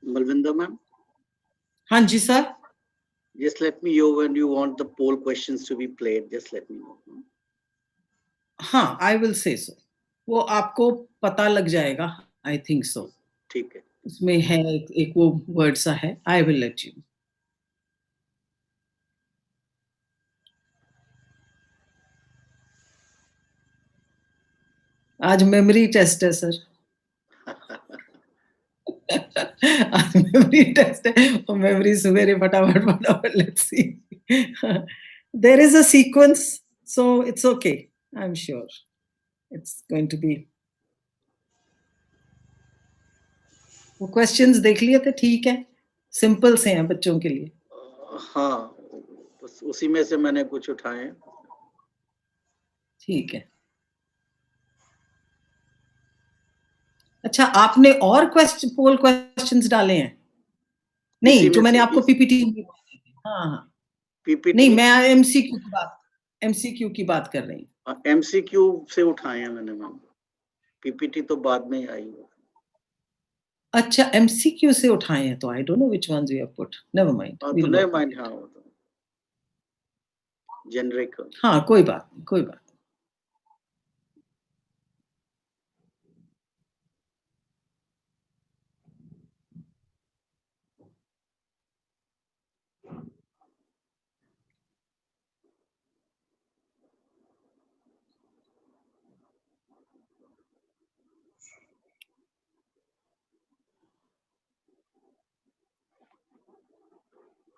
Malvinder ma'am? हाँ जी sir. Just let me know when you want the poll questions to be played. Just let me know. हाँ, I will say so. वो आपको पता लग जाएगा. I think so. ठीक है. उसमें है एक वो word सा है. I will let you. आज मेमोरी टेस्ट है सर. आज मेमोरी टेस्ट है और मेमोरी सवेरे फटाफट let's see. There is a sequence, so it's okay. I'm sure it's going to be. वो क्वेश्चंस देख लिए थे. ठीक है, सिंपल से हैं बच्चों के लिए. हाँ, बस उसी में से मैंने कुछ उठाए हैं. ठीक है. अच्छा, आपने और पोल क्वेश्चंस डाले हैं? नहीं, जो मैंने आपको पीपीटी. हाँ, पीपीटी नहीं, मैं एमसीक्यू की बात कर रही हूँ. एमसीक्यू से उठाए हैं मैंने मैम. पीपीटी तो बाद में आई. अच्छा, एमसीक्यू से उठाए हैं तो I don't know which ones you have put. Never mind. Never mind. हाँ, जेनरिक. हाँ, कोई बात नहीं, कोई बात.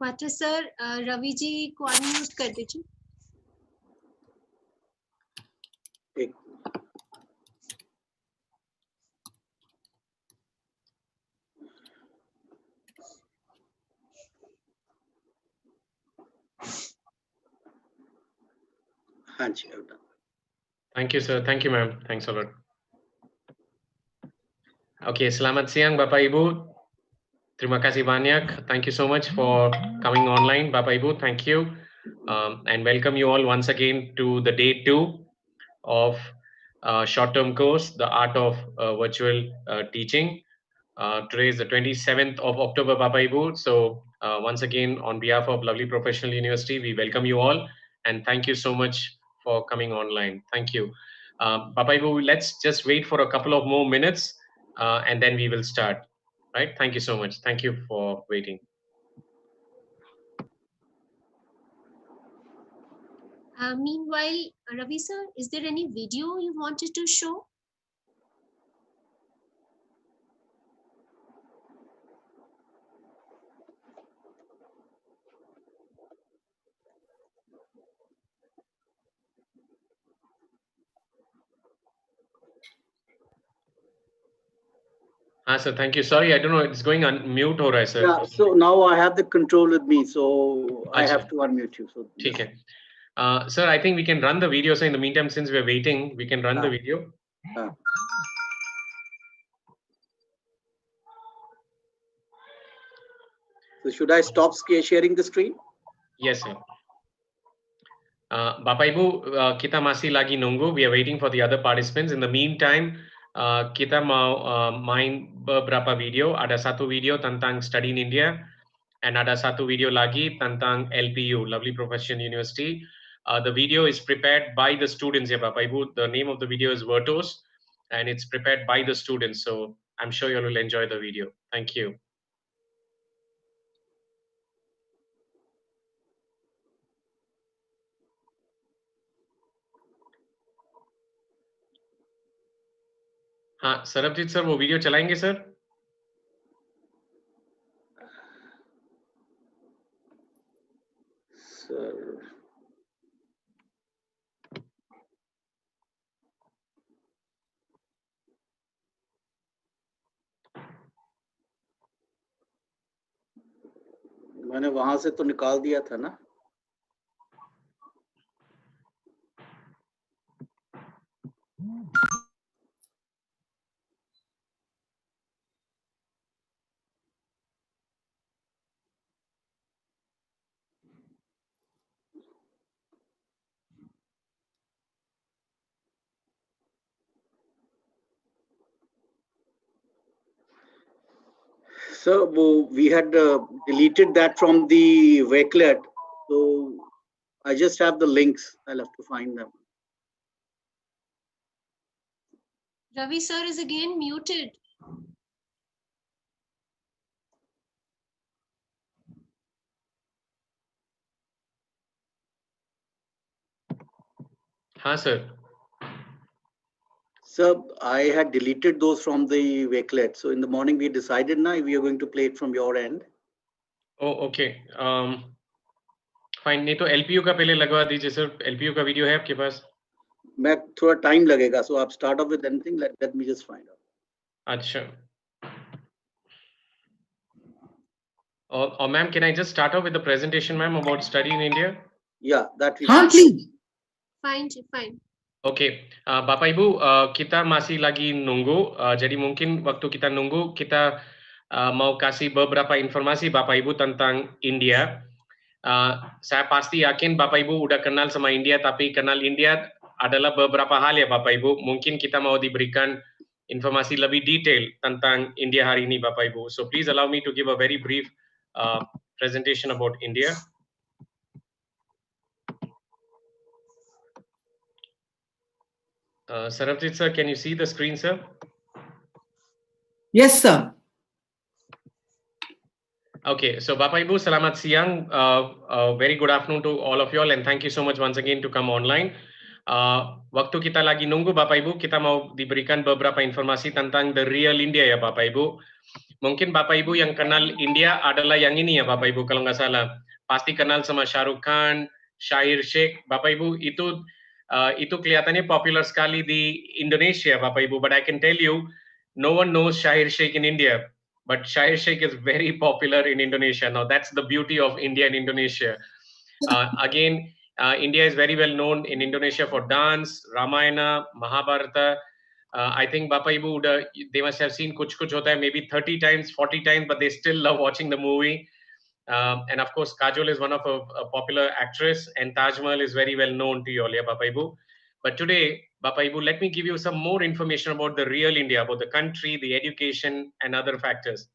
क्वार्टर सर, रवि जी को अनम्यूट कर दीजिए. हाँ जी. Thank you sir. Thank you ma'am. Thanks a lot. Okay, selamat siang Bapak Ibu. Terima kasih banyak. Thank you so much for coming online, Bapak Ibu. Thank you. And welcome you all once again to the day 2 of short-term course, The Art of Virtual Teaching. Today is the 27th of October, Bapak Ibu. So once again, on behalf of Lovely Professional University, we welcome you all. And thank you so much for coming online. Thank you. Bapak Ibu, let's just wait for a couple of more minutes and then we will start. Right? Thank you so much. Thank you for waiting. Meanwhile, Ravi sir, is there any video you wanted to show? Sir, thank you. Sorry, I don't know. It's going on mute or I sir. Yeah, so now I have the control with me, so I have to unmute you. So. Okay. Sir, I think we can run the video. So in the meantime, since we're waiting, we can run the video. So should I stop sharing the screen? Yes, sir. Bapak Ibu, kita masih lagi nunggu. We are waiting for the other participants. In the meantime, kita mau main beberapa video. Ada satu video tentang study in India, and ada satu video lagi tentang LPU, Lovely Profession University. The video is prepared by the students ya Bapak Ibu. The name of the video is Virtuos, and it's prepared by the students. So I'm sure you will enjoy the video. Thank you. हाँ Sarabjit sir वो video चलाएंगे sir? Sir मैंने वहां से तो निकाल दिया था ना. So we had deleted that from the Wakelet. So I just have the links. I'll have to find them. Ravi sir is again muted. हाँ sir. So I had deleted those from the Wakelet. So in the morning we decided now we are going to play it from your end. Oh okay. Fine. नहीं तो LPU का पहले लगवा दीजिए sir. LPU का video है आपके पास? मैं थोड़ा time लगेगा. So आप start off with anything. Let me just find out. अच्छा. Or ma'am, can I just start off with the presentation, ma'am, about study in India? Yeah, that we. हाँ please. Fine, fine. Okay, Bapak Ibu, kita masih lagi nunggu. Jadi mungkin waktu kita nunggu, kita mau kasih beberapa informasi Bapak Ibu tentang India. Saya pasti yakin Bapak Ibu udah kenal sama India, tapi kenal India adalah beberapa hal ya Bapak Ibu. Mungkin kita mau diberikan informasi lebih detail tentang India hari ini Bapak Ibu. So please allow me to give a very brief presentation about India. Sarabjit sir, can you see the screen, sir? Yes, sir. Okay, so Bapak Ibu, selamat siang. Very good afternoon to all of you all, and thank you so much once again to come online. Waktu kita lagi nunggu Bapak Ibu, kita mau diberikan beberapa informasi tentang the real India ya Bapak Ibu. Mungkin Bapak Ibu yang kenal India adalah yang ini ya Bapak Ibu, kalau nggak salah. Pasti kenal sama Shah Rukh Khan, Shahir Sheikh. Bapak Ibu, itu kelihatannya popular sekali di Indonesia, Bapak Ibu. But I can tell you, no one knows Shahir Sheikh in India. But Shahir Sheikh is very popular in Indonesia. Now, that's the beauty of India and Indonesia. Again, India is very well known in Indonesia for dance, Ramayana, Mahabharata. I think Bapak Ibu, they must have seen Kuch Kuch Hota Hai maybe 30 times, 40 times, but they still love watching the movie. And of course, Kajol is one of a popular actress, and Taj Mahal is very well known to you all, yeah, Bapak Ibu. But today, Bapak Ibu, let me give you some more information about the real India, about the country, the education, and other factors.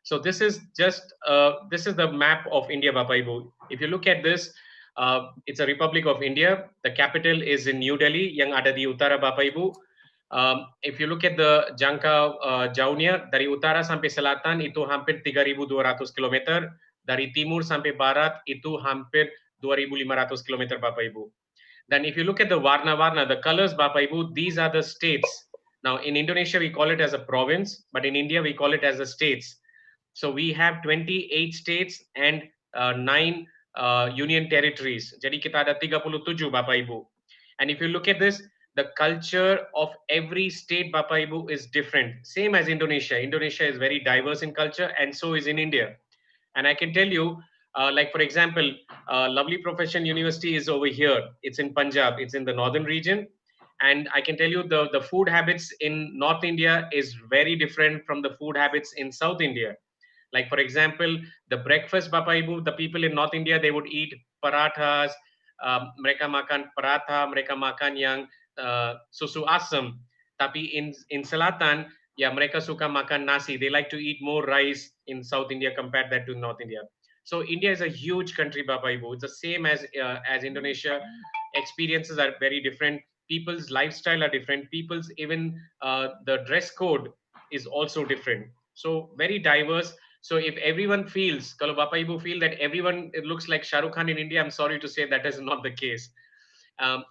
So this is just this is the map of India, Bapak Ibu. If you look at this, it's a Republic of India. The capital is in New Delhi, yang ada di utara, Bapak Ibu. If you look at the jangka jauhnya dari utara sampai selatan itu hampir 3.200 km. Dari timur sampai barat itu hampir 2.500 km, Bapak Ibu. Then if you look at the warna-warna, the colors, Bapak Ibu, these are the states. Now in Indonesia, we call it as a province, but in India, we call it as the states. So we have 28 states and 9 union territories. Jadi kita ada 37, Bapak Ibu. And if you look at this, the culture of every state, Bapak Ibu, is different. Same as Indonesia. Indonesia is very diverse in culture, and so is in India. And I can tell you, like for example, Lovely Profession University is over here. It's in Punjab. It's in the northern region. And I can tell you the food habits in North India is very different from the food habits in South India. Like for example, the breakfast Bapak Ibu, the people in North India, they would eat parathas, mereka makan paratha, mereka makan yang susu asam. Tapi in Selatan, ya mereka suka makan nasi. They like to eat more rice in South India compared that to North India. So India is a huge country, Bapak Ibu. It's the same as Indonesia. Experiences are very different. People's lifestyle are different. People's even the dress code is also different. So very diverse. So if everyone feels, kalau Bapak Ibu feel that everyone it looks like Shah Rukh Khan in India, I'm sorry to say that is not the case.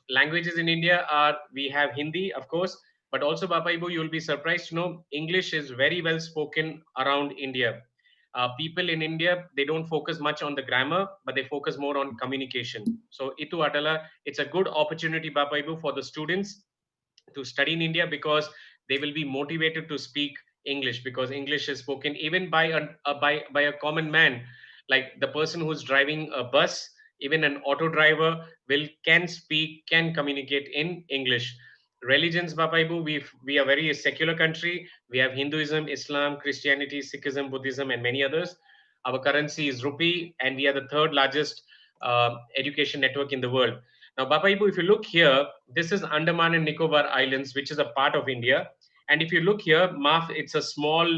Languages in India are, we have Hindi, of course, but also Bapak Ibu, you'll be surprised to know English is very well spoken around India. People in India, they don't focus much on the grammar, but they focus more on communication. So itu adalah, it's a good opportunity Bapak Ibu for the students to study in India, because they will be motivated to speak English, because English is spoken even by by a common man, like the person who's driving a bus, even an auto driver can speak, can communicate in English. Religions, Bapaibu, we are very secular country. We have Hinduism, Islam, Christianity, Sikhism, Buddhism, and many others. Our currency is rupee, and we are the third largest education network in the world. Now, Bapaibu, if you look here, this is Andaman and Nicobar Islands, which is a part of India. And if you look here, it's a small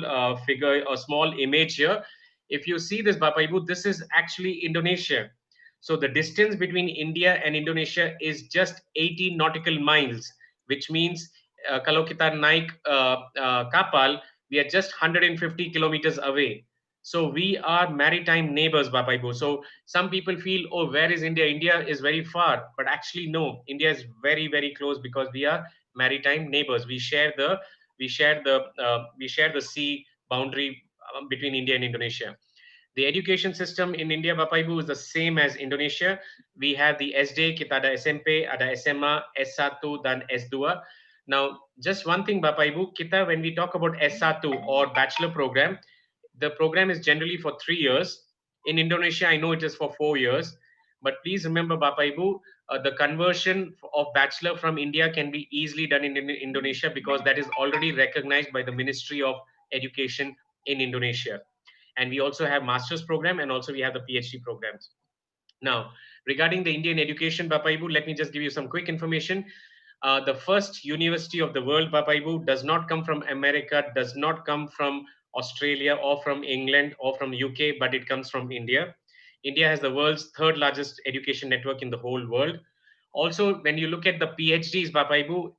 figure, a small image here. If you see this, Bapaibu, this is actually Indonesia. So the distance between India and Indonesia is just 80 nautical miles, which means kalau kita naik kapal, we are just 150 kilometers away. So we are maritime neighbors, Bapaibu. So some people feel, oh, where is India? India is very far, but actually no, India is very, very close, because we are maritime neighbors. We share the sea boundary between India and Indonesia. The education system in India, Bapak Ibu, is the same as Indonesia. We have the SD, kita ada SMP, ada SMA, S1 dan S2. Now, just one thing, Bapak Ibu, kita when we talk about S1 or bachelor program, the program is generally for 3 years. In Indonesia, I know it is for 4 years. But please remember, Bapak Ibu, the conversion of bachelor from India can be easily done in Indonesia, because that is already recognized by the Ministry of Education in Indonesia. And we also have master's program, and also we have the PhD programs. Now, regarding the Indian education, Bapaibu, let me just give you some quick information. The first university of the world, Bapaibu, does not come from America, does not come from Australia or from England or from UK, but it comes from India. India has the world's third largest education network in the whole world. Also, when you look at the PhDs, Bapaibu,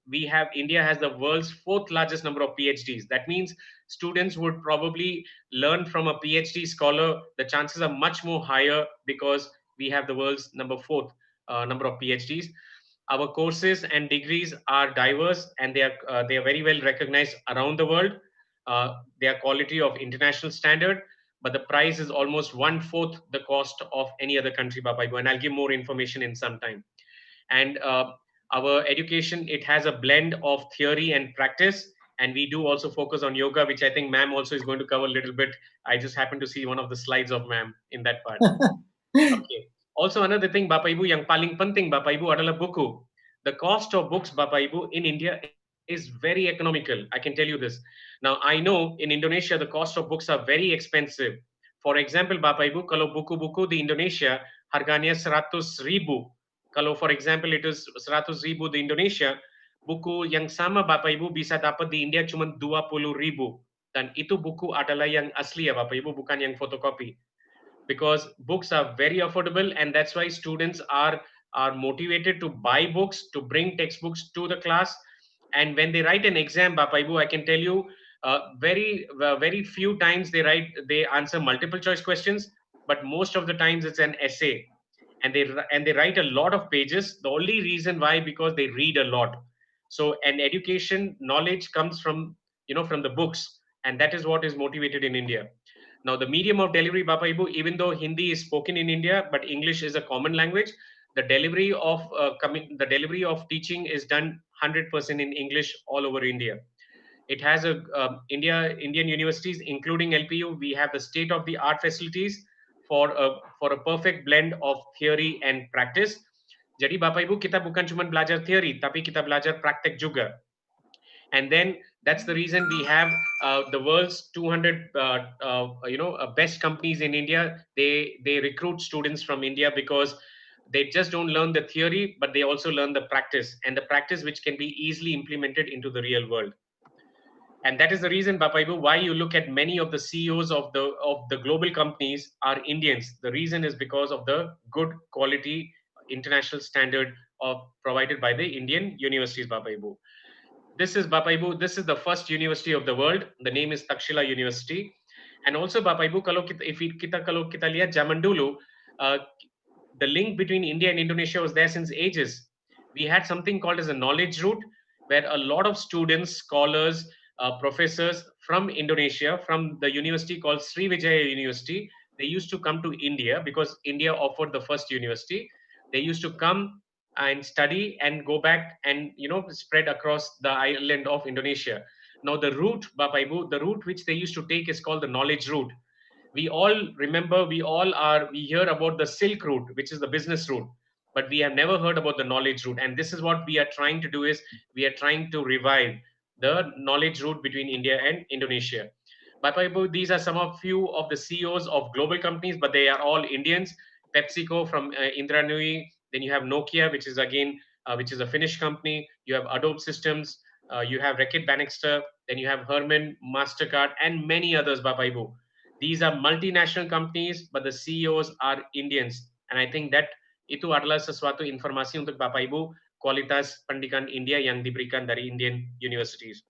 India has the world's fourth largest number of PhDs. That means students would probably learn from a PhD scholar. The chances are much more higher, because we have the world's fourth number of PhDs. Our courses and degrees are diverse, and they are very well recognized around the world. They are quality of international standard, but the price is almost 1/4 the cost of any other country, Bapaibu. And I'll give more information in some time. And our education, it has a blend of theory and practice, and we do also focus on yoga, which I think ma'am also is going to cover a little bit. I just happened to see one of the slides of ma'am in that part. Okay. Also, another thing, Bapak Ibu, yang paling penting, Bapak Ibu, adalah buku. The cost of books, Bapak Ibu, in India is very economical. I can tell you this. Now, I know in Indonesia, the cost of books are very expensive. For example, Bapak Ibu, kalau buku-buku di Indonesia, harganya 100.000. Kalau for example, it is 100.000 di Indonesia, buku yang sama Bapak Ibu bisa dapat di India cuma 20.000. Dan itu buku adalah yang asli ya Bapak Ibu, bukan yang fotokopi. Because books are very affordable, and that's why students are motivated to buy books, to bring textbooks to the class. And when they write an exam, Bapaibu, I can tell you, very few times they answer multiple choice questions, but most of the times it's an essay, and they write a lot of pages. The only reason why, because they read a lot. So an education knowledge comes from from the books, and that is what is motivated in India. Now, the medium of delivery, Bapaibu, even though Hindi is spoken in India, but English is a common language, the delivery of teaching is done 100% in English all over India. It has Indian universities, including LPU. We have the state-of-the-art facilities for a perfect blend of theory and practice. Jadi Bapak Ibu, kita bukan cuma belajar theory, tapi kita belajar praktek juga. And then That's the reason we have the world's 200 best companies in India. They recruit students from India because they just don't learn the theory, but they also learn the practice, and the practice which can be easily implemented into the real world. And that is the reason, Bapaibu, why you look at many of the CEOs of the global companies are Indians. The reason is because of the good quality international standard of provided by the Indian universities, Bapaibu. This is Bapaibu. This is the first university of the world. The name is Takshila University. And also Bapaibu, if kita lihat zaman dulu, the link between India and Indonesia was there since ages. We had something called as a knowledge route, where a lot of students, scholars, professors from Indonesia, from the university called Sriwijaya University, they used to come to India because India offered the first university. They used to come and study and go back and spread across the island of Indonesia. Now the route, Bapaibu, the route which they used to take is called the knowledge route. We all remember, we hear about the Silk route, which is the business route, but we have never heard about the knowledge route. And this is what we are trying to do, is we are trying to revive the knowledge route between India and Indonesia. Bapaibu, these are some of few of the CEOs of global companies, but they are all Indians. PepsiCo from Indranui, then you have Nokia, which is again which is a Finnish company. You have Adobe Systems, you have Reckitt Bannister, then you have Herman, Mastercard, and many others, Bapaibu. These are multinational companies, but the CEOs are Indians. And I think that itu adalah sesuatu informasi untuk Bapak Ibu, kualitas pendidikan India yang diberikan dari Indian universities.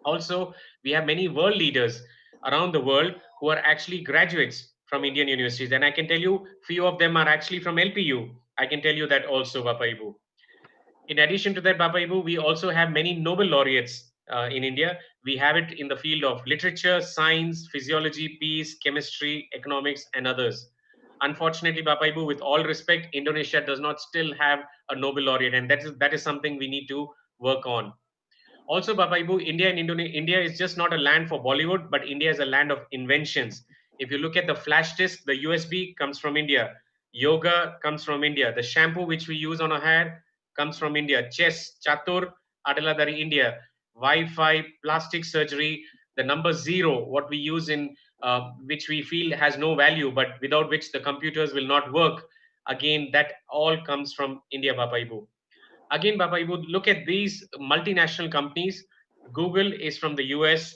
Also, we have many world leaders around the world who are actually graduates from Indian universities. And I can tell you, few of them are actually from LPU. I can tell you that also, Bapak Ibu. In addition to that, Bapa Ibu, we also have many Nobel Laureates in India. We have it in the field of literature, science, physiology, peace, chemistry, economics, and others. Unfortunately, Bapa Ibu, with all respect, Indonesia does not still have a Nobel Laureate, and that is something we need to work on. Also, Bapa Ibu, India is just not a land for Bollywood, but India is a land of inventions. If you look at the flash disk, the USB comes from India. Yoga comes from India. The shampoo which we use on our hair comes from India. Chess, Chatur, adalah dari India. Wi-Fi, plastic surgery, the number 0, what we use in, which we feel has no value, but without which the computers will not work. Again, that all comes from India, Bapa Ibu. Again, Baba, you would look at these multinational companies. Google is from the US,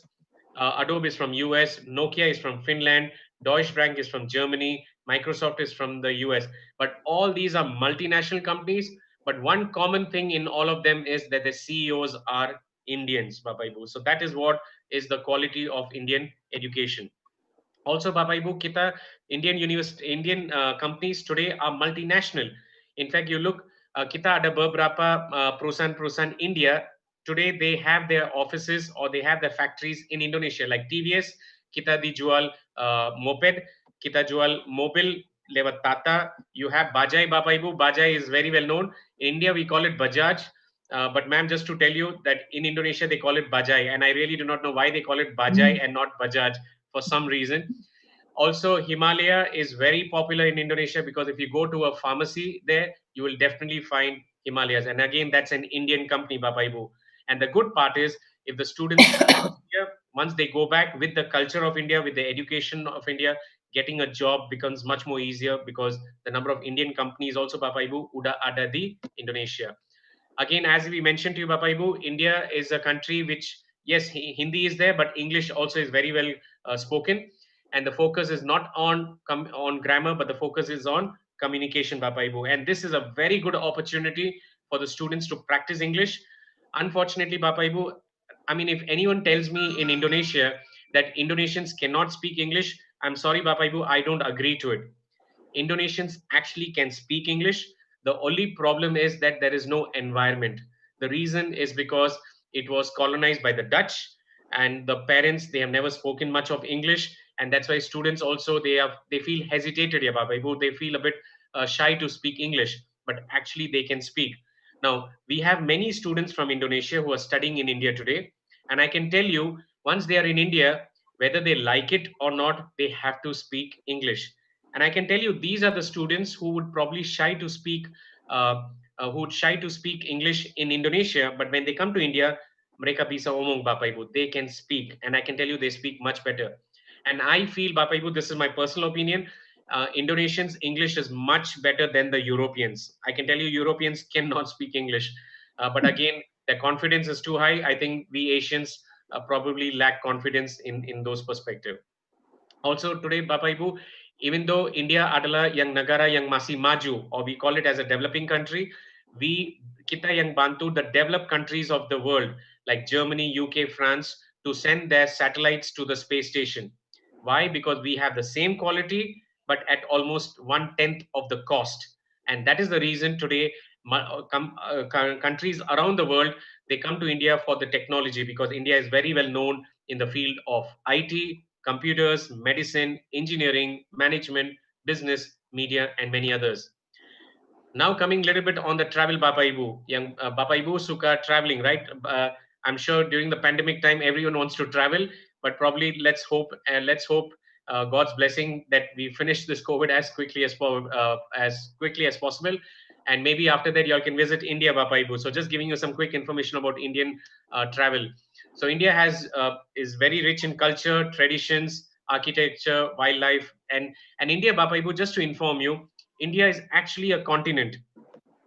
Adobe is from US, Nokia is from Finland, Deutsche Bank is from Germany, Microsoft is from the US. But all these are multinational companies. But one common thing in all of them is that the CEOs are Indians, Baba Ibu. So that is what is the quality of Indian education. Also, Bapak Ibu, kita Indian companies today are multinational. In fact, you look, kita ada beberapa perusahaan-perusahaan India. Today, they have their offices or they have their factories in Indonesia. Like TVS, kita dijual moped, kita jual mobil lewat Tata. You have Bajaj, Bapak Ibu. Bajaj is very well known. In India, we call it Bajaj. But ma'am, just to tell you that in Indonesia, they call it Bajaj. And I really do not know why they call it Bajaj and not Bajaj for some reason. Also, Himalaya is very popular in Indonesia because if you go to a pharmacy there, you will definitely find Himalayas. And again, that's an Indian company, Bapak Ibu. And the good part is, if the students here, once they go back with the culture of India, with the education of India, getting a job becomes much more easier because the number of Indian companies also, Bapak Ibu, udah ada di Indonesia. Again, as we mentioned to you, Bapak Ibu, India is a country which, yes, Hindi is there, but English also is very well spoken. And the focus is not on grammar, but the focus is on communication, Bapak Ibu. And this is a very good opportunity for the students to practice English. Unfortunately, Bapak Ibu, I mean, if anyone tells me in Indonesia that Indonesians cannot speak English, I'm sorry, Bapak Ibu, I don't agree to it. Indonesians actually can speak English. The only problem is that there is no environment. The reason is because it was colonized by the Dutch, and the parents, they have never spoken much of English, and that's why students also they feel hesitated. Yeah, Baba, they feel a bit shy to speak English, but actually they can speak. Now we have many students from Indonesia who are studying in India today, and I can tell you, once they are in India, whether they like it or not, they have to speak English. And I can tell you, these are the students who would probably shy to speak, who would shy to speak English in Indonesia. But when they come to India, mereka bisa omong, Bapak Ibu. They can speak, and I can tell you they speak much better. And I feel, Bapak Ibu, this is my personal opinion, Indonesians' English is much better than the Europeans. I can tell you Europeans cannot speak English. But again, their confidence is too high. I think we Asians probably lack confidence in those perspectives. Also today, Bapak Ibu, even though India adalah yang negara yang masih maju, or we call it as a developing country, kita yang bantu the developed countries of the world like Germany, UK, France to send their satellites to the space station. Why? Because we have the same quality, but at almost 1/10 of the cost. And that is the reason today countries around the world, they come to India for the technology, because India is very well known in the field of IT, computers, medicine, engineering, management, business, media, and many others. Now coming a little bit on the travel, Bapak Ibu. Yang Bapak Ibu suka traveling, right? I'm sure during the pandemic time, everyone wants to travel, but probably let's hope God's blessing that we finish this COVID as quickly as possible. And maybe after that, y'all can visit India, Bapak Ibu. So just giving you some quick information about Indian travel. So India is very rich in culture, traditions, architecture, wildlife, and India, Bapak Ibu, just to inform you, India is actually a continent,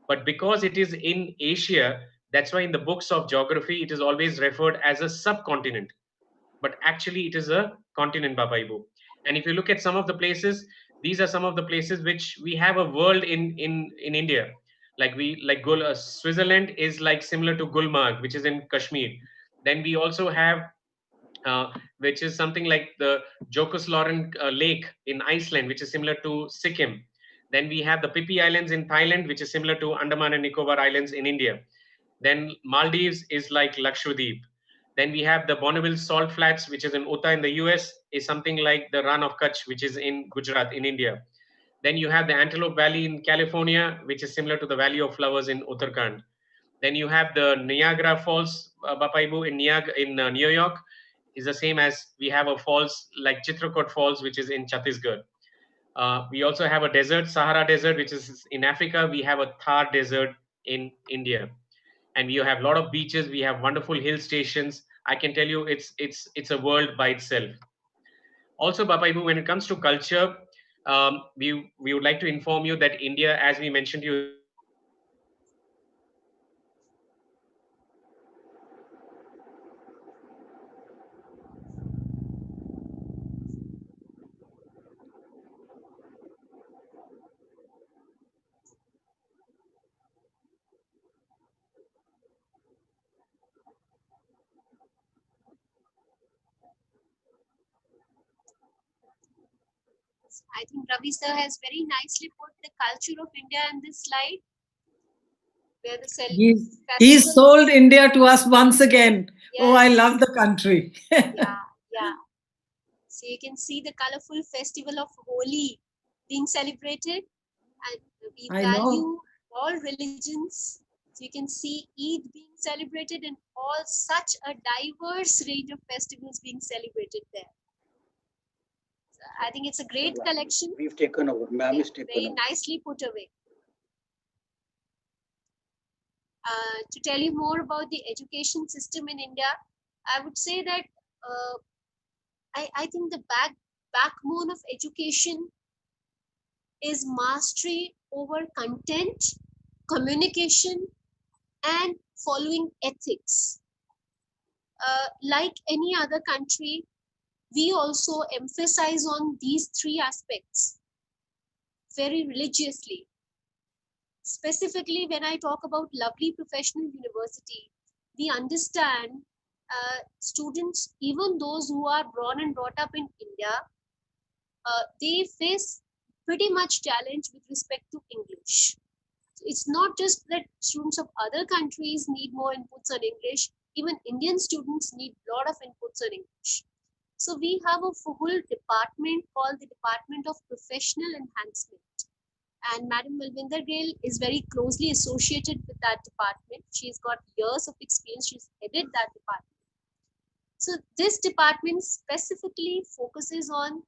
but because it is in Asia, that's why in the books of geography, it is always referred as a subcontinent. But actually, it is a continent, Bapak Ibu. And if you look at some of the places, these are some of the places which we have a world in India. Like Switzerland is like similar to Gulmarg, which is in Kashmir. Then we also have which is something like the Jokosloren Lake in Iceland, which is similar to Sikkim. Then we have the Phi Islands in Thailand, which is similar to Andaman and Nicobar Islands in India. Then Maldives is like Lakshadweep. Then we have the Bonneville Salt Flats, which is in Utah in the US, is something like the Rann of Kutch, which is in Gujarat in India. Then you have the Antelope Valley in California, which is similar to the Valley of Flowers in Uttarakhand. Then you have the Niagara Falls, Bapak Ibu, in New York, is the same as we have a falls like Chitrakoot Falls, which is in Chhattisgarh. We also have a desert, Sahara Desert, which is in Africa. We have a Thar Desert in India. And we have a lot of beaches. We have wonderful hill stations. I can tell you it's a world by itself. Also, Bapak Ibu, when it comes to culture, we would like to inform you that India, as we mentioned to you, I think Ravi sir has very nicely put the culture of India in this slide. Where the He's sold India to us once again. Yes. Oh, I love the country. Yeah. So you can see the colorful festival of Holi being celebrated, and we value all religions. So you can see Eid being celebrated, and all such a diverse range of festivals being celebrated there. I think it's a great collection. We've taken over. Ma'am is taken very over. Nicely put away. To tell you more about the education system in India, I would say that I think the backbone of education is mastery over content, communication, and following ethics. Like any other country, we also emphasize on these three aspects very religiously. Specifically, when I talk about Lovely Professional University, we understand students, even those who are born and brought up in India, they face pretty much challenge with respect to English. So it's not just that students of other countries need more inputs on English, even Indian students need a lot of inputs on English. So we have a full department called the Department of Professional Enhancement. And Madam Malvinder Gill is very closely associated with that department. She's got years of experience. She's headed that department. So this department specifically focuses on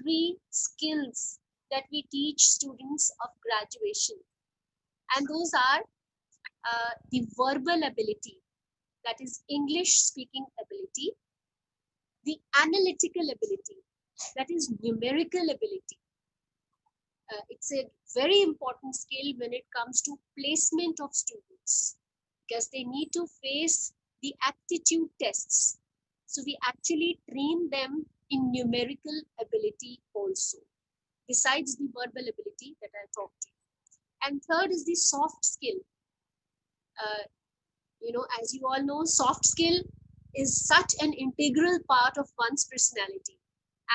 3 skills that we teach students of graduation. And those are the verbal ability. that is English speaking ability, the analytical ability, that is numerical ability. It's a very important skill when it comes to placement of students, because they need to face the aptitude tests. So we actually train them in numerical ability also, besides the verbal ability that I talked to you. And third is the soft skill. As you all know, soft skill is such an integral part of one's personality.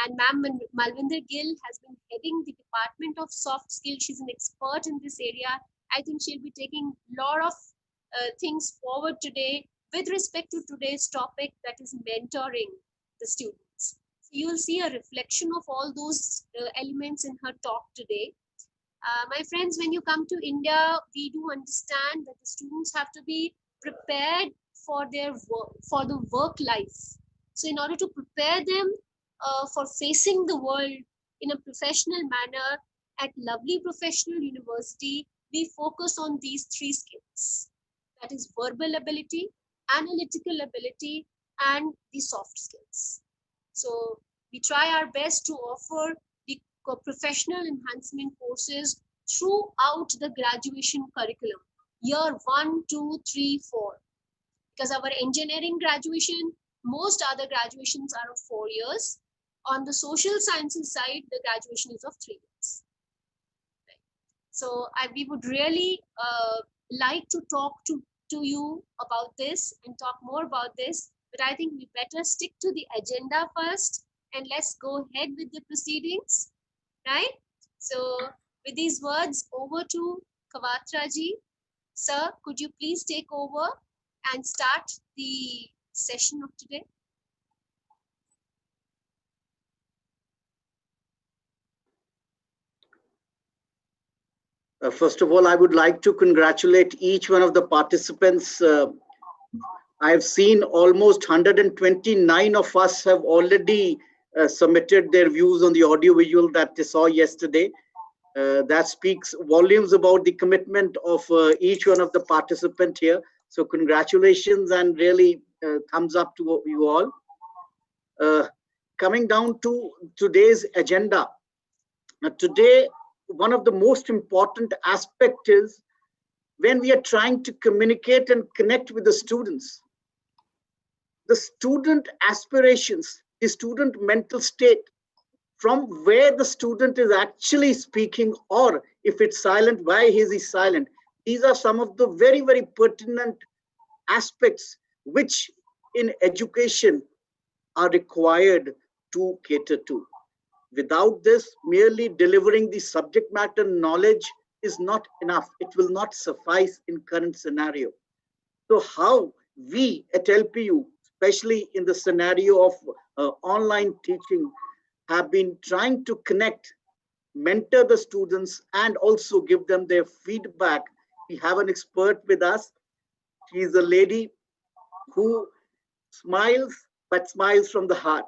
And Ma'am Malvinder Gill has been heading the Department of Soft Skill. She's an expert in this area. I think she'll be taking a lot of things forward today with respect to today's topic, that is mentoring the students. So you will see a reflection of all those elements in her talk today. My friends, when you come to India, we do understand that the students have to be prepared for their work, for the work life. So in order to prepare them for facing the world in a professional manner at lovely professional university, we focus on these three skills. That is verbal ability, analytical ability, and the soft skills. So we try our best to offer the professional enhancement courses throughout the graduation curriculum, year 1, 2, 3, 4. Because our engineering graduation, most other graduations are of 4 years. On the social sciences side, the graduation is of 3 years. Right. So we would really like to talk to you about this and talk more about this, but I think we better stick to the agenda first, and let's go ahead with the proceedings, right? So with these words, over to Kawatra ji. Sir, could you please take over and start the session of today? First of all, I would like to congratulate each one of the participants. I've seen almost 129 of us have already submitted their views on the audiovisual that they saw yesterday. That speaks volumes about the commitment of each one of the participants here. So congratulations, and really thumbs up to you all. Coming down to today's agenda. Today, one of the most important aspects is when we are trying to communicate and connect with the students, the student aspirations, the student mental state, from where the student is actually speaking, or if it's silent, why is he silent? These are some of the very, very pertinent aspects which in education are required to cater to. Without this, merely delivering the subject matter knowledge is not enough. It will not suffice in current scenario. So how we at LPU, especially in the scenario of online teaching, have been trying to connect, mentor the students, and also give them their feedback. We have an expert with us. She is a lady who smiles, but smiles from the heart.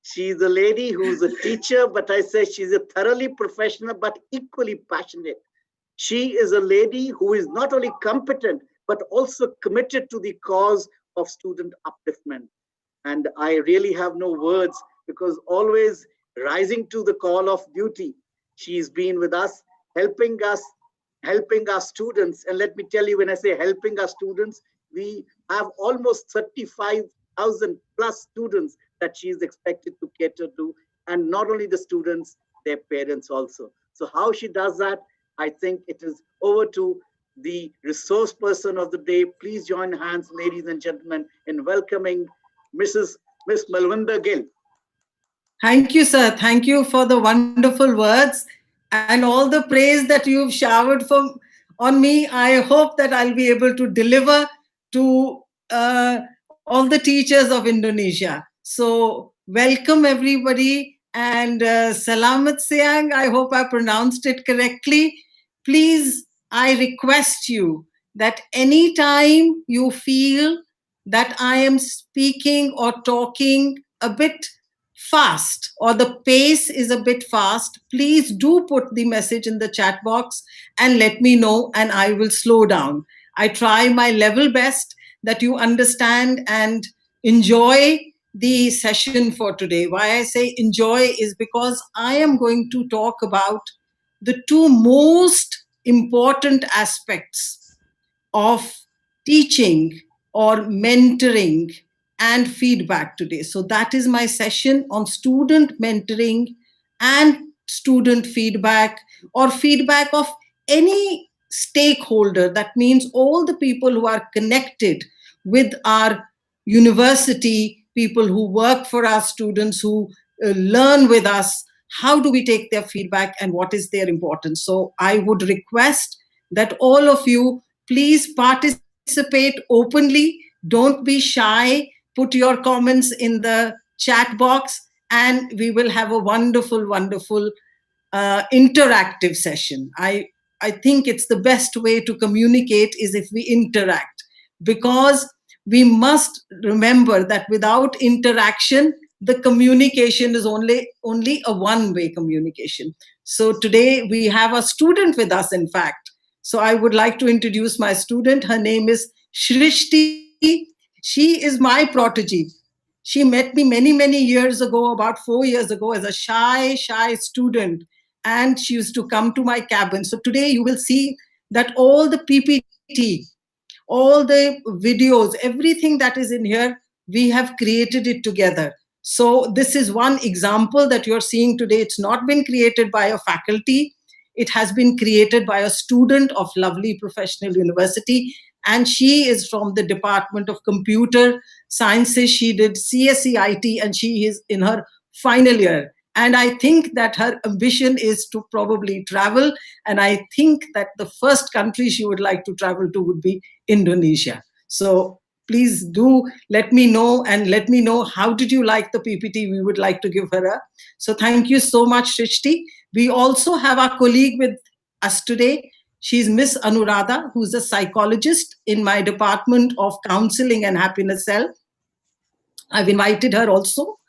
She's a lady who's a teacher, but I say she's a thoroughly professional, but equally passionate. She is a lady who is not only competent, but also committed to the cause of student upliftment. And I really have no words, because always rising to the call of duty, she's been with us, helping our students. And let me tell you, when I say helping our students, we have almost 35,000 plus students that she is expected to cater to, and not only the students, their parents also. So how she does that, I think it is over to the resource person of the day. Please join hands, ladies and gentlemen, in welcoming Miss Malvinder Gill. Thank you, sir. Thank you for the wonderful words and all the praise that you've showered on me. I hope that I'll be able to deliver to all the teachers of Indonesia. So welcome everybody, and Salamat Siang. I hope I pronounced it correctly. Please, I request you that anytime you feel that I am speaking or talking a bit fast, or the pace is a bit fast, please do put the message in the chat box and let me know, and I will slow down. I try my level best that you understand and enjoy the session for today. Why I say enjoy is because I am going to talk about the two most important aspects of teaching or mentoring and feedback today. So that is my session on student mentoring and student feedback, or feedback of any stakeholder. That means all the people who are connected with our university, people who work for our students, who learn with us. How do we take their feedback and what is their importance? So I would request that all of you please participate openly. Don't be shy. Put your comments in the chat box, and we will have a wonderful, wonderful interactive session. I think it's the best way to communicate is if we interact, because we must remember that without interaction, the communication is only a one-way communication. So today we have a student with us, in fact. So I would like to introduce my student. Her name is Shrishti. She is my protege. She met me many, many years ago, about 4 years ago, as a shy student. And she used to come to my cabin. So today you will see that all the PPT, all the videos, everything that is in here, we have created it together. So this is one example that you're seeing today. It's not been created by a faculty. It has been created by a student of lovely professional university, and she is from the Department of Computer Sciences. She did CSEIT, and she is in her final year. And I think that her ambition is to probably travel. And I think that the first country she would like to travel to would be Indonesia. So please do let me know, and let me know how did you like the PPT. We would like to give her a. So thank you so much, Shrishti. We also have our colleague with us today. She's Miss Anuradha, who's a psychologist in my Department of Counseling and Happiness Cell. I've invited her also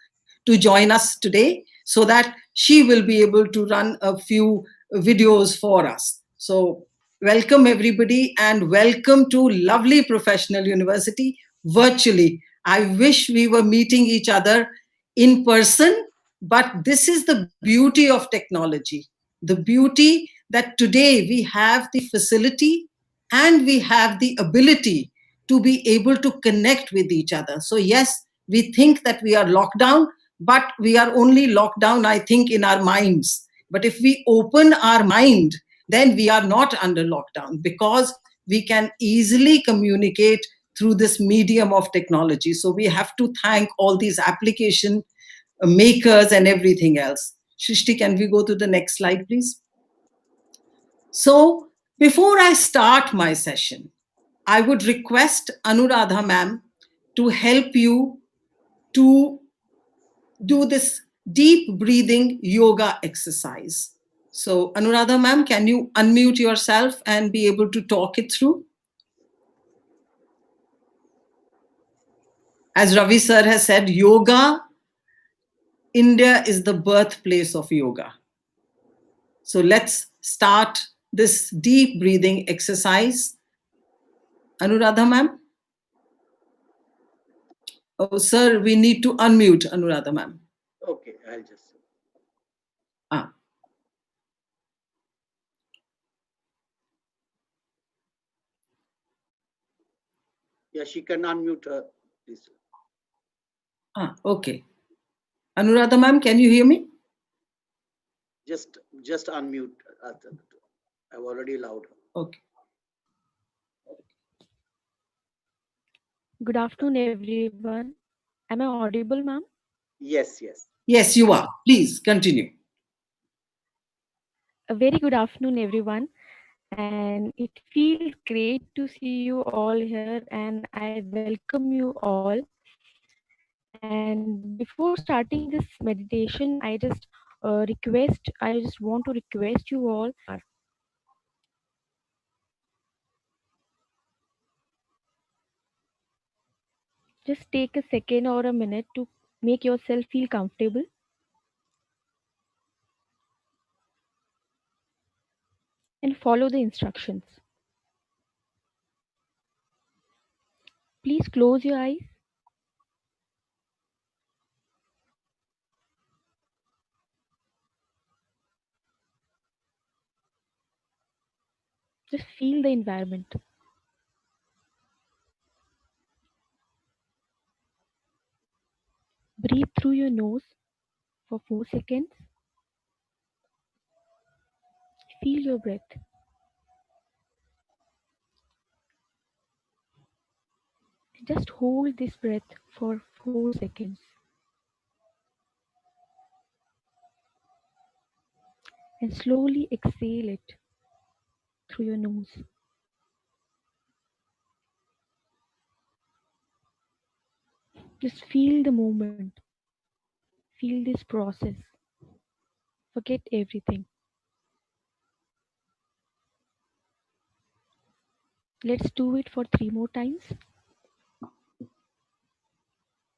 to join us today so that she will be able to run a few videos for us. So welcome everybody, and welcome to lovely professional university virtually. I wish we were meeting each other in person, but this is the beauty of technology. The beauty that today we have the facility and we have the ability to be able to connect with each other. So yes, we think that we are locked down, but we are only locked down, I think, in our minds. But if we open our mind, then we are not under lockdown, because we can easily communicate through this medium of technology. So we have to thank all these application makers and everything else. Shrishti, can we go to the next slide, please? So before I start my session, I would request Anuradha ma'am to help you to do this deep breathing yoga exercise. So Anuradha ma'am, can you unmute yourself and be able to talk it through? As Ravi sir has said, yoga, India is the birthplace of yoga. So let's start this deep breathing exercise. Anuradha ma'am? Oh, sir, we need to unmute Anuradha ma'am. Okay, I'll just. Ah. Yeah, she can unmute her, please. Ah, okay. Anuradha ma'am, can you hear me? Just unmute. I've already allowed her. Okay. Good afternoon, everyone. Am I audible, ma'am? Yes. Yes, you are. Please continue. A very good afternoon, everyone. And it feels great to see you all here, and I welcome you all. And before starting this meditation, I just want to request you all. Just take a second or a minute to make yourself feel comfortable. And follow the instructions. Please close your eyes. Just feel the environment. Breathe through your nose for 4 seconds. Feel your breath. Just hold this breath for 4 seconds. And slowly exhale it through your nose. Just feel the moment. Feel this process. Forget everything. Let's do it for 3 more times.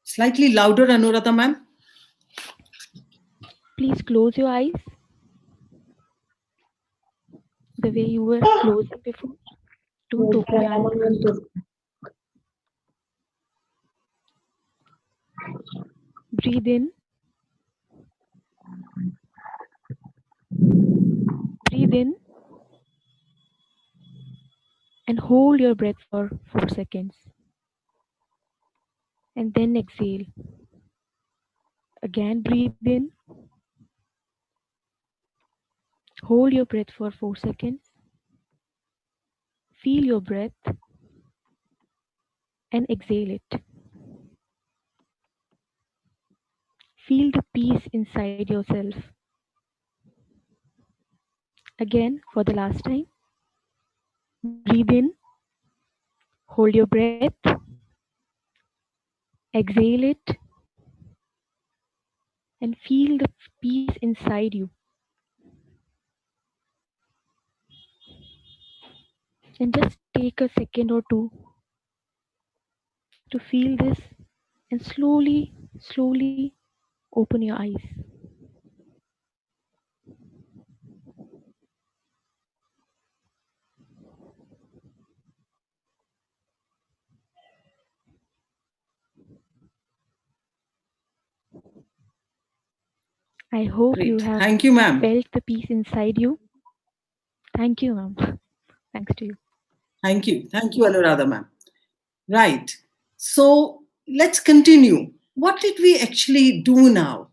Slightly louder, Anuradha ma'am. Please close your eyes the way you were closing before. Don't open your eyes. Breathe in. Breathe in. And hold your breath for 4 seconds. And then exhale. Again, breathe in. Hold your breath for 4 seconds. Feel your breath and exhale it. Feel the peace inside yourself. Again, for the last time. Breathe in. Hold your breath. Exhale it. And feel the peace inside you. And just take a second or two to feel this and slowly open your eyes. I hope Great. you have Thank you, ma'am. felt the peace inside you. Thank you, ma'am. Thanks to you. Thank you. Thank you, Anuradha ma'am. Right. So let's continue. What did we actually do now?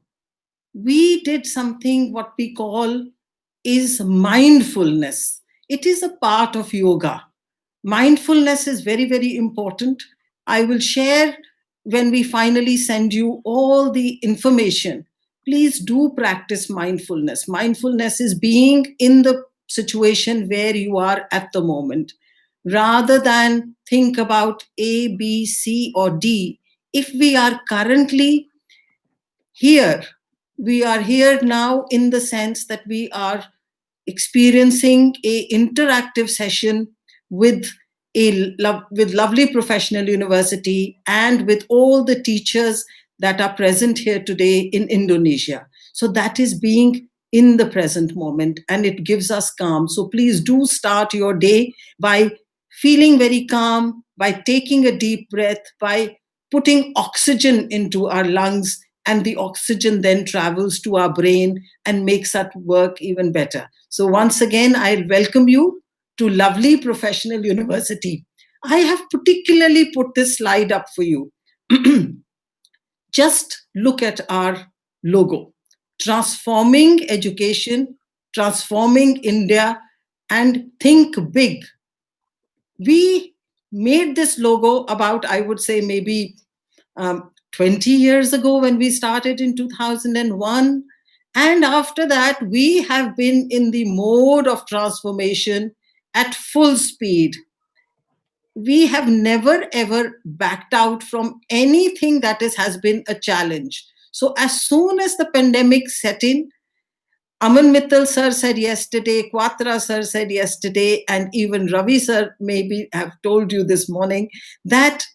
We did something what we call is mindfulness. It is a part of yoga. Mindfulness is very, very important. I will share when we finally send you all the information. Please do practice mindfulness. Mindfulness is being in the situation where you are at the moment rather than think about A, B, C, or D. If we are currently here, we are here now in the sense that we are experiencing a interactive session with with lovely professional university and with all the teachers that are present here today in Indonesia. So that is being in the present moment and it gives us calm. So please do start your day by feeling very calm, by taking a deep breath, by putting oxygen into our lungs, and the oxygen then travels to our brain and makes that work even better. So once again, I welcome you to lovely professional university. I have particularly put this slide up for you. Just look at our logo. Transforming education, transforming India, and think big. We made this logo about, I would say, maybe 20 years ago when we started in 2001. And after that, we have been in the mode of transformation at full speed. We have never ever backed out from anything that has been a challenge. So as soon as the pandemic set in, Aman Mittal sir said yesterday, Quatra sir said yesterday, and even Ravi sir maybe have told you this morning that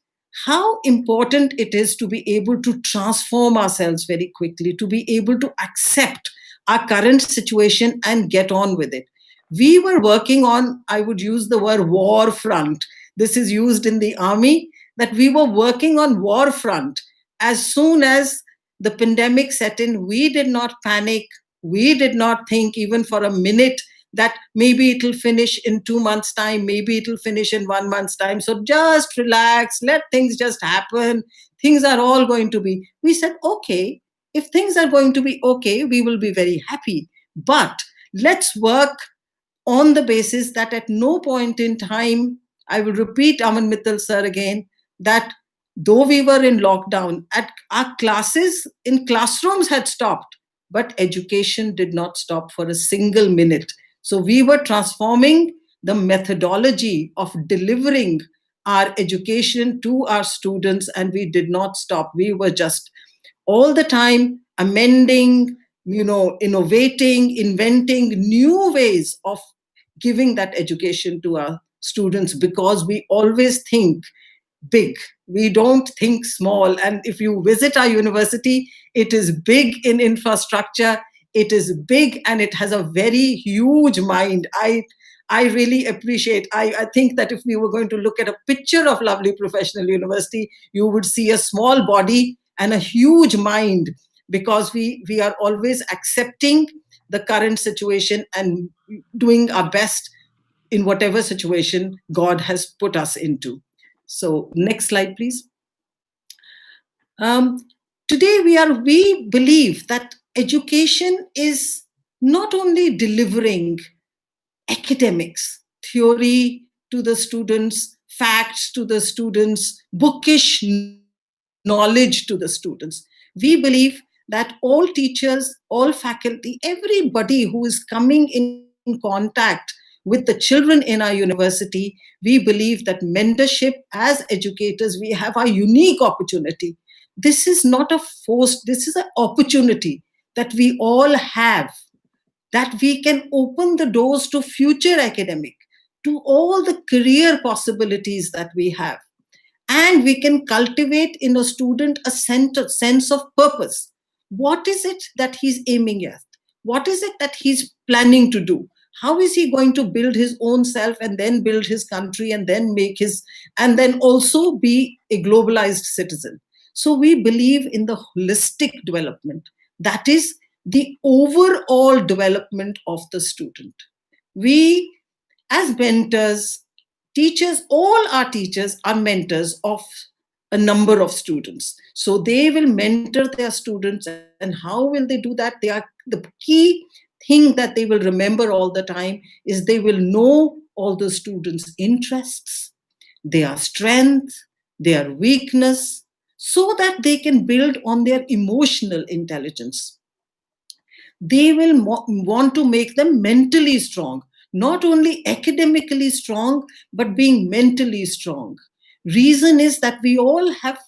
how important it is to be able to transform ourselves very quickly, to be able to accept our current situation and get on with it. We were working on, I would use the word war front. This is used in the army. that we were working on war front. As soon as the pandemic set in, we did not panic. We did not think even for a minute that maybe it'll finish in 2 months' time, maybe it'll finish in 1 month's time. So just relax, let things just happen. Things are all going to be. We said, okay, if things are going to be okay, we will be very happy. But let's work on the basis that at no point in time, I will repeat Aman Mittal sir again, that though we were in lockdown, at our classes in classrooms had stopped, but education did not stop for a single minute. So we were transforming the methodology of delivering our education to our students, and we did not stop. We were just all the time amending, innovating, inventing new ways of giving that education to our students, because we always think big. We don't think small. And if you visit our university, it is big in infrastructure, it is big, and it has a very huge mind. I really appreciate. I think that if we were going to look at a picture of Lovely Professional University, you would see a small body and a huge mind, because we are always accepting the current situation and doing our best in whatever situation God has put us into. So next slide, please. Today we believe that education is not only delivering academics, theory to the students, facts to the students, bookish knowledge to the students. We believe that all teachers, all faculty, everybody who is coming in contact with the children in our university, we believe that mentorship, as educators, we have a unique opportunity. This is not a forced, this is an opportunity that we all have, that we can open the doors to future academic, to all the career possibilities that we have. And we can cultivate in a student a sense of purpose. What is it that he's aiming at? What is it that he's planning to do? How is he going to build his own self and then build his country and then and then also be a globalized citizen? So we believe in the holistic development. That is the overall development of the student. We, as mentors, teachers, all our teachers are mentors of a number of students. So they will mentor their students. And how will they do that? The key thing that they will remember all the time is they will know all the students' interests, their strength, their weakness, so that they can build on their emotional intelligence. They will want to make them mentally strong, not only academically strong, but being mentally strong. Reason is that we all have,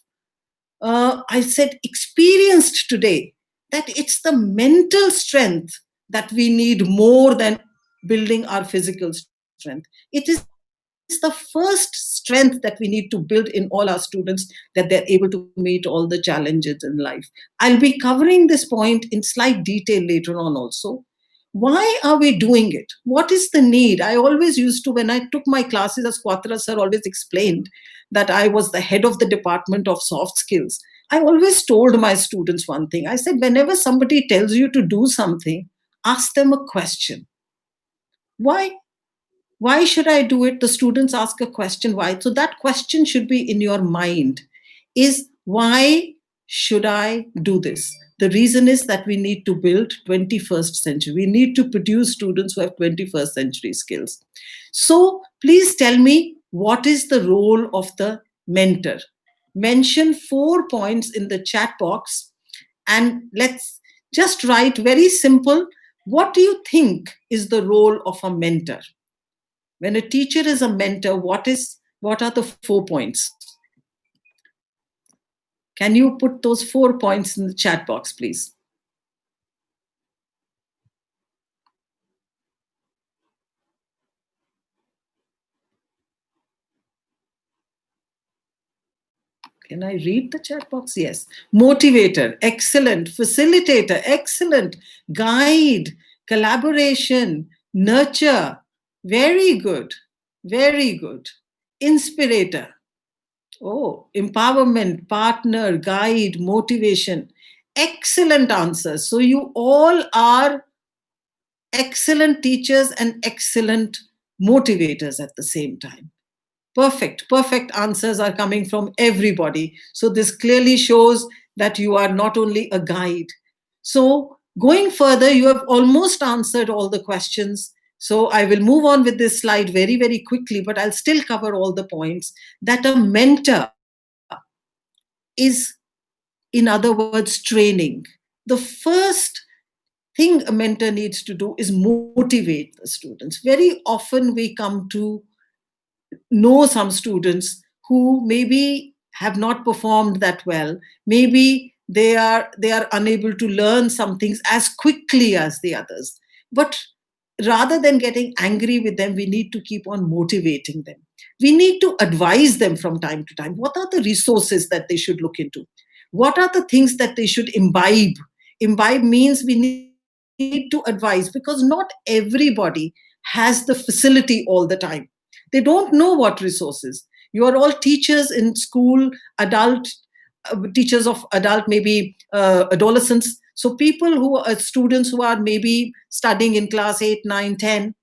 I said, experienced today that it's the mental strength that we need more than building our physical strength. It is the first strength that we need to build in all our students, that they're able to meet all the challenges in life. I'll be covering this point in slight detail later on also. Why are we doing it? What is the need? I always used to, when I took my classes, as Quatra sir always explained, that I was the head of the department of soft skills. I always told my students one thing. I said, whenever somebody tells you to do something, ask them a question. Why? Why should I do it? The students ask a question, why? So that question should be in your mind, is why should I do this? The reason is that we need to build 21st century. We need to produce students who have 21st century skills. So please tell me, what is the role of the mentor? Mention 4 points in the chat box, and let's just write very simple. What do you think is the role of a mentor? When a teacher is a mentor, what are the 4 points? Can you put those 4 points in the chat box, please? Can I read the chat box? Yes. Motivator, excellent. Facilitator, excellent. Guide, collaboration, nurture, very good. Very good. Inspirator, Oh, empowerment, partner, guide, motivation. Excellent answers. So you all are excellent teachers and excellent motivators at the same time. Perfect answers are coming from everybody. So this clearly shows that you are not only a guide. So going further, you have almost answered all the questions. So I will move on with this slide very, very quickly, but I'll still cover all the points. That a mentor is, in other words, training. The first thing a mentor needs to do is motivate the students. Very often we come to know some students who maybe have not performed that well. Maybe they are unable to learn some things as quickly as the others. But rather than getting angry with them, we need to keep on motivating them. We need to advise them from time to time. What are the resources that they should look into? What are the things that they should imbibe? Imbibe means we need to advise, because not everybody has the facility all the time. They don't know what resources. You are all teachers in school, adult teachers of adult, maybe adolescents. So people who are students who are maybe studying in class 8, 9, 10,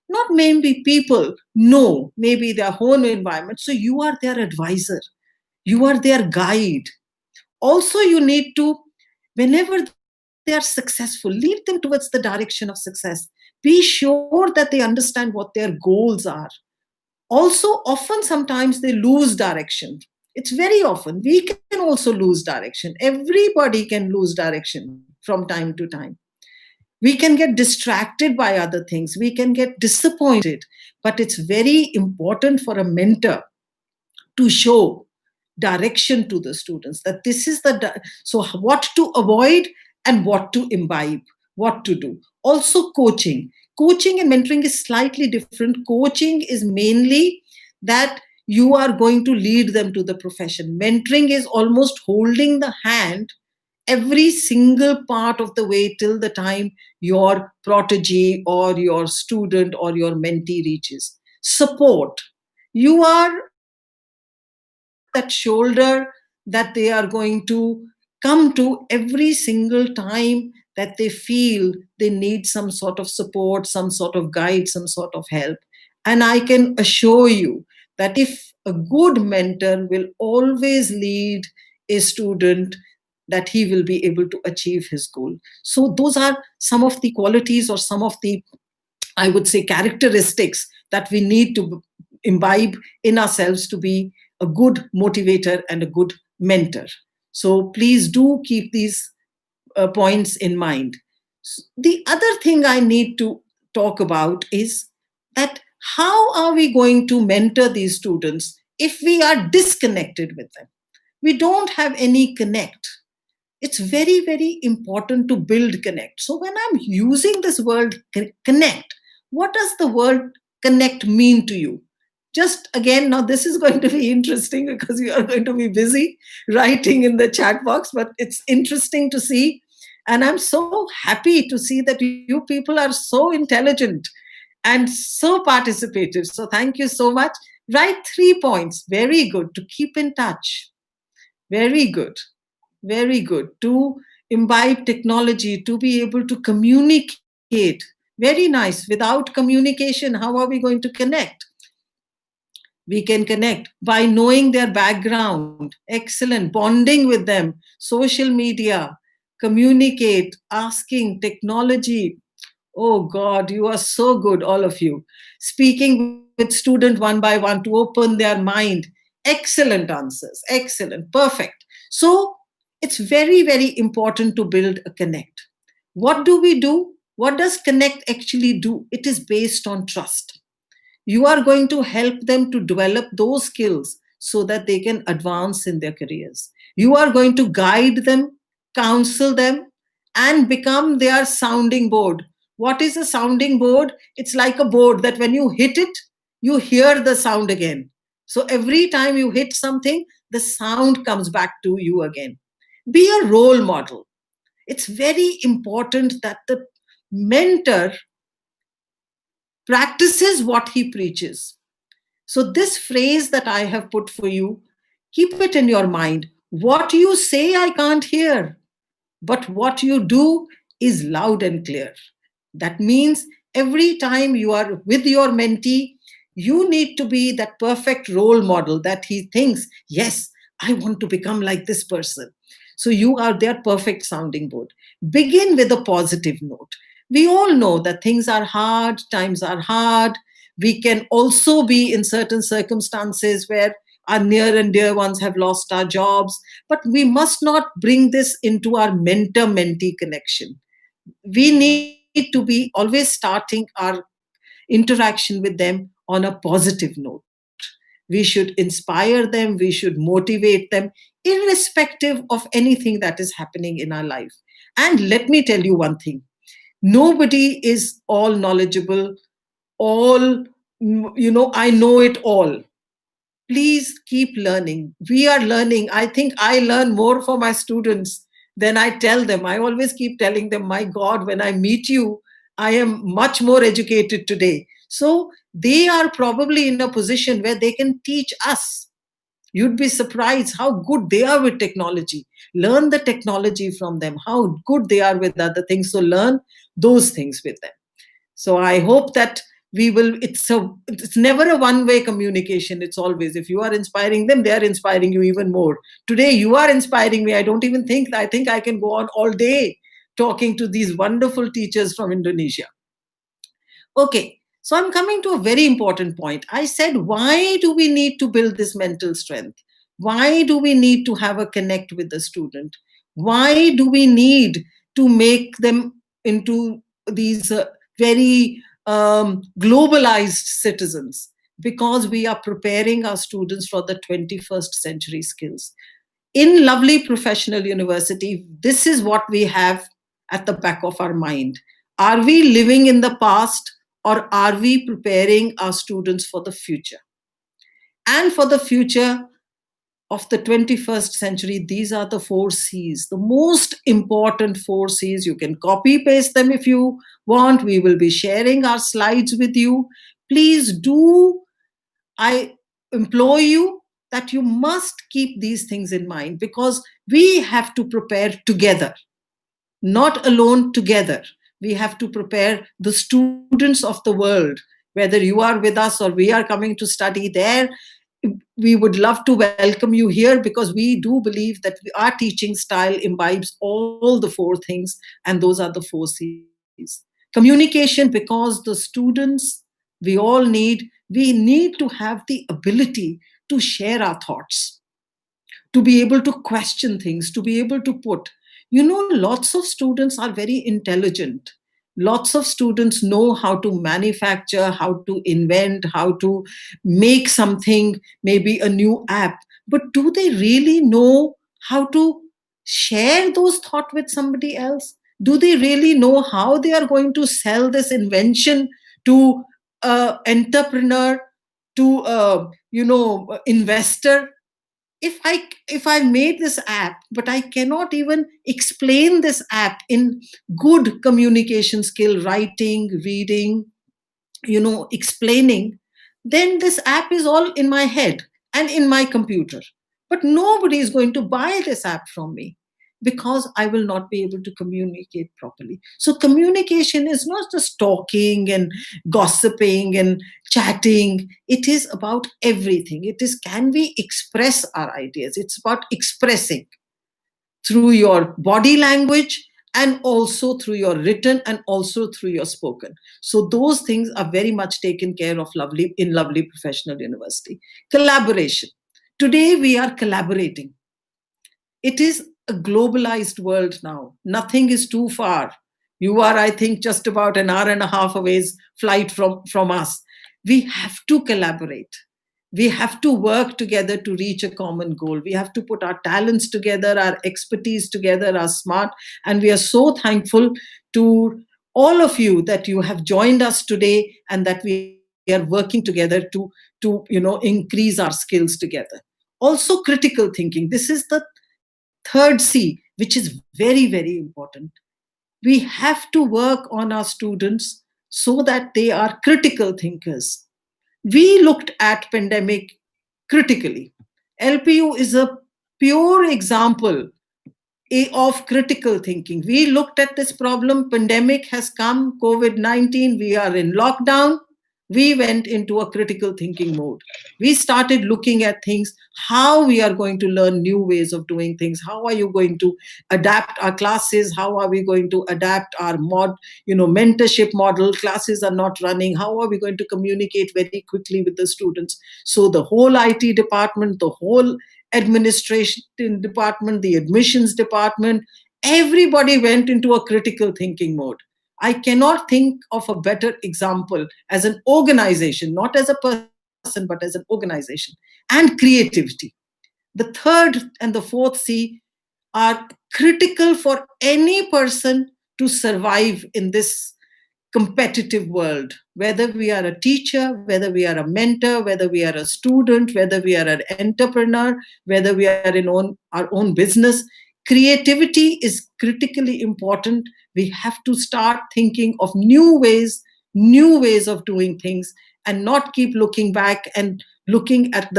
not maybe people know maybe their own environment. So you are their advisor. You are their guide. Also, you need to, whenever they are successful, lead them towards the direction of success. Be sure that they understand what their goals are. Also, often sometimes they lose direction. It's very often we can also lose direction. Everybody can lose direction from time to time. We can get distracted by other things, we can get disappointed. But it's very important for a mentor to show direction to the students, that this is so what to avoid and what to imbibe, what to do. Also, coaching and mentoring is slightly different. Coaching is mainly that you are going to lead them to the profession. Mentoring is almost holding the hand every single part of the way till the time your protege or your student or your mentee reaches. Support. You are that shoulder that they are going to come to every single time that they feel they need some sort of support, some sort of guide, some sort of help. And I can assure you that if a good mentor will always lead a student, that he will be able to achieve his goal. So those are some of the qualities or some of the, I would say, characteristics that we need to imbibe in ourselves to be a good motivator and a good mentor. So please do keep these points in mind. The other thing I need to talk about is that how are we going to mentor these students if we are disconnected with them? We don't have any connect. It's very, very important to build connect. So when I'm using this word connect, what does the word connect mean to you? Just again, now this is going to be interesting because you are going to be busy writing in the chat box, but it's interesting to see. And I'm so happy to see that you people are so intelligent and so participative. So thank you so much. Write 3 points. Very good. To keep in touch. Very good. Very good. To imbibe technology, to be able to communicate. Very nice. Without communication, how are we going to connect? We can connect by knowing their background. Excellent. Bonding with them. Social media. Communicate. Asking. Technology. Oh God, you are so good, all of you. Speaking with student one by one to open their mind. Excellent answers. Excellent. Perfect. So it's very, very important to build a connect. What do we do? What does connect actually do? It is based on trust. You are going to help them to develop those skills so that they can advance in their careers. You are going to guide them, counsel them, and become their sounding board. What is a sounding board? It's like a board that when you hit it, you hear the sound again. So every time you hit something, the sound comes back to you again. Be a role model. It's very important that the mentor practices what he preaches. So, this phrase that I have put for you Keep it in your mind. What you say, I can't hear, but what you do is loud and clear. That means every time you are with your mentee, you need to be that perfect role model that he thinks, yes, I want to become like this person. So you are their perfect sounding board. Begin with a positive note. We all know that things are hard, times are hard. We can also be in certain circumstances where our near and dear ones have lost our jobs, but we must not bring this into our mentor mentee connection. We need to be always starting our interaction with them on a positive note. We should inspire them, we should motivate them, irrespective of anything that is happening in our life. And let me tell you one thing, nobody is all knowledgeable, all, I know it all. Please keep learning. We are learning. I think I learn more for my students than I tell them. I always keep telling them, my God, when I meet you, I am much more educated today. So they are probably in a position where they can teach us. You'd be surprised how good they are with technology. Learn the technology from them, how good they are with other things. So learn those things with them. So I hope that we will, it's never a one way communication. It's always, if you are inspiring them, they are inspiring you even more. Today you are inspiring me. I think I can go on all day talking to these wonderful teachers from Indonesia. Okay, so I'm coming to a very important point. I said, why do we need to build this mental strength? Why do we need to have a connect with the student? Why do we need to make them into these very globalized citizens? Because we are preparing our students for the 21st century skills. In lovely professional university, this is what we have at the back of our mind. Are we living in the past, or are we preparing our students for the future? And for the future of the 21st century, these are the 4 C's, the most important 4 C's. You can copy paste them if you want. We will be sharing our slides with you. Please do, I implore you that you must keep these things in mind, because we have to prepare together, not alone, together. We have to prepare the students of the world, whether you are with us or we are coming to study there. We would love to welcome you here, because we do believe that our teaching style imbibes all the 4 things, and those are the 4 C's. Communication, because the students, we need to have the ability to share our thoughts, to be able to question things, to be able to put. Lots of students are very intelligent. Lots of students know how to manufacture, how to invent, how to make something, maybe a new app. But do they really know how to share those thoughts with somebody else? Do they really know how they are going to sell this invention to an entrepreneur, to a investor? If I made this app, but I cannot even explain this app in good communication skill, writing, reading, explaining, then this app is all in my head and in my computer, but nobody is going to buy this app from me, because I will not be able to communicate properly. So communication is not just talking and gossiping and chatting. It is about everything. It is, can we express our ideas? It's about expressing through your body language, and also through your written, and also through your spoken. So those things are very much taken care of in lovely professional university. Collaboration. Today we are collaborating. It is a globalized world now. Nothing is too far. You are, I think, just about an hour and a half away's flight from us. We have to collaborate. We have to work together to reach a common goal. We have to put our talents together, our expertise together, our smart. And we are so thankful to all of you that you have joined us today, and that we are working together to increase our skills together. Also, critical thinking. This is the 3rd C, which is very, very important. We have to work on our students so that they are critical thinkers. We looked at pandemic critically. LPU is a pure example of critical thinking. We looked at this problem, pandemic has come, COVID-19, we are in lockdown. We went into a critical thinking mode. We started looking at things, how we are going to learn new ways of doing things. How are you going to adapt our classes? How are we going to adapt our mentorship model? Classes are not running. How are we going to communicate very quickly with the students? So the whole IT department, the whole administration department, the admissions department, everybody went into a critical thinking mode. I cannot think of a better example as an organization, not as a person, but as an organization, and creativity. The third and the fourth C are critical for any person to survive in this competitive world, whether we are a teacher, whether we are a mentor, whether we are a student, whether we are an entrepreneur, whether we are in our own business. Creativity is critically important. We have to start thinking of new ways of doing things, and not keep looking back and looking at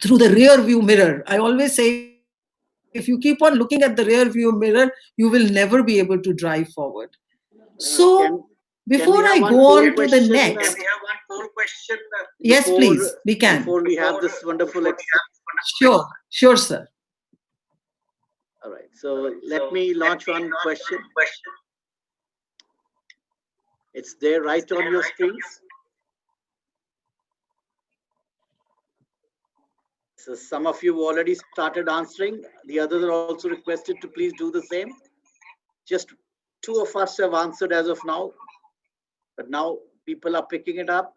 through the rear view mirror. I always say, if you keep on looking at the rear view mirror, you will never be able to drive forward. So before I go on to the next, Can we have one poll question yes, please, we can. before we have this wonderful Sure, sir. All right, so let me launch one question. It's there right on your screens. So some of you already started answering. The others are also requested to please do the same. Just 2 of us have answered as of now, but now people are picking it up.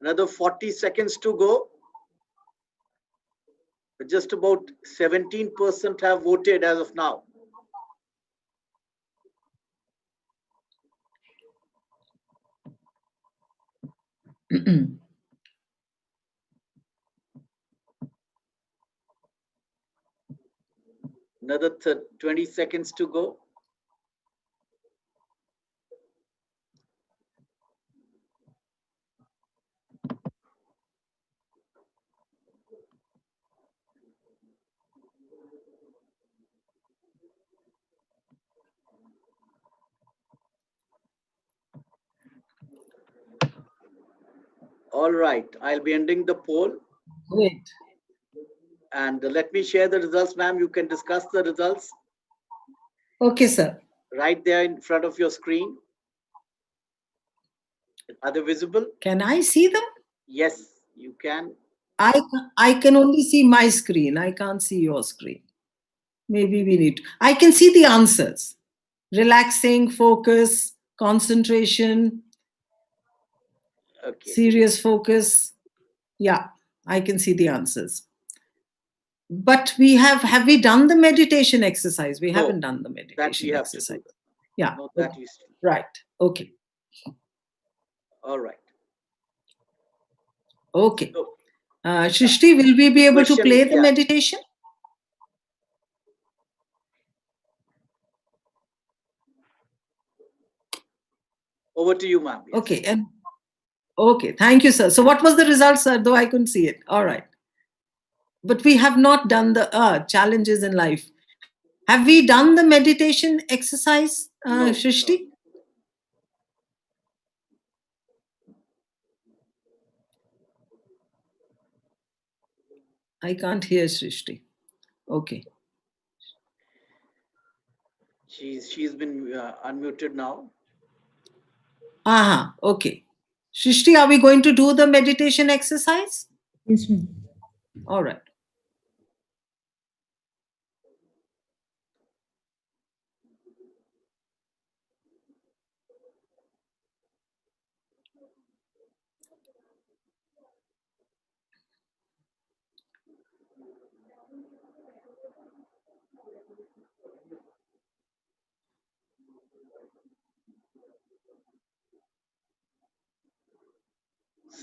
Another 40 seconds to go. But just about 17% have voted as of now. Another 20 seconds to go. All right, I'll be ending the poll. Great. And let me share the results, ma'am. You can discuss the results. Okay, sir. Right there in front of your screen. Are they visible? Can I see them? Yes, you can. I can only see my screen. I can't see your screen. Maybe we need to. I can see the answers. Relaxing, focus, concentration, Okay. Serious focus. Yeah, I can see the answers. But have we done the meditation exercise? We haven't done the meditation exercise. Yeah. No, that is right. Okay. All right. Okay. So, Shrishti, will we be able to play the meditation? Over to you, ma'am. Yes. Okay. Okay. Thank you, sir. So what was the result, sir? Though I couldn't see it. All right. But we have not done the challenges in life. Have we done the meditation exercise, Shrishti? No. I can't hear Shrishti. Okay. She's been unmuted now. Aha, okay. Shrishti, are we going to do the meditation exercise? Yes, ma'am. All right.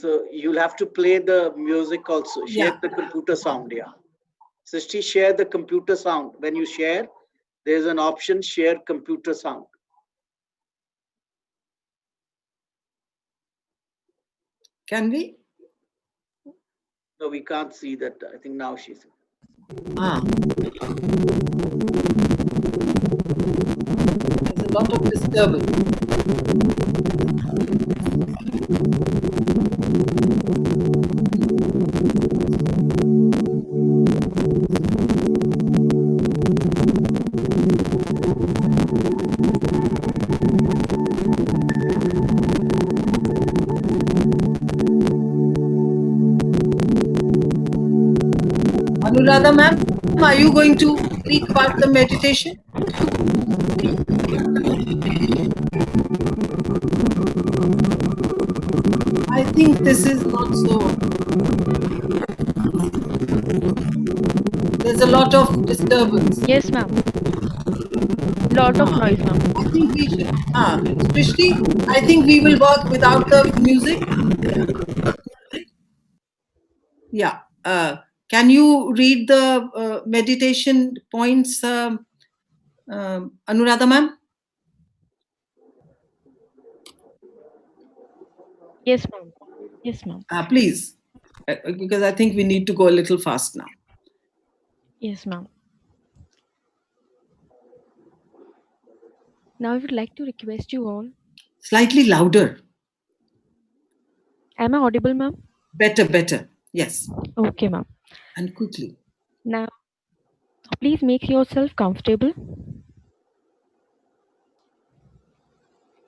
So you'll have to play the music also. Share the computer sound, yeah. Srishti, share the computer sound. When you share, there's an option, share computer sound. Can we? No, we can't see that. I think now she's. Ah. There's a lot of disturbance. Anuradha ma'am, are you going to speak about the meditation? I think this is not so. There's a lot of disturbance. Yes, ma'am. Lot of noise, ma'am. I think we should. Srishti, I think we will work without the music. Yeah. Can you read the meditation points, Anuradha ma'am? Yes, ma'am. Yes, ma'am. Please, because I think we need to go a little fast now. Yes, ma'am. Now I would like to request you all. Slightly louder. Am I audible, ma'am? Better. Yes. Okay, ma'am. And quickly. Now, please make yourself comfortable.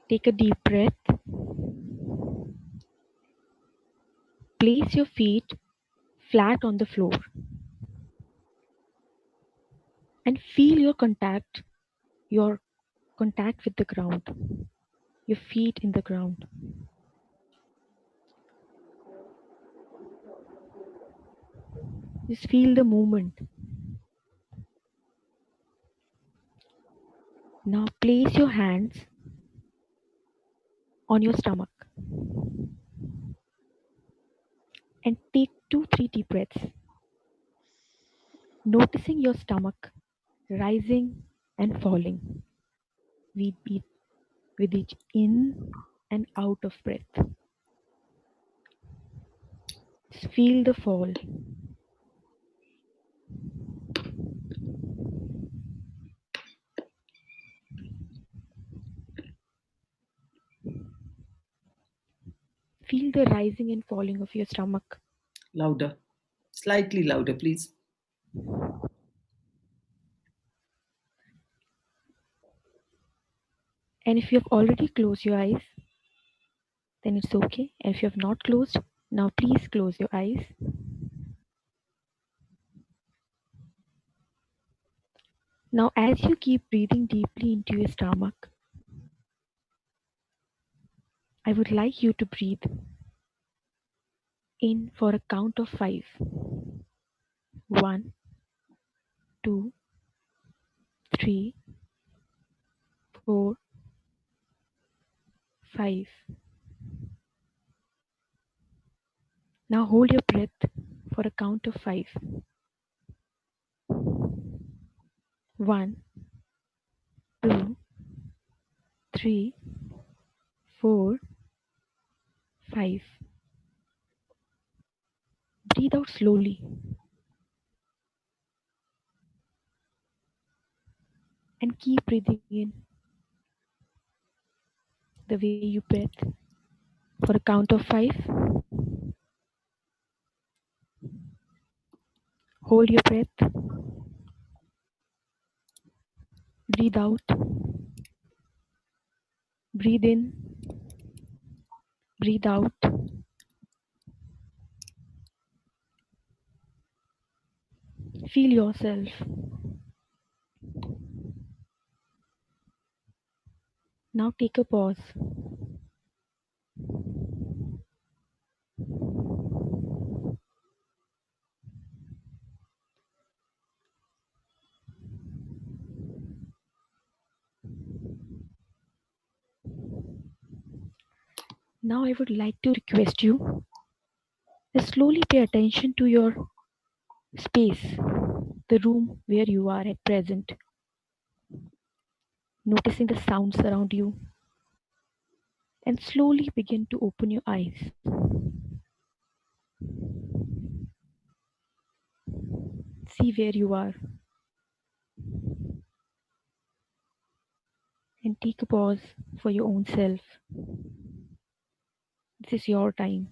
Take a deep breath. Place your feet flat on the floor and feel your contact with the ground, your feet in the ground. Just feel the movement. Now place your hands on your stomach and take 2-3 deep breaths, noticing your stomach rising and falling with each in and out of breath. Just feel the fall. Feel the rising and falling of your stomach. Louder. Slightly louder, please. And if you have already closed your eyes, then it's okay. And if you have not closed, now please close your eyes. Now, as you keep breathing deeply into your stomach, I would like you to breathe in for a count of 5. 1, 2, 3, 4, 5. Now hold your breath for a count of 5. 1, 2, 3, 4, 5. Breathe out slowly and keep breathing in the way you breathe for a count of 5. Hold your breath. Breathe out. Breathe in. Breathe out. Feel yourself. Now take a pause. Now I would like to request you to slowly pay attention to your space, the room where you are at present, noticing the sounds around you, and slowly begin to open your eyes. See where you are and take a pause for your own self. This is your time.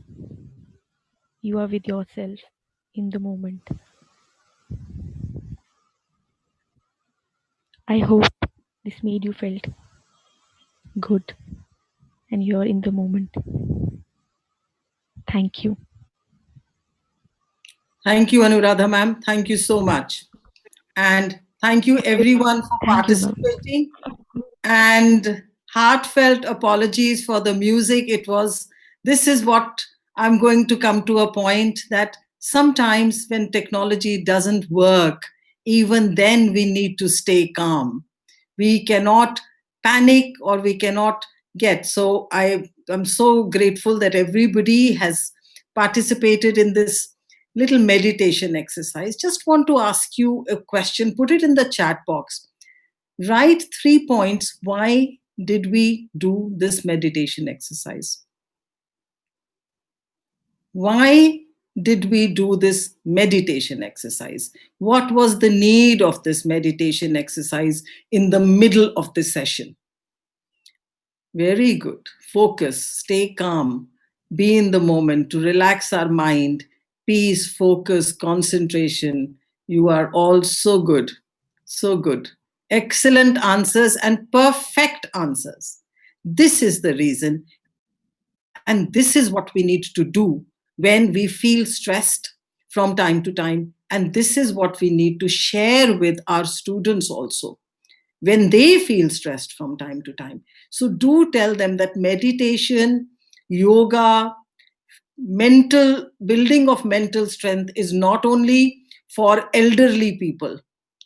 You are with yourself in the moment. I hope this made you felt good and you're in the moment. Thank you. Thank you, Anuradha ma'am. Thank you so much. And thank you everyone for participating. And heartfelt apologies for the music. This is what I'm going to come to a point that sometimes when technology doesn't work, even then we need to stay calm. We cannot panic or we cannot get. So I am so grateful that everybody has participated in this little meditation exercise. Just want to ask you a question, put it in the chat box. Write 3 points. Why did we do this meditation exercise? Why did we do this meditation exercise? What was the need of this meditation exercise in the middle of the session? Very good. Focus, stay calm, be in the moment, to relax our mind, peace, focus, concentration. You are all so good. So good. Excellent answers and perfect answers. This is the reason, and this is what we need to do when we feel stressed from time to time. And this is what we need to share with our students also when they feel stressed from time to time. So do tell them that meditation, yoga, mental building of mental strength is not only for elderly people,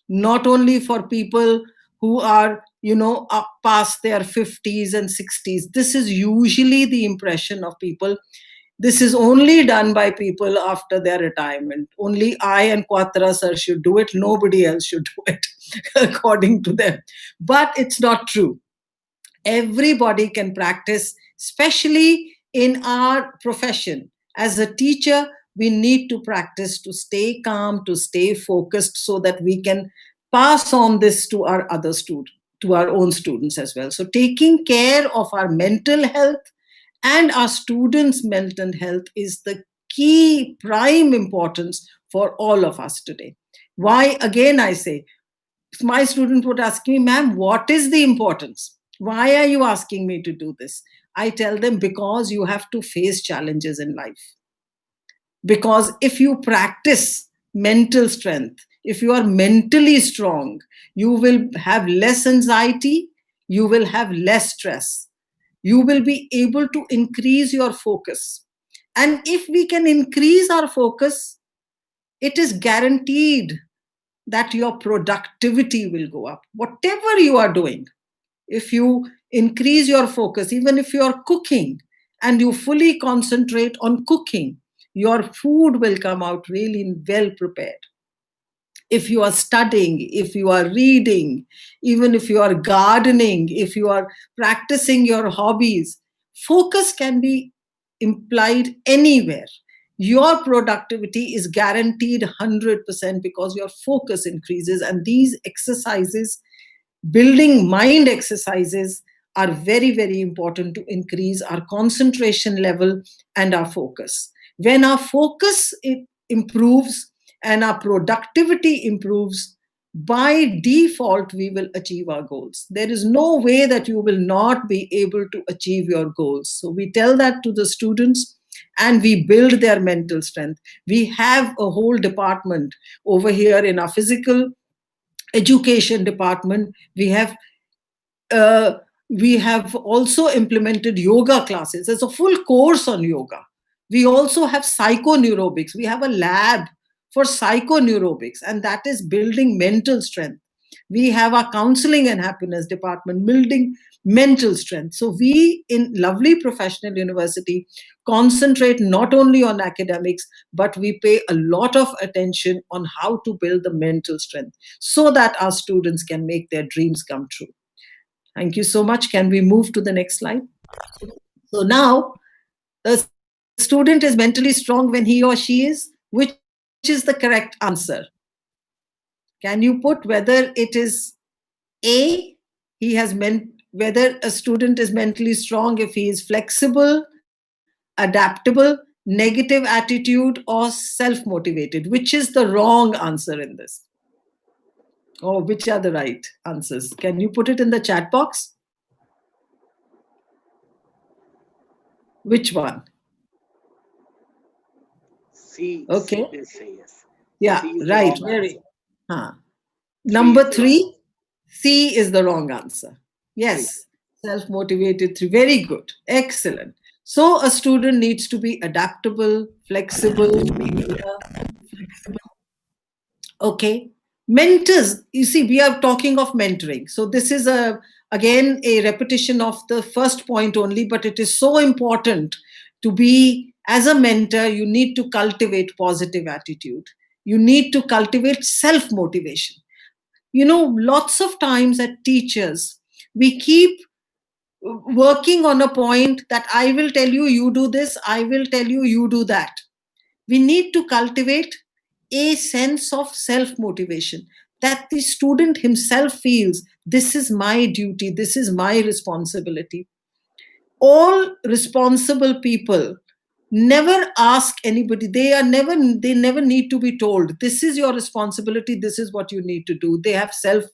not only for people who are, up past their 50s and 60s. This is usually the impression of people. This is only done by people after their retirement. Only I and Quatra sir should do it. Nobody else should do it, according to them. But it's not true. Everybody can practice, especially in our profession. As a teacher, we need to practice to stay calm, to stay focused, so that we can pass on this to our other students, to our own students as well. So taking care of our mental health and our students' mental health is the key prime importance for all of us today. Why, again, I say, if my student would ask me, ma'am, what is the importance? Why are you asking me to do this? I tell them, because you have to face challenges in life. Because if you practice mental strength, if you are mentally strong, you will have less anxiety, you will have less stress, you will be able to increase your focus. And if we can increase our focus, it is guaranteed that your productivity will go up. Whatever you are doing, if you increase your focus, even if you are cooking and you fully concentrate on cooking, your food will come out really well prepared. If you are studying, if you are reading, even if you are gardening, if you are practicing your hobbies, focus can be implied anywhere. Your productivity is guaranteed 100% because your focus increases. And these exercises, building mind exercises, are very, very important to increase our concentration level and our focus. When our focus improves and our productivity improves, by default, we will achieve our goals. There is no way that you will not be able to achieve your goals. So we tell that to the students and we build their mental strength. We have a whole department over here in our physical education department. We have also implemented yoga classes. There's a full course on yoga. We also have psychoneurobics. We have a lab for psychoneurobics, and that is building mental strength. We have our counseling and happiness department building mental strength. So we in lovely professional university concentrate not only on academics, but we pay a lot of attention on how to build the mental strength so that our students can make their dreams come true. Thank you so much. Can we move to the next slide? So now, a student is mentally strong when he or she is, which is the correct answer? Can you put whether it is A, he has meant whether a student is mentally strong if he is flexible, adaptable, negative attitude, or self-motivated? Which is the wrong answer in this? Or which are the right answers? Can you put it in the chat box? Which one? C. Okay. They say yes. Yeah, C is the right. wrong Very. answer. Number Three is the right 3, C is the wrong answer. three. Yes, self-motivated 3. Very good. Excellent. So a student needs to be adaptable, flexible, okay. Mentors, you see, we are talking of mentoring. So this is again a repetition of the first point only, but it is so important to be, as a mentor, you need to cultivate positive attitude. You need to cultivate self-motivation. Lots of times at teachers, we keep working on a point that I will tell you, you do this, I will tell you, you do that. We need to cultivate a sense of self motivation, that the student himself feels this is my duty, this is my responsibility. All responsible people never ask anybody, they never need to be told this is your responsibility, this is what you need to do. They have self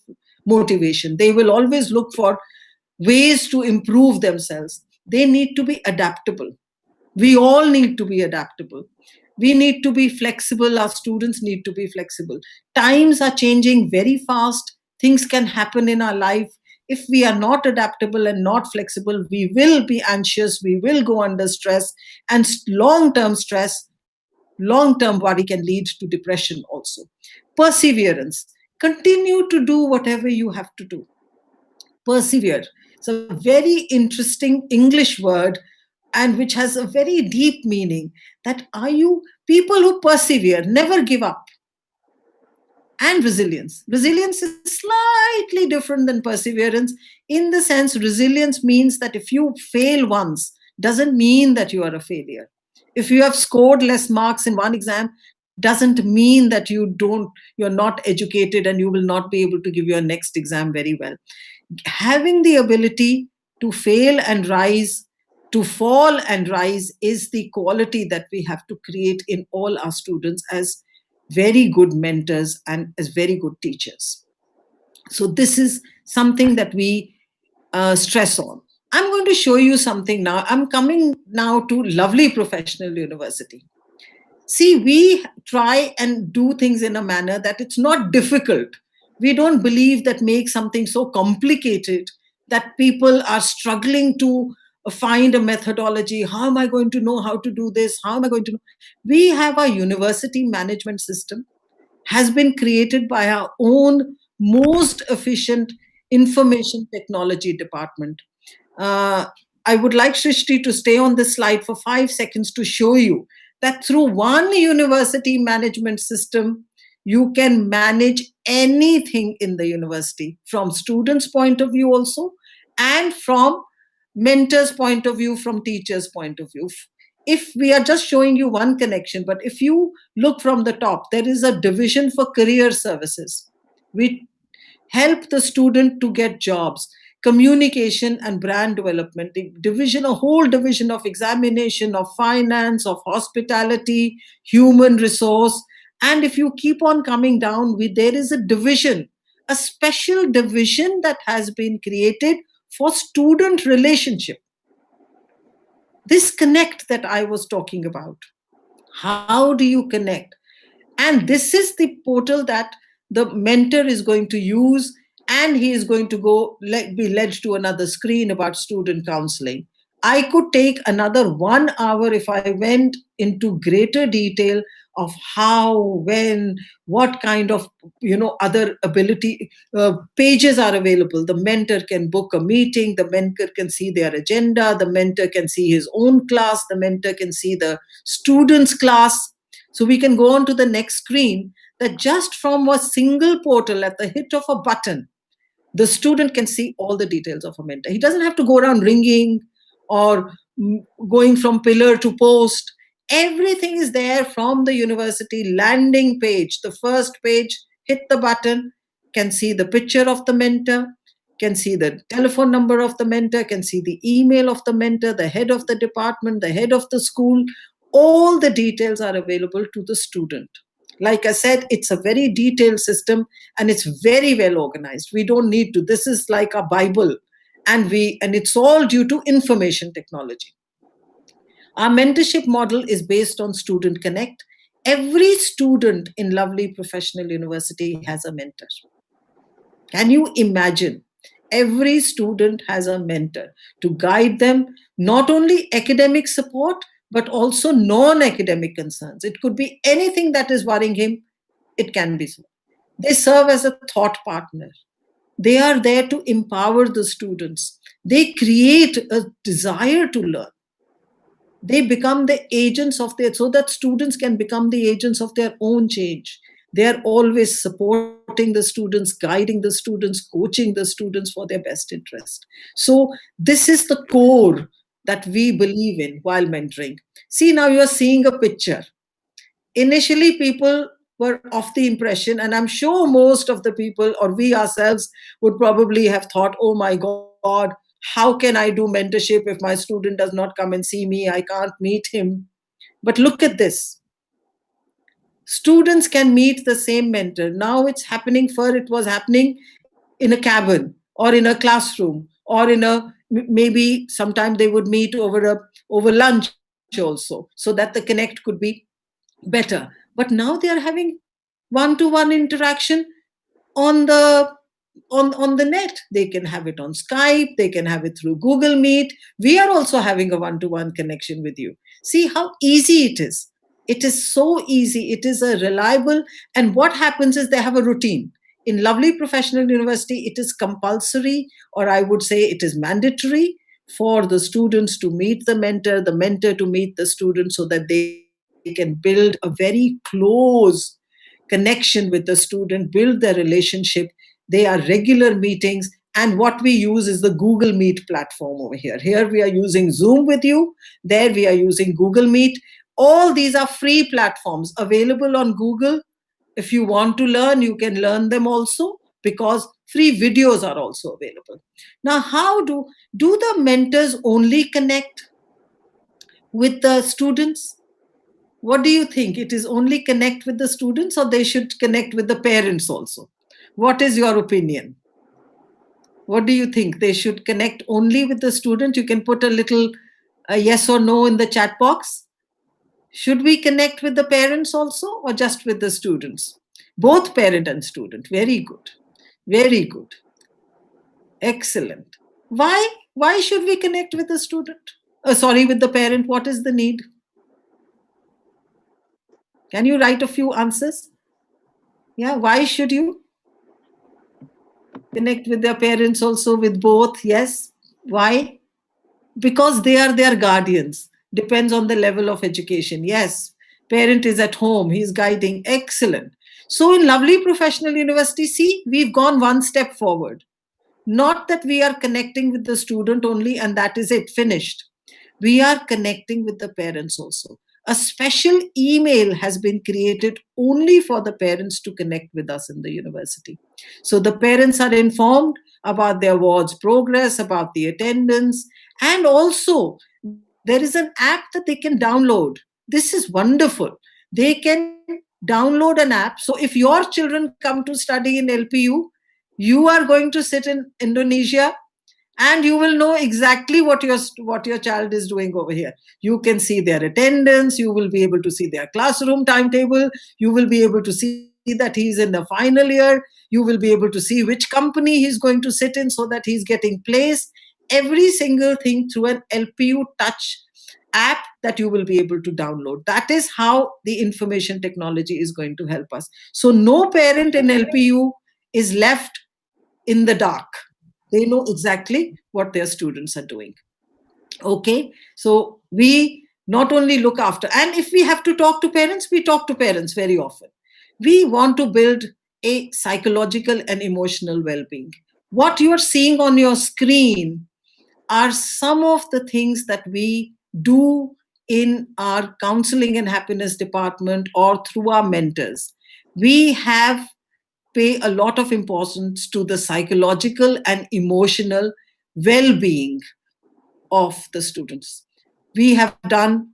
motivation. They will always look for ways to improve themselves. They need to be adaptable. We all need to be adaptable. We need to be flexible. Our students need to be flexible. Times are changing very fast. Things can happen in our life. If we are not adaptable and not flexible, we will be anxious, we will go under stress, and long-term stress, long-term worry can lead to depression also. Perseverance. Continue to do whatever you have to do. Persevere. It's a very interesting English word, and which has a very deep meaning. That are you people who persevere, never give up. And resilience. Resilience is slightly different than perseverance, in the sense resilience means that if you fail once, doesn't mean that you are a failure. If you have scored less marks in one exam, doesn't mean that you're not educated and you will not be able to give your next exam very well. Having the ability to fail and rise, to fall and rise, is the quality that we have to create in all our students as very good mentors and as very good teachers. So this is something that we stress on. I'm going to show you something now. I'm coming now to lovely professional university. See, we try and do things in a manner that it's not difficult. We don't believe that make something so complicated that people are struggling to find a methodology. How am I going to know how to do this? How am I going to know? We have a university management system, has been created by our own most efficient information technology department. Uh, I would like Shrishti to stay on this slide for 5 seconds to show you that through one university management system, you can manage anything in the university, from students' point of view also, and from mentors' point of view, from teachers' point of view. If we are just showing you one connection, but if you look from the top, there is a division for career services. We help the student to get jobs, communication and brand development, a whole division of examination, of finance, of hospitality, human resource. And if you keep on coming down, there is a division, a special division that has been created for student relationship. This connect that I was talking about. How do you connect? And this is the portal that the mentor is going to use, and he is going to be led to another screen about student counseling. I could take another 1 hour if I went into greater detail of how, when, what kind of other ability pages are available. The mentor can book a meeting, the mentor can see their agenda, the mentor can see his own class, the mentor can see the students' class. So we can go on to the next screen, that just from a single portal at the hit of a button, the student can see all the details of a mentor. He doesn't have to go around ringing or going from pillar to post. Everything is there from the university landing page. The first page hit the button, can see the picture of the mentor, can see the telephone number of the mentor, can see the email of the mentor, the head of the department, the head of the school. All the details are available to the student. Like I said, it's a very detailed system and it's very well organized. We don't need to. This is like a Bible, and it's all due to information technology. Our mentorship model is based on Student Connect. Every student in Lovely Professional University has a mentor. Can you imagine? Every student has a mentor to guide them, not only academic support, but also non-academic concerns. It could be anything that is worrying him, it can be so. They serve as a thought partner. They are there to empower the students. They create a desire to learn. They become the agents of their, so that students can become the agents of their own change. They are always supporting the students, guiding the students, coaching the students for their best interest. So this is the core that we believe in while mentoring. See, now you are seeing a picture. Initially, people were of the impression, and I'm sure most of the people or we ourselves would probably have thought, oh my God, how can I do mentorship if my student does not come and see me? I can't meet him. But look at this. Students can meet the same mentor. Now it's happening it was happening in a cabin or in a classroom or in a, maybe sometime they would meet over lunch also, so that the connect could be better. But now they are having one-to-one interaction on the net. They can have it on Skype, they can have it through Google Meet. We are also having a one-to-one connection with you. See how easy it is. It is so easy. It is a reliable, and what happens is they have a routine. In Lovely Professional University, it is compulsory, or I would say it is mandatory for the students to meet the mentor to meet the student, so that they can build a very close connection with the student, build their relationship. They are regular meetings. And what we use is the Google Meet platform over here. Here we are using Zoom with you. There we are using Google Meet. All these are free platforms available on Google. If you want to learn, you can learn them also, because free videos are also available. Now, how do the mentors only connect with the students? What do you think? It is only connect with the students, or they should connect with the parents also? What is your opinion? What do you think? They should connect only with the student? You can put a little yes or no in the chat box. Should we connect with the parents also, or just with the students? Both parent and student. Very good. Very good. Excellent. Why should we connect with the student? With the parent. What is the need? Can you write a few answers? Yeah, why should you connect with their parents also, with both? Yes. Why? Because they are their guardians. Depends on the level of education. Yes. Parent is at home. He's guiding. Excellent. So in Lovely Professional University, see, we've gone one step forward. Not that we are connecting with the student only and that is it, finished. We are connecting with the parents also. A special email has been created only for the parents to connect with us in the university. So the parents are informed about their ward's progress, about the attendance, and also there is an app that they can download. This is wonderful. They can download an app. So if your children come to study in LPU, you are going to sit in Indonesia and you will know exactly what your child is doing over here. You can see their attendance, you will be able to see their classroom timetable, you will be able to see that he's in the final year, you will be able to see which company he's going to sit in so that he's getting placed. Every single thing through an LPU touch app that you will be able to download. That is how the information technology is going to help us. So no parent in LPU is left in the dark. They know exactly what their students are doing. Okay, so we not only look after, and if we have to talk to parents, we talk to parents very often. We want to build a psychological and emotional well-being. What you're seeing on your screen are some of the things that we do in our counseling and happiness department or through our mentors. We have pay a lot of importance to the psychological and emotional well-being of the students. We have done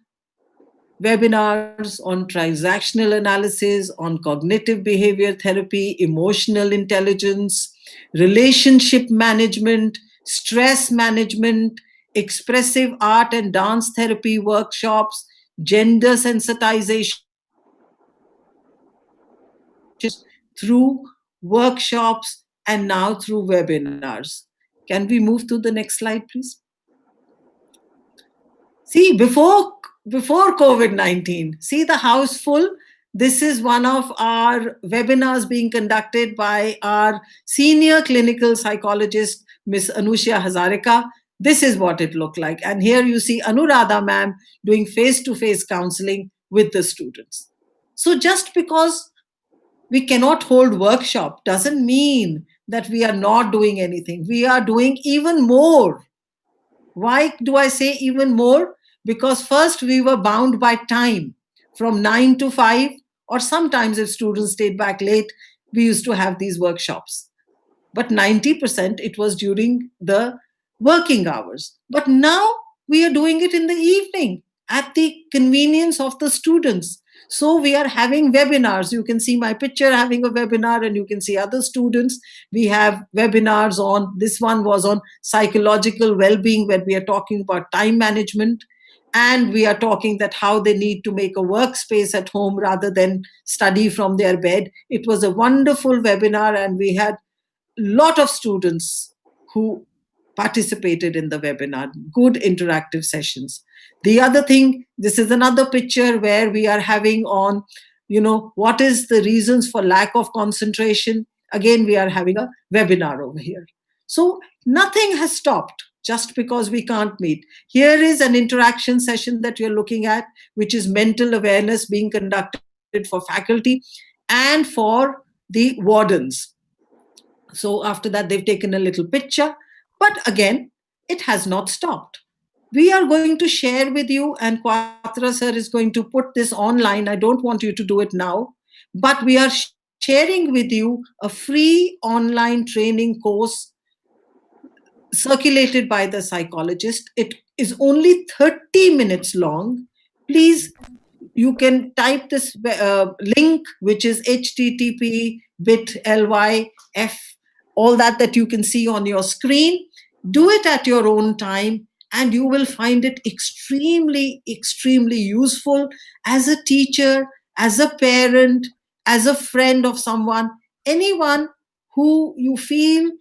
webinars on transactional analysis, on cognitive behavior therapy, emotional intelligence, relationship management, stress management, expressive art and dance therapy workshops, gender sensitization through workshops, and now through webinars. Can we move to the next slide, please? See, before COVID-19, see the house full. This is one of our webinars being conducted by our senior clinical psychologist, Miss Anusha Hazarika. This is what it looked like. And here you see Anuradha ma'am doing face-to-face counseling with the students. So just because we cannot hold workshop doesn't mean that we are not doing anything. We are doing even more. Why do I say even more? Because first we were bound by time from 9 to 5, or sometimes if students stayed back late, we used to have these workshops. But 90% it was during the working hours. But now we are doing it in the evening at the convenience of the students. So we are having webinars. You can see my picture having a webinar, and you can see other students. We have webinars on, this one was on psychological well-being, where we are talking about time management. And we are talking that how they need to make a workspace at home rather than study from their bed. It was a wonderful webinar, and we had lot of students who participated in the webinar, good interactive sessions. The other thing, this is another picture where we are having on, what is the reasons for lack of concentration. Again, we are having a webinar over here. So nothing has stopped just because we can't meet. Here is an interaction session that you're looking at, which is mental awareness being conducted for faculty and for the wardens. So after that, they've taken a little picture. But again, it has not stopped. We are going to share with you, and Quatra sir is going to put this online. I don't want you to do it now, but we are sharing with you a free online training course circulated by the psychologist. It is only 30 minutes long. Please, you can type this link, which is http://bit.ly/f, all that you can see on your screen. Do it at your own time, and you will find it extremely, extremely useful as a teacher, as a parent, as a friend of someone, anyone who you feel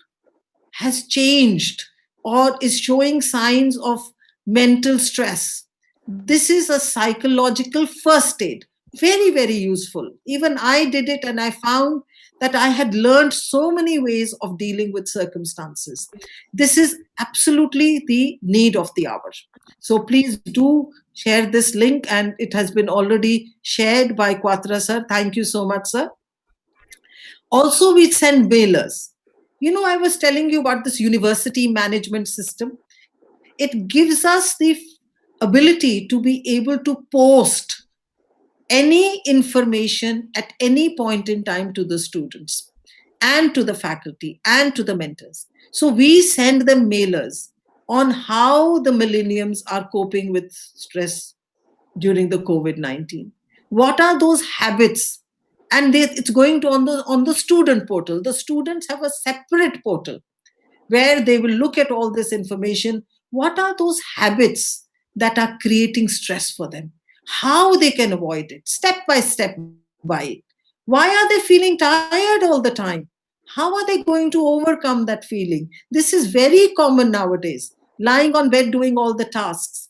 has changed or is showing signs of mental stress. This is a psychological first aid. Very, very useful. Even I did it, and I found that I had learned so many ways of dealing with circumstances. This is absolutely the need of the hour. So please do share this link, and it has been already shared by Quatra sir. Thank you so much, sir. Also, we send mailers. I was telling you about this university management system. It gives us the ability to be able to post any information at any point in time to the students and to the faculty and to the mentors. So we send them mailers on how the millenniums are coping with stress during the COVID-19. What are those habits? And it's going to on the student portal. The students have a separate portal where they will look at all this information. What are those habits that are creating stress for them? How they can avoid it, step by it. Why are they feeling tired all the time? How are they going to overcome that feeling? This is very common nowadays, lying on bed doing all the tasks.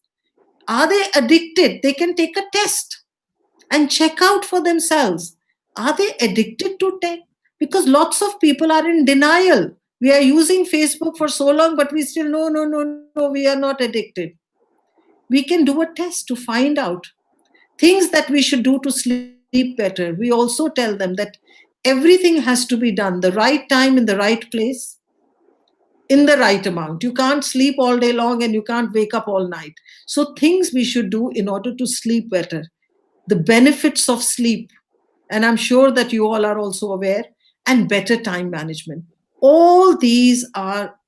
Are they addicted? They can take a test and check out for themselves. Are they addicted to tech? Because lots of people are in denial. We are using Facebook for so long, but we still, no, we are not addicted. We can do a test to find out things that we should do to sleep better. We also tell them that everything has to be done the right time in the right place, in the right amount. You can't sleep all day long and you can't wake up all night. So things we should do in order to sleep better. The benefits of sleep, and I'm sure that you all are also aware. and better time management. All these are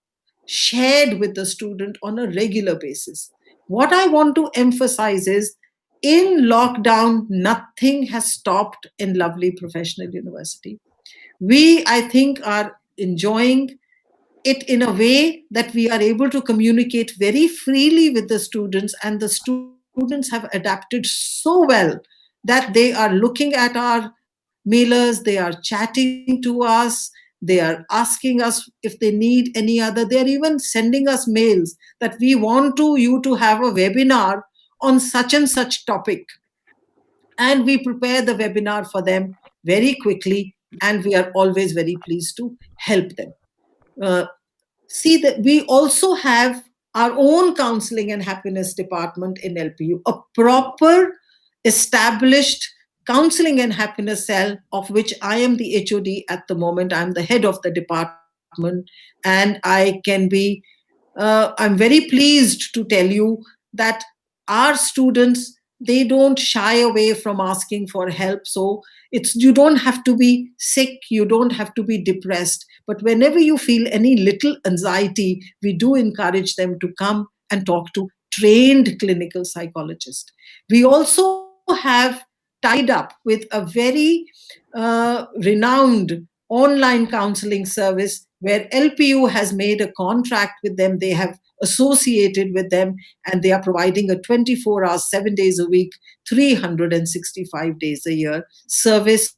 shared with the student on a regular basis. What I want to emphasize is in lockdown, nothing has stopped in Lovely Professional University. We, I think, are enjoying it in a way that we are able to communicate very freely with the students, and the students have adapted so well that they are looking at our mailers, they are chatting to us, they are asking us if they need any other, they are even sending us mails that we want you to have a webinar on such and such topic, and we prepare the webinar for them very quickly, and we are always very pleased to help them. Uh, See that we also have our own counseling and happiness department in LPU, a proper established counseling and happiness cell, of which I am the HOD at the moment. I'm the head of the department, and I can be I'm very pleased to tell you that our students, they don't shy away from asking for help. So it's, you don't have to be sick, you don't have to be depressed, but whenever you feel any little anxiety, we do encourage them to come and talk to trained clinical psychologists. We also have tied up with a very renowned online counseling service where LPU has made a contract with them. They have associated with them, and they are providing a 24 hours, 7 days a week, 365 days a year service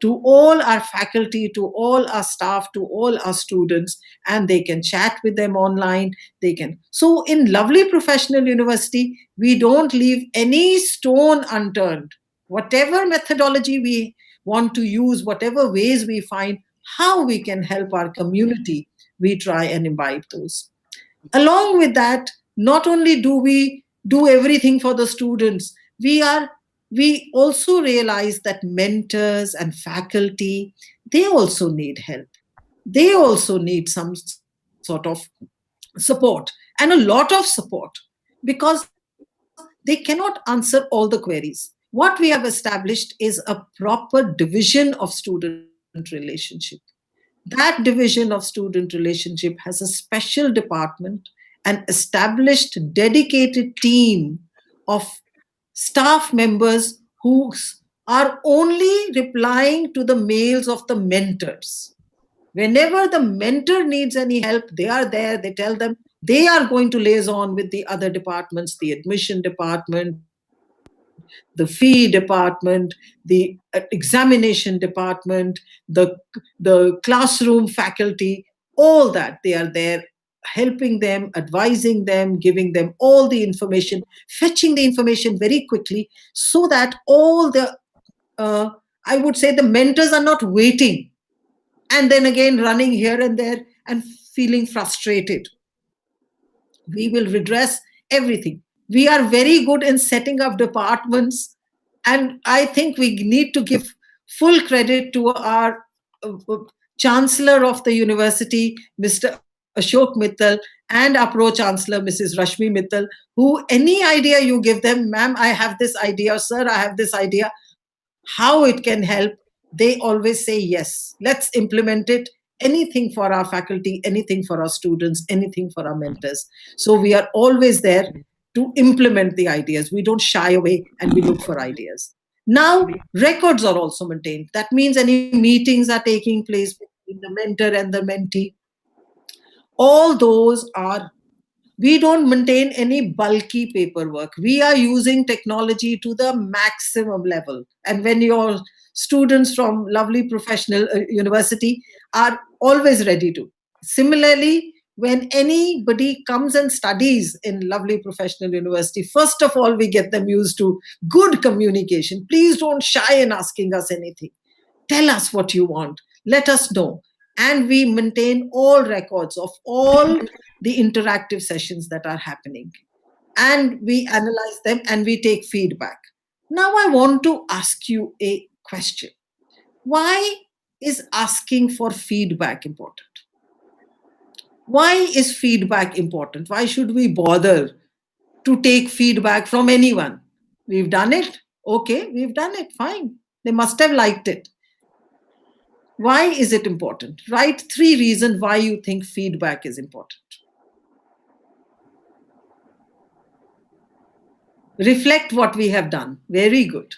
to all our faculty, to all our staff, to all our students, and they can chat with them online. They can. So, in Lovely Professional University, we don't leave any stone unturned. Whatever methodology we want to use, whatever ways we find how we can help our community, we try and imbibe those. Along with that, not only do we do everything for the students, we also realize that mentors and faculty, they also need help. They also need some sort of support, and a lot of support, because they cannot answer all the queries. What we have established is a proper division of student relationship. That division of student relationship has a special department, an established, dedicated team of staff members who are only replying to the mails of the mentors. Whenever the mentor needs any help, they are there. They tell them they are going to liaison with the other departments, the admission department, the fee department, the examination department, the classroom faculty, all that. They are there helping them, advising them, giving them all the information, fetching the information very quickly, so that all the, I would say, the mentors are not waiting and then again running here and there and feeling frustrated. We will redress everything. We are very good in setting up departments, and I think we need to give full credit to our chancellor of the university, Mr. Ashok Mittal, and our pro chancellor, Mrs. Rashmi Mittal, who any idea you give them, ma'am, I have this idea, sir, I have this idea, how it can help, they always say yes, let's implement it. Anything for our faculty, anything for our students, anything for our mentors. So we are always there to implement the ideas. We don't shy away and we look for ideas. Now, records are also maintained. That means any meetings are taking place between the mentor and the mentee. All those are, we don't maintain any bulky paperwork. We are using technology to the maximum level. And when your students from Lovely Professional University are always ready to. Similarly, when anybody comes and studies in Lovely Professional University, first of all, we get them used to good communication. Please don't shy in asking us anything. Tell us what you want. Let us know. And we maintain all records of all the interactive sessions that are happening. And we analyze them and we take feedback. Now, I want to ask you a question. Why is asking for feedback important? Why is feedback important? Why should we bother to take feedback from anyone? We've done it. Okay, we've done it. Fine. They must have liked it. Why is it important? Write 3 reasons why you think feedback is important. Reflect what we have done. Very good.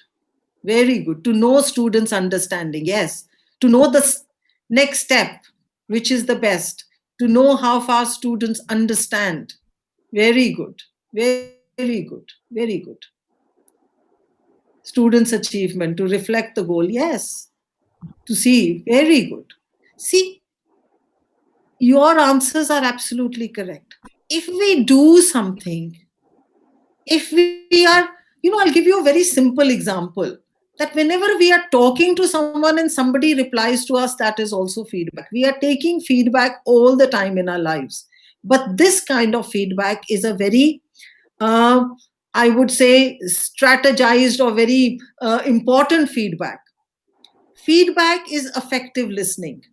Very good. To know students' understanding. Yes. To know the next step, which is the best. To know how far students understand. Very good. Very good. Very good. Students' achievement. To reflect the goal. Yes. To see. Very good. See, your answers are absolutely correct. If we do something, if we are, I'll give you a very simple example that whenever we are talking to someone and somebody replies to us, that is also feedback. We are taking feedback all the time in our lives. But this kind of feedback is a very, I would say, strategized or very important feedback. Feedback is effective listening.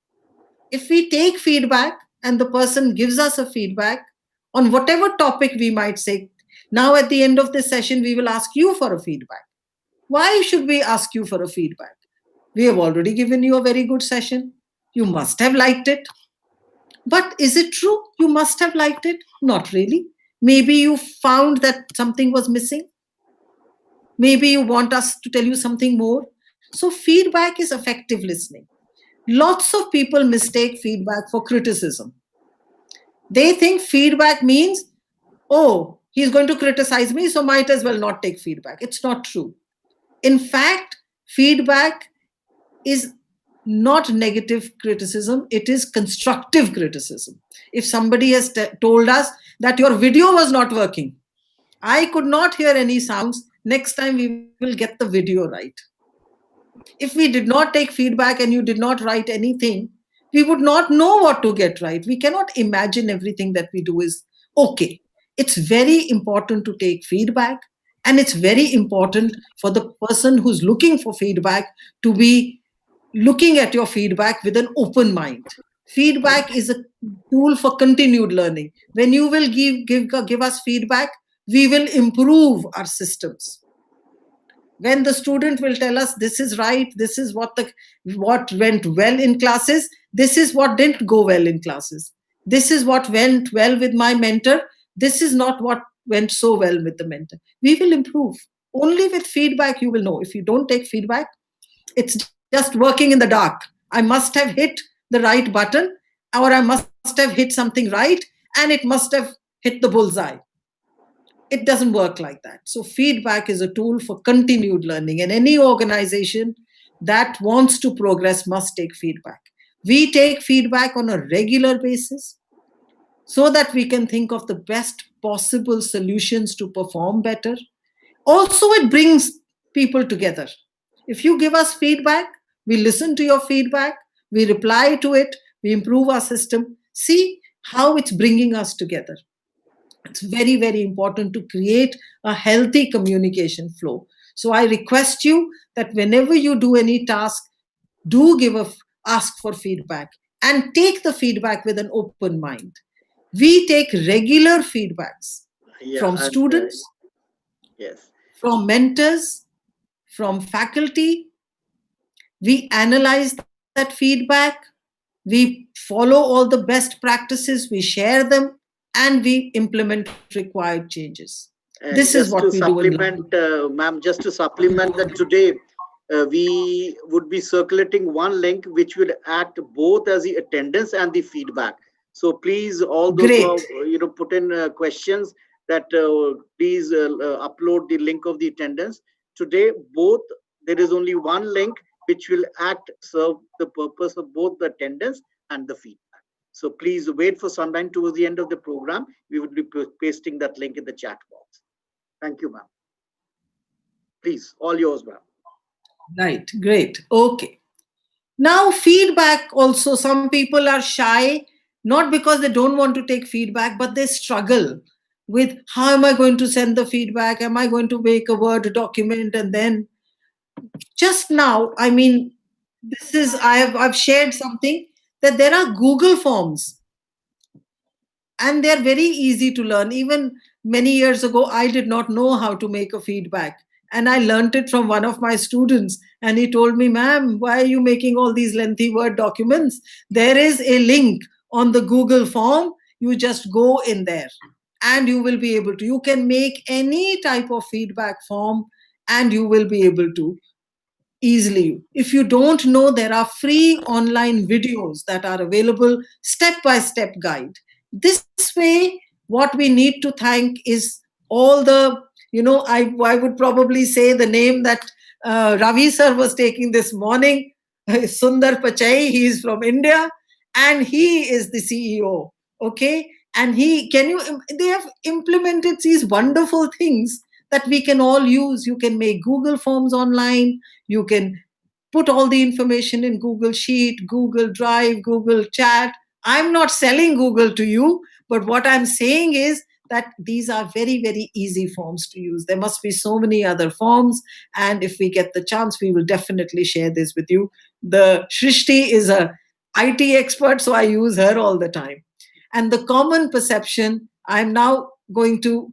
If we take feedback and the person gives us a feedback on whatever topic we might say, now at the end of this session, we will ask you for a feedback. Why should we ask you for a feedback? We have already given you a very good session. You must have liked it. But is it true you must have liked it? Not really. Maybe you found that something was missing. Maybe you want us to tell you something more. So, feedback is effective listening. Lots of people mistake feedback for criticism. They think feedback means, oh, he's going to criticize me, so might as well not take feedback. It's not true. In fact, feedback is not negative criticism, it is constructive criticism. If somebody has told us that your video was not working, I could not hear any sounds, next time we will get the video right. If we did not take feedback and you did not write anything, we would not know what to get right. We cannot imagine everything that we do is okay. It's very important to take feedback, and it's very important for the person who's looking for feedback to be looking at your feedback with an open mind. Feedback is a tool for continued learning. When you will give us feedback, we will improve our systems. When the student will tell us this is right, this is what went well in classes, this is what didn't go well in classes, this is what went well with my mentor, this is not what went so well with the mentor, we will improve. Only with feedback you will know. If you don't take feedback, it's just working in the dark. I must have hit the right button, or I must have hit something right, and it must have hit the bullseye. It doesn't work like that. So feedback is a tool for continued learning, and any organization that wants to progress must take feedback. We take feedback on a regular basis so that we can think of the best possible solutions to perform better. Also, it brings people together. If you give us feedback, we listen to your feedback, we reply to it, we improve our system. See how it's bringing us together. It's very, very important to create a healthy communication flow. So I request you that whenever you do any task, do ask for feedback and take the feedback with an open mind. We take regular feedbacks from students, yes, from mentors, from faculty. We analyze that feedback. We follow all the best practices, we share them, and we implement required changes. and This is just what to we do in supplement, ma'am, just to supplement that today, we would be circulating one link which would act both as the attendance and the feedback. So please, all those who have, put in questions, that please upload the link of the attendance. Today, both, there is only one link which will serve the purpose of both the attendance and the feedback. So please wait for some time towards the end of the program. We would be pasting that link in the chat box. Thank you, ma'am. Please, all yours, ma'am. Right, great. Okay. Now, feedback also, some people are shy, not because they don't want to take feedback, but they struggle with how am I going to send the feedback? Am I going to make a Word document? And then just now, I've shared something that there are Google Forms, and they're very easy to learn. Even many years ago, I did not know how to make a feedback. And I learnt it from one of my students. And he told me, ma'am, why are you making all these lengthy Word documents? There is a link on the Google form. You just go in there and you will be able to. You can make any type of feedback form and you will be able to easily. If you don't know, there are free online videos that are available, step by step guide. This way, what we need to thank is all the, I would probably say the name that Ravi sir was taking this morning, Sundar Pichai. He is from India and he is the CEO. Okay. And they have implemented these wonderful things that we can all use. You can make Google Forms online. You can put all the information in Google Sheet, Google Drive, Google Chat. I'm not selling Google to you, but what I'm saying is that these are very, very easy forms to use. There must be so many other forms. And if we get the chance, we will definitely share this with you. The Shrishti is a IT expert, so I use her all the time. And the common perception, I'm now going to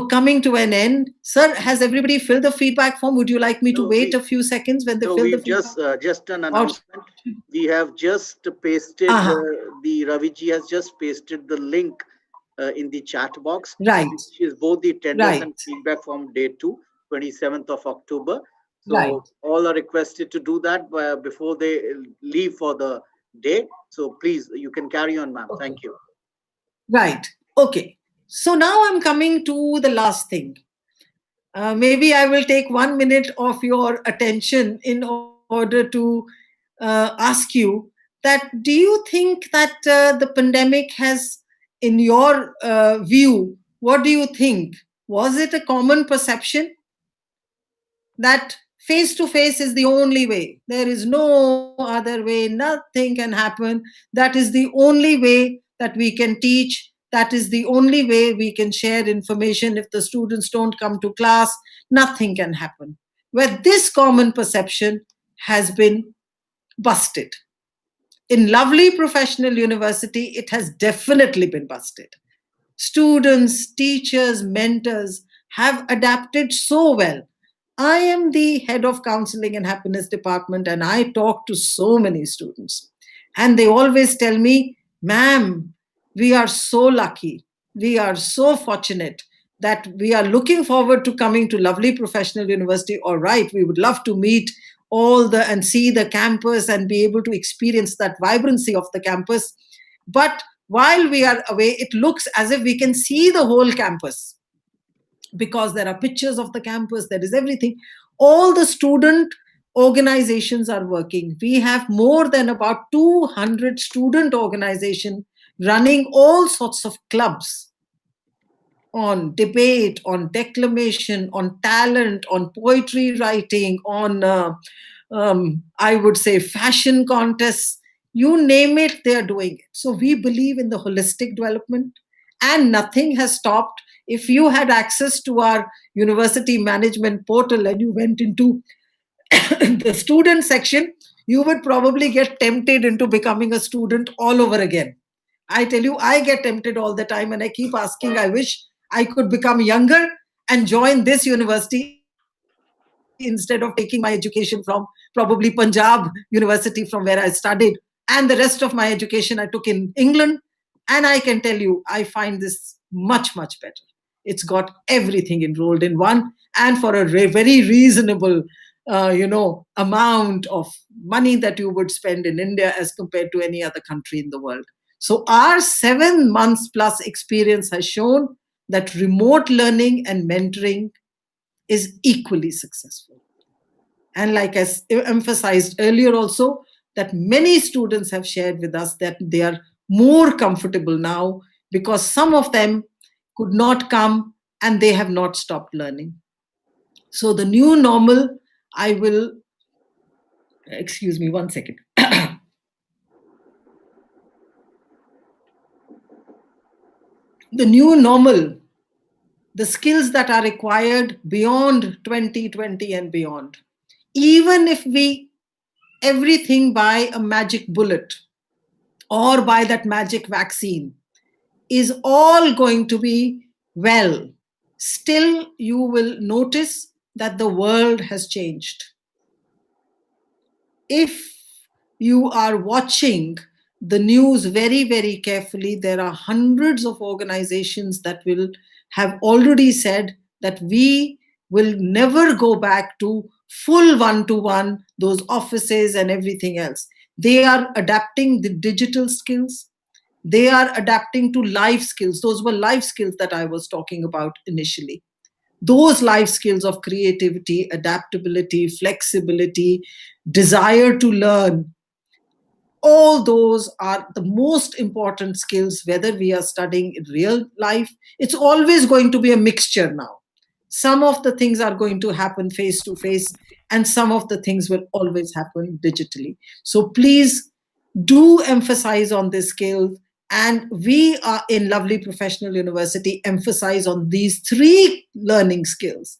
coming to an end. Sir, has everybody filled the feedback form? Would you like me to wait a few seconds when they fill the feedback? Just an announcement. We have just pasted, the Raviji has just pasted the link in the chat box. Right. Which is both the attendance and feedback form day 2, 27th of October. So all are requested to do that before they leave for the day. So please, you can carry on, ma'am. Okay. Thank you. Right. Okay. So now I'm coming to the last thing. Maybe I will take 1 minute of your attention in order to ask you that, do you think that the pandemic has, in your view, what do you think? Was it a common perception that face to face is the only way? There is no other way. Nothing can happen. That is the only way that we can teach. That is the only way we can share information. If the students don't come to class, nothing can happen. Where this common perception has been busted. In lovely professional university, it has definitely been busted. Students, teachers, mentors have adapted so well. I am the head of counseling and happiness department, and I talk to so many students. And they always tell me, ma'am, we are so lucky. We are so fortunate that we are looking forward to coming to lovely professional university. All right, we would love to meet and see the campus and be able to experience that vibrancy of the campus. But while we are away, it looks as if we can see the whole campus because there are pictures of the campus, there is everything. All the student organizations are working. We have more than about 200 student organizations running all sorts of clubs on debate, on declamation, on talent, on poetry writing, on, I would say, fashion contests. You name it, they are doing it. So we believe in the holistic development, and nothing has stopped. If you had access to our university management portal and you went into the student section, you would probably get tempted into becoming a student all over again. I tell you, I get tempted all the time and I keep asking, I wish I could become younger and join this university instead of taking my education from probably Punjab University from where I studied. And the rest of my education I took in England. And I can tell you, I find this much, much better. It's got everything enrolled in one, and for a very reasonable amount of money that you would spend in India as compared to any other country in the world. So our 7 months plus experience has shown that remote learning and mentoring is equally successful. And like I emphasized earlier also, that many students have shared with us that they are more comfortable now because some of them could not come and they have not stopped learning. So the new normal, excuse me 1 second. The new normal, the skills that are required beyond 2020 and beyond, even if everything by a magic bullet or by that magic vaccine is all going to be well, still you will notice that the world has changed. If you are watching the news very, very carefully, there are hundreds of organizations that will have already said that we will never go back to full one-to-one, those offices and everything else. They are adapting the digital skills. They are adapting to life skills. Those were life skills that I was talking about initially. Those life skills of creativity, adaptability, flexibility, desire to learn, all those are the most important skills, whether we are studying in real life. It's always going to be a mixture now. Some of the things are going to happen face to face, and some of the things will always happen digitally. So please do emphasize on this skill. And we are in Lovely Professional University emphasize on these three learning skills: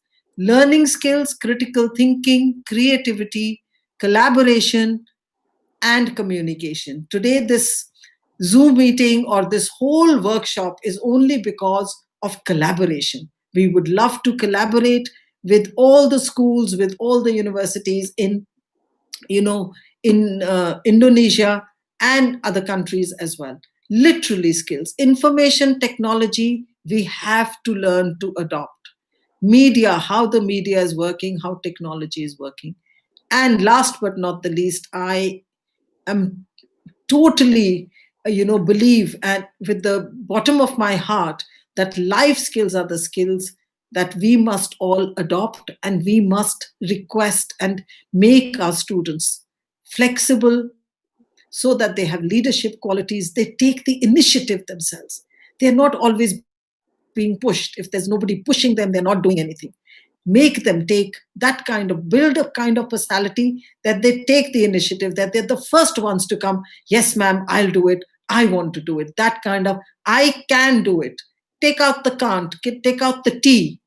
critical thinking, creativity, collaboration, and communication. Today, this Zoom meeting or this whole workshop is only because of collaboration. We would love to collaborate with all the schools, with all the universities in, Indonesia and other countries as well. Literally skills. Information technology, we have to learn to adopt. Media, how the media is working, how technology is working. And last but not the least, I am totally, believe and with the bottom of my heart that life skills are the skills that we must all adopt, and we must request and make our students flexible so that they have leadership qualities. They take the initiative themselves. They're not always being pushed. If there's nobody pushing them, they're not doing anything. Make them take that kind of, build a kind of personality that they take the initiative, that they're the first ones to come. Yes, ma'am, I'll do it. I want to do it. That kind of, I can do it. Take out the can't, take out the T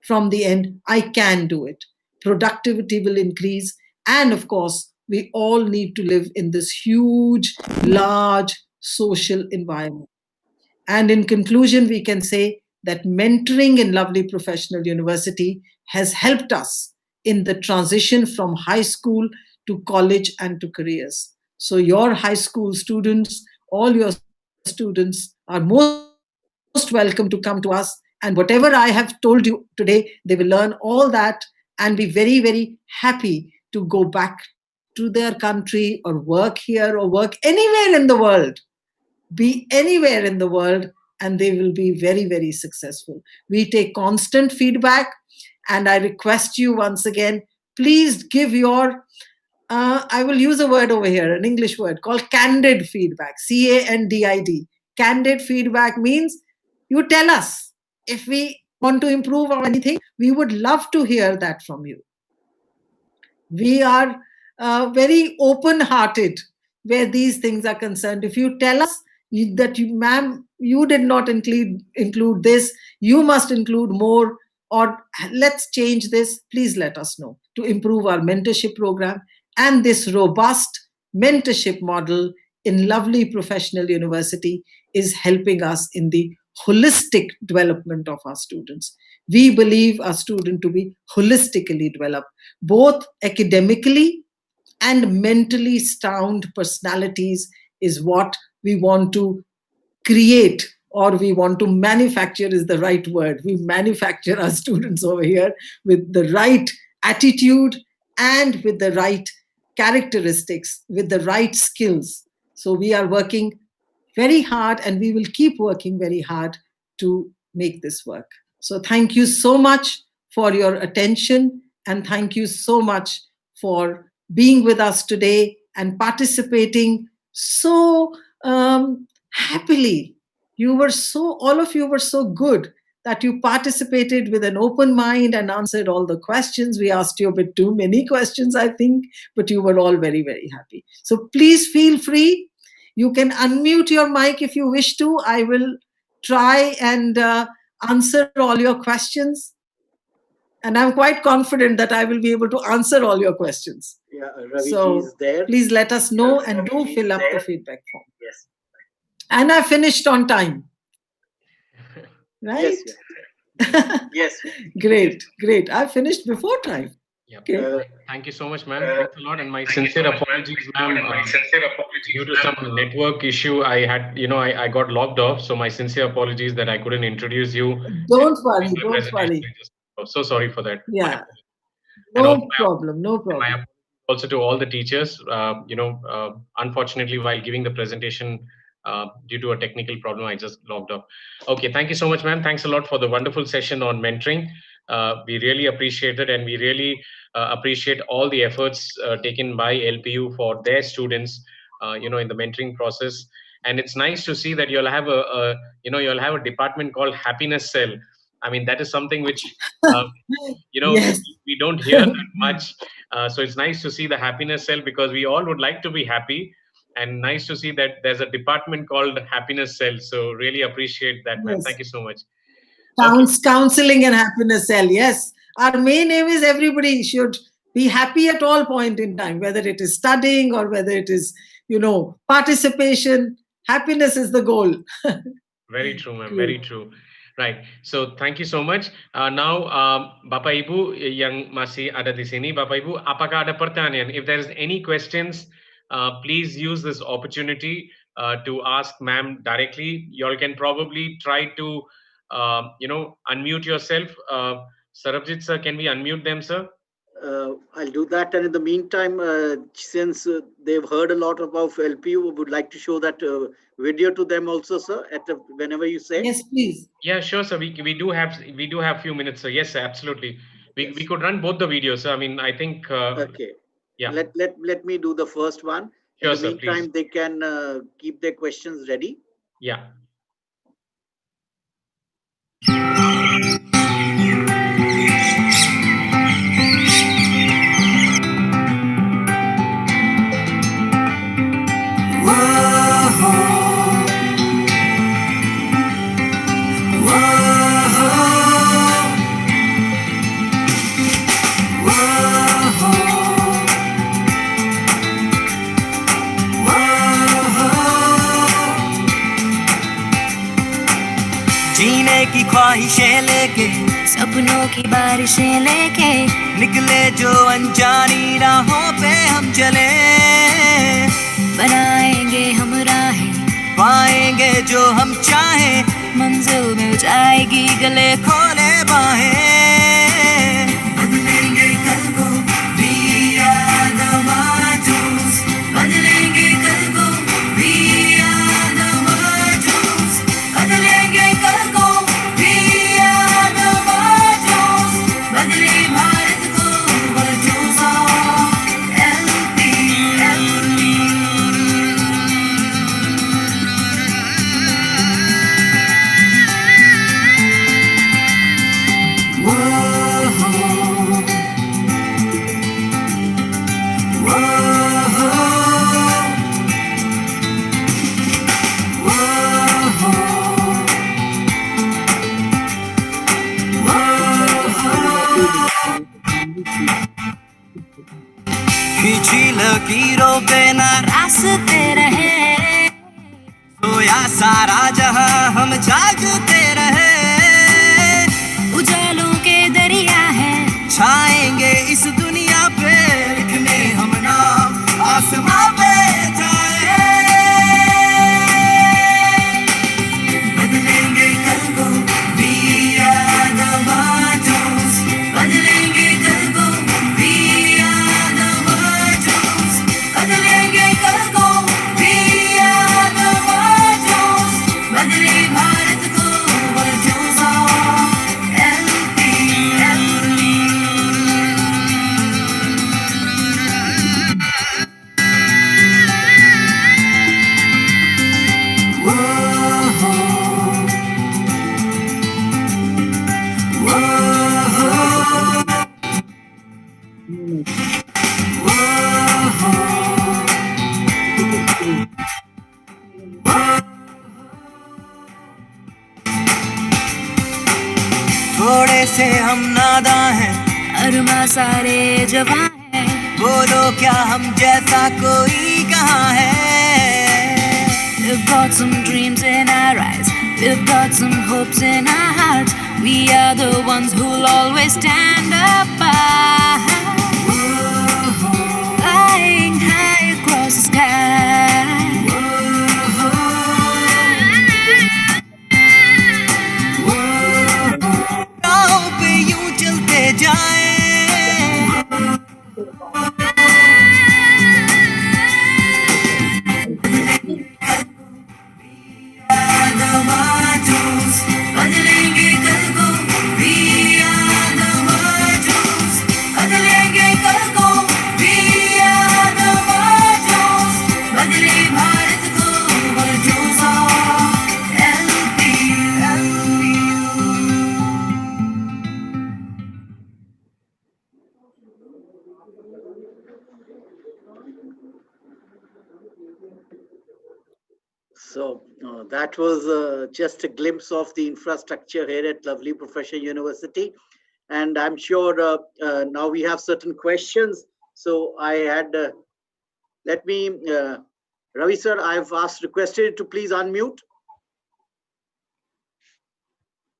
from the end. I can do it. Productivity will increase. And of course, we all need to live in this huge, large social environment. And in conclusion, we can say that mentoring in Lovely Professional University has helped us in the transition from high school to college and to careers. So, your high school students, all your students are most welcome to come to us. And whatever I have told you today, they will learn all that and be very, very happy to go back to their country or work here or work anywhere in the world, be anywhere in the world, and they will be very, very successful. We take constant feedback, and I request you once again, please give your, I will use a word over here, an English word called candid feedback, CANDID. Candid feedback means you tell us if we want to improve or anything, we would love to hear that from you. We are very open hearted where these things are concerned. If you tell us that you, ma'am, you did not include this, you must include more, or let's change this, please let us know to improve our mentorship program. And this robust mentorship model in Lovely Professional University is helping us in the holistic development of our students. We believe our student to be holistically developed, both academically and mentally sound personalities is what we want to create, or we want to manufacture is the right word. We manufacture our students over here with the right attitude and with the right characteristics, with the right skills. So we are working very hard, and we will keep working very hard to make this work. So thank you so much for your attention, and thank you so much for being with us today and participating so happily. All of you were so good that you participated with an open mind and answered all the questions. We asked you a bit too many questions, I think, but you were all very, very happy. So please feel free. You can unmute your mic if you wish to. I will try and answer all your questions. And I'm quite confident that I will be able to answer all your questions. Yeah, Ravi so is there. Please let us know, and do fill up the feedback form. Yes. And I finished on time. Right? Yes, yes. Yes. Great, great. I finished before time. Yeah. Okay. Thank you so much, ma'am. Thanks a lot, and my sincere apologies, ma'am. Due to some network issue, I had, I got logged off. So my sincere apologies that I couldn't introduce you. Don't worry, My don't presentation. worry. So sorry for that. Yeah, And also no problem, no my problem. apologies also to all the teachers. Unfortunately, while giving the presentation, due to a technical problem, I just logged off. Okay, thank you so much, ma'am. Thanks a lot for the wonderful session on mentoring. We really appreciate it, and we really appreciate all the efforts taken by LPU for their students, in the mentoring process. And it's nice to see that you'll have you'll have a department called Happiness Cell. I mean, that is something which uh, Yes. we don't hear that much. So it's nice to see the Happiness Cell, because we all would like to be happy, and nice to see that there's a department called Happiness Cell. So really appreciate that, ma'am. Thank Yes. you so much. Okay. Counseling and happiness cell. Yes. Our main aim is everybody should be happy at all point in time, whether it is studying or whether it is, participation. Happiness is the goal. Very true, ma'am. Great. Very true. Right. So thank you so much. Now, Bapak Ibu yang masih ada di sini, Bapak Ibu, apakah ada pertanyaan? If there is any questions, please use this opportunity to ask ma'am directly. You all can probably try to, unmute yourself. Sarabjit sir, can we unmute them, sir? I'll do that. And in the meantime, since they've heard a lot about LPU, would like to show that video to them also, sir, whenever you say. Yes, please. Yeah, sure, sir. We do have few minutes, sir. Yes, sir, absolutely. We could run both the videos, sir. I mean, I think. Okay. Yeah. Let me do the first one. Sure, in the sir, meantime, please. they can keep their questions ready. Yeah. जीने की ख्वाहिशें लेके सपनों की बारिशें लेके निकले जो अनजानी राहों पे हम चले, बनाएंगे हम राहें, पाएंगे जो हम चाहें, मंजिल मिल जाएगी गले खोले बाहें, बदलेंगे कल को we are the Majus, बदलेंगे कल को we are the Majus, बदलेंगे कल को we are the Majus, बदले भारत को Majus खींची लकीरों पे ना रास्ते रहे, सोया सारा जहां हम जागते रहे, उजालों के दरिया है छाएंगे इस दुनिया पे, लिखने हम नाम आसमां पे जाए, बदलेंगे कल को we are the Majus, बदलेंगे कल को we are the Majus, बदलेंगे कल को we are the Majus, बदले भारत को Majus थोड़े से हम नादां हैं, अरमा सारे जवां हैं, बोलो क्या हम जैसा कोई कहाँ है, we've got some dreams in our eyes, we've got some hopes in our hearts, We are the ones who'll always stand up flying high across the sky. राहों पे यूं चलते जाएं, बदलेंगे कल को, we are the virtues. बदलेंगे कल को, we are the virtues. बदले भारत को, virtues of LPU. So that was just a glimpse of the infrastructure here at lovely Professional University. And I'm sure now we have certain questions. So I had, let me, Ravi sir, I've requested to please unmute.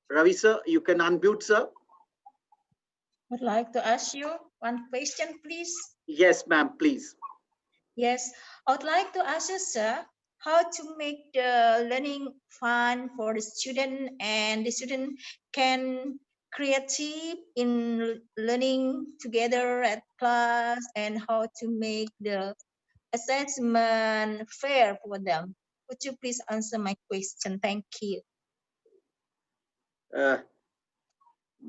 Ravi sir, you can unmute, sir. Would like to ask you one question, please. Yes, ma'am, please. Yes, I would like to ask you, sir, how to make the learning fun for the student and the student can creative in learning together at class, and how to make the assessment fair for them. Would you please answer my question? Thank you.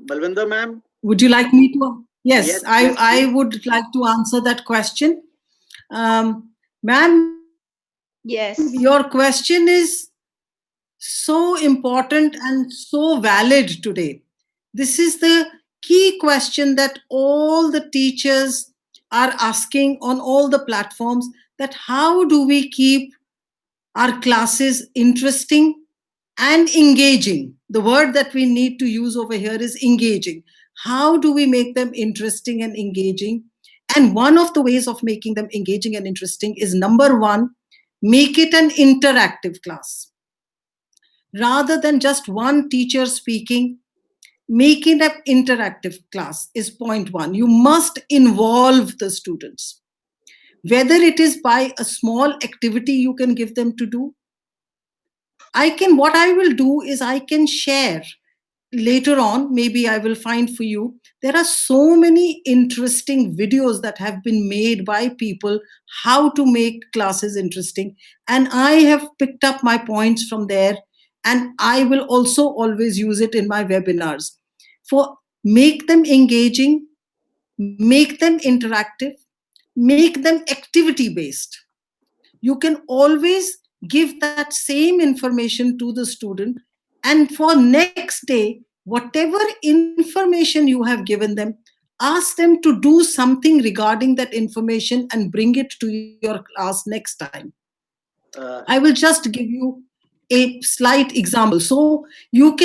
Malvinder ma'am. Would you like me to? Yes, Yes, I would like to answer that question. Ma'am, yes, your question is so important and so valid today. This is the key question that all the teachers are asking on all the platforms, that how do we keep our classes interesting and engaging? The word that we need to use over here is engaging. How do we make them interesting and engaging? And one of the ways of making them engaging and interesting is, number one, make it an interactive class. Rather than just one teacher speaking, make it an interactive class is point one. You must involve the students, whether it is by a small activity you can give them to do. What I will do is I can share later on, maybe I will find for you. There are so many interesting videos that have been made by people how to make classes interesting. And I have picked up my points from there. And I will also always use it in my webinars. For make them engaging, make them interactive, make them activity based. You can always give that same information to the student, and for next day, whatever information you have given them, ask them to do something regarding that information and bring it to your class next time. I will just give you a slight example. So you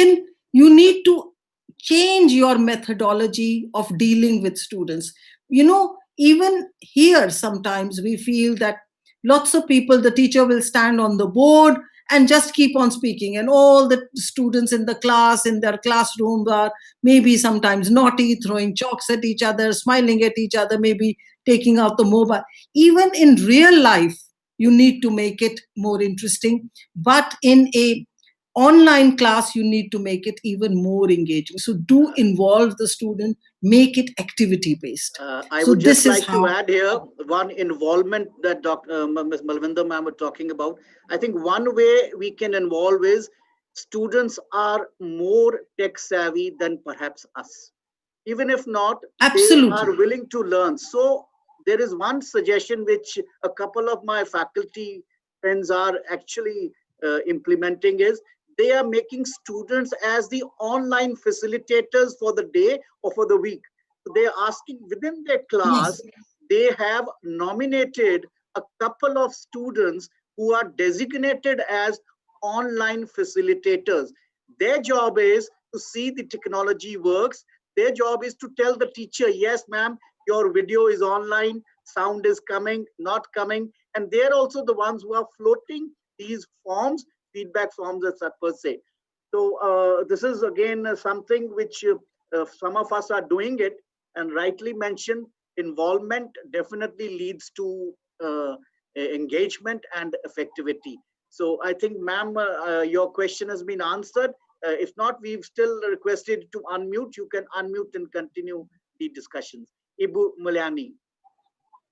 need to change your methodology of dealing with students. Even here sometimes we feel that lots of people, the teacher will stand on the board and just keep on speaking, and all the students in the class, in their classrooms, are maybe sometimes naughty, throwing chalks at each other, smiling at each other, maybe taking out the mobile. Even in real life, you need to make it more interesting, but in a online class you need to make it even more engaging. So do involve the student, make it activity based. I would just like to add here one involvement that Ms. Malvinder ma'am was talking about. I think one way we can involve is students are more tech savvy than perhaps us. Even if not, absolutely, they are willing to learn. So there is one suggestion which a couple of my faculty friends are actually implementing, is they are making students as the online facilitators for the day or for the week. So they are asking within their class, yes, they have nominated a couple of students who are designated as online facilitators. Their job is to see the technology works. Their job is to tell the teacher, yes, ma'am, your video is online, sound is coming, not coming. And they're also the ones who are floating these forms, feedback forms, as per se. So this is again something which some of us are doing it, and rightly mentioned, involvement definitely leads to engagement and effectivity. So I think, ma'am, your question has been answered. If not, we've still requested to unmute. You can unmute and continue the discussions. Ibu Mulyani.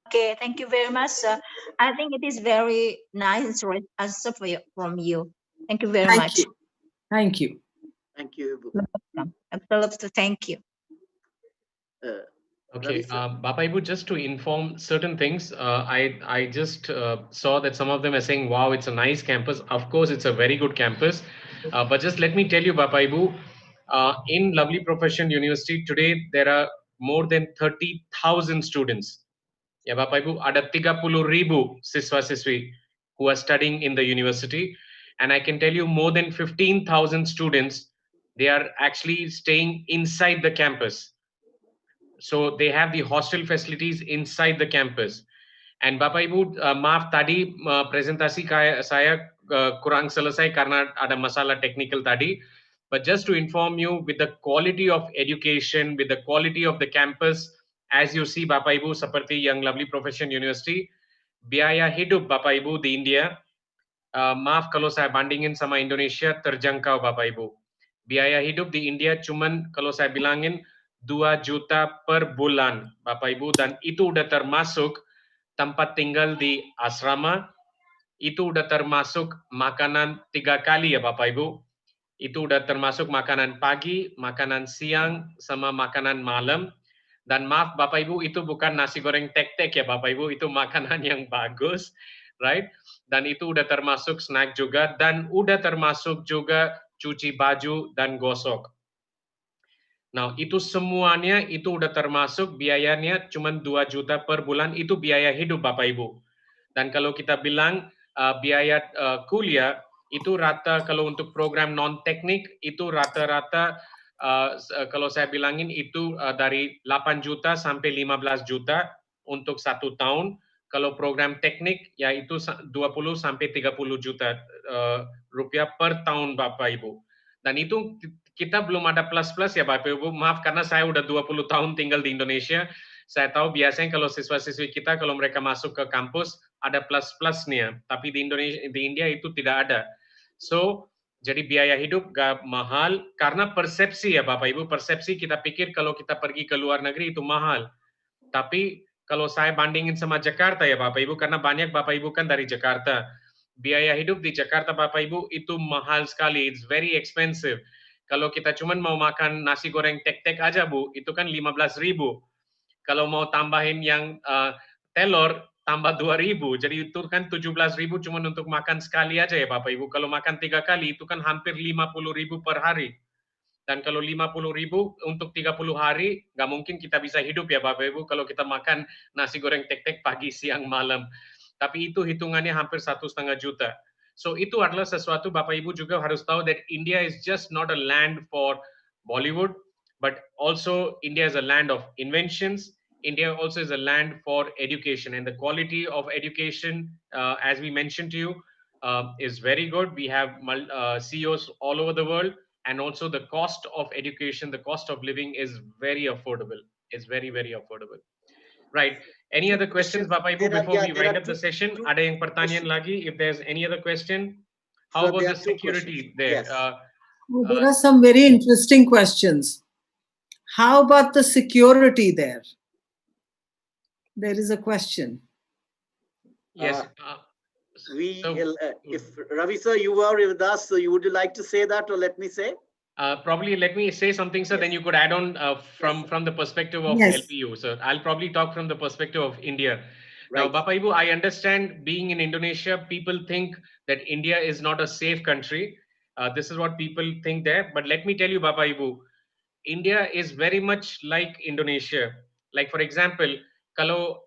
Okay, thank you very much, sir. I think it is very nice answer from you. Thank you very much. You. Thank you. Thank you, Ibu. Welcome. I would love to thank you. Okay, Bapa Ibu, just to inform certain things, I just saw that some of them are saying, wow, it's a nice campus. Of course, it's a very good campus. But just let me tell you, Bapa Ibu, in Lovely Profession University, today there are more than 30,000 students. Ya Bapak Ibu, ada 30,000 siswa-siswi who are studying in the university. And I can tell you more than 15,000 students, they are actually staying inside the campus. So they have the hostel facilities inside the campus. And Bapak Ibu, maaf tadi presentasi saya kurang selesai karena ada masalah technical tadi. But just to inform you, with the quality of education, with the quality of the campus, as you see Bapak Ibu seperti yang Lovely Profession University, biaya hidup Bapak Ibu di India, maaf kalau saya bandingin sama Indonesia, terjangkau Bapak Ibu. Biaya hidup di India cuman kalau saya bilangin 2 juta per bulan Bapak Ibu, dan itu udah termasuk tempat tinggal di asrama, itu udah termasuk makanan 3 kali ya Bapak Ibu. Itu udah termasuk makanan pagi, makanan siang, sama makanan malam. Dan maaf Bapak Ibu, itu bukan nasi goreng tek-tek ya Bapak Ibu, itu makanan yang bagus, right? Dan itu udah termasuk snack juga, dan udah termasuk juga cuci baju dan gosok. Nah, itu semuanya itu udah termasuk biayanya cuma 2 juta per bulan, itu biaya hidup Bapak Ibu. Dan kalau kita bilang biaya kuliah, itu rata kalau untuk program non-teknik, itu rata-rata kalau saya bilangin itu dari 8 juta sampai 15 juta untuk 1 tahun. Kalau program teknik, ya itu 20 sampai 30 juta rupiah per tahun Bapak Ibu. Dan itu kita belum ada plus-plus ya Bapak Ibu, maaf karena saya udah 20 tahun tinggal di Indonesia. Saya tahu biasanya kalau siswa-siswi kita kalau mereka masuk ke kampus ada plus-plusnya, tapi di Indonesia, di India itu tidak ada. So, jadi biaya hidup gak mahal karena persepsi ya Bapak Ibu, persepsi kita pikir kalau kita pergi ke luar negeri itu mahal. Tapi kalau saya bandingin sama Jakarta ya Bapak Ibu, karena banyak Bapak Ibu kan dari Jakarta. Biaya hidup di Jakarta Bapak Ibu itu mahal sekali, it's very expensive. Kalau kita cuma mau makan nasi goreng tek-tek aja Bu, itu kan 15.000. Kalau mau tambahin yang telur, tambah 2.000. Jadi itu kan 17.000 cuma untuk makan sekali aja ya Bapak Ibu. Kalau makan 3 kali, itu kan hampir 50.000 per hari. Dan kalau 50.000 untuk 30 hari, nggak mungkin kita bisa hidup ya Bapak Ibu kalau kita makan nasi goreng tek-tek pagi, siang, malam. Tapi itu hitungannya hampir 1,5 juta. So itu adalah sesuatu Bapak Ibu juga harus tahu that India is just not a land for Bollywood, but also India is a land of inventions. India also is a land for education, and the quality of education, as we mentioned to you, is very good. We have CEOs all over the world, and also the cost of education, the cost of living is very affordable. It's very, very affordable. Right. Any other questions, Bapak Ibu, before we wind up the session? Ada yang pertanyaan lagi? If there's any other question, how about the security there? Yes. There are some very interesting questions. How about the security there? There is a question. Yes. If Ravi sir, you were with us, so would you like to say that, or let me say? Probably let me say something, sir. Yes. Then you could add on from the perspective of LPU, sir. I'll probably talk from the perspective of India. Right. Now, Bapak Ibu, I understand being in Indonesia, people think that India is not a safe country. This is what people think there. But let me tell you, Bapak Ibu, India is very much like Indonesia. Like, for example, kalau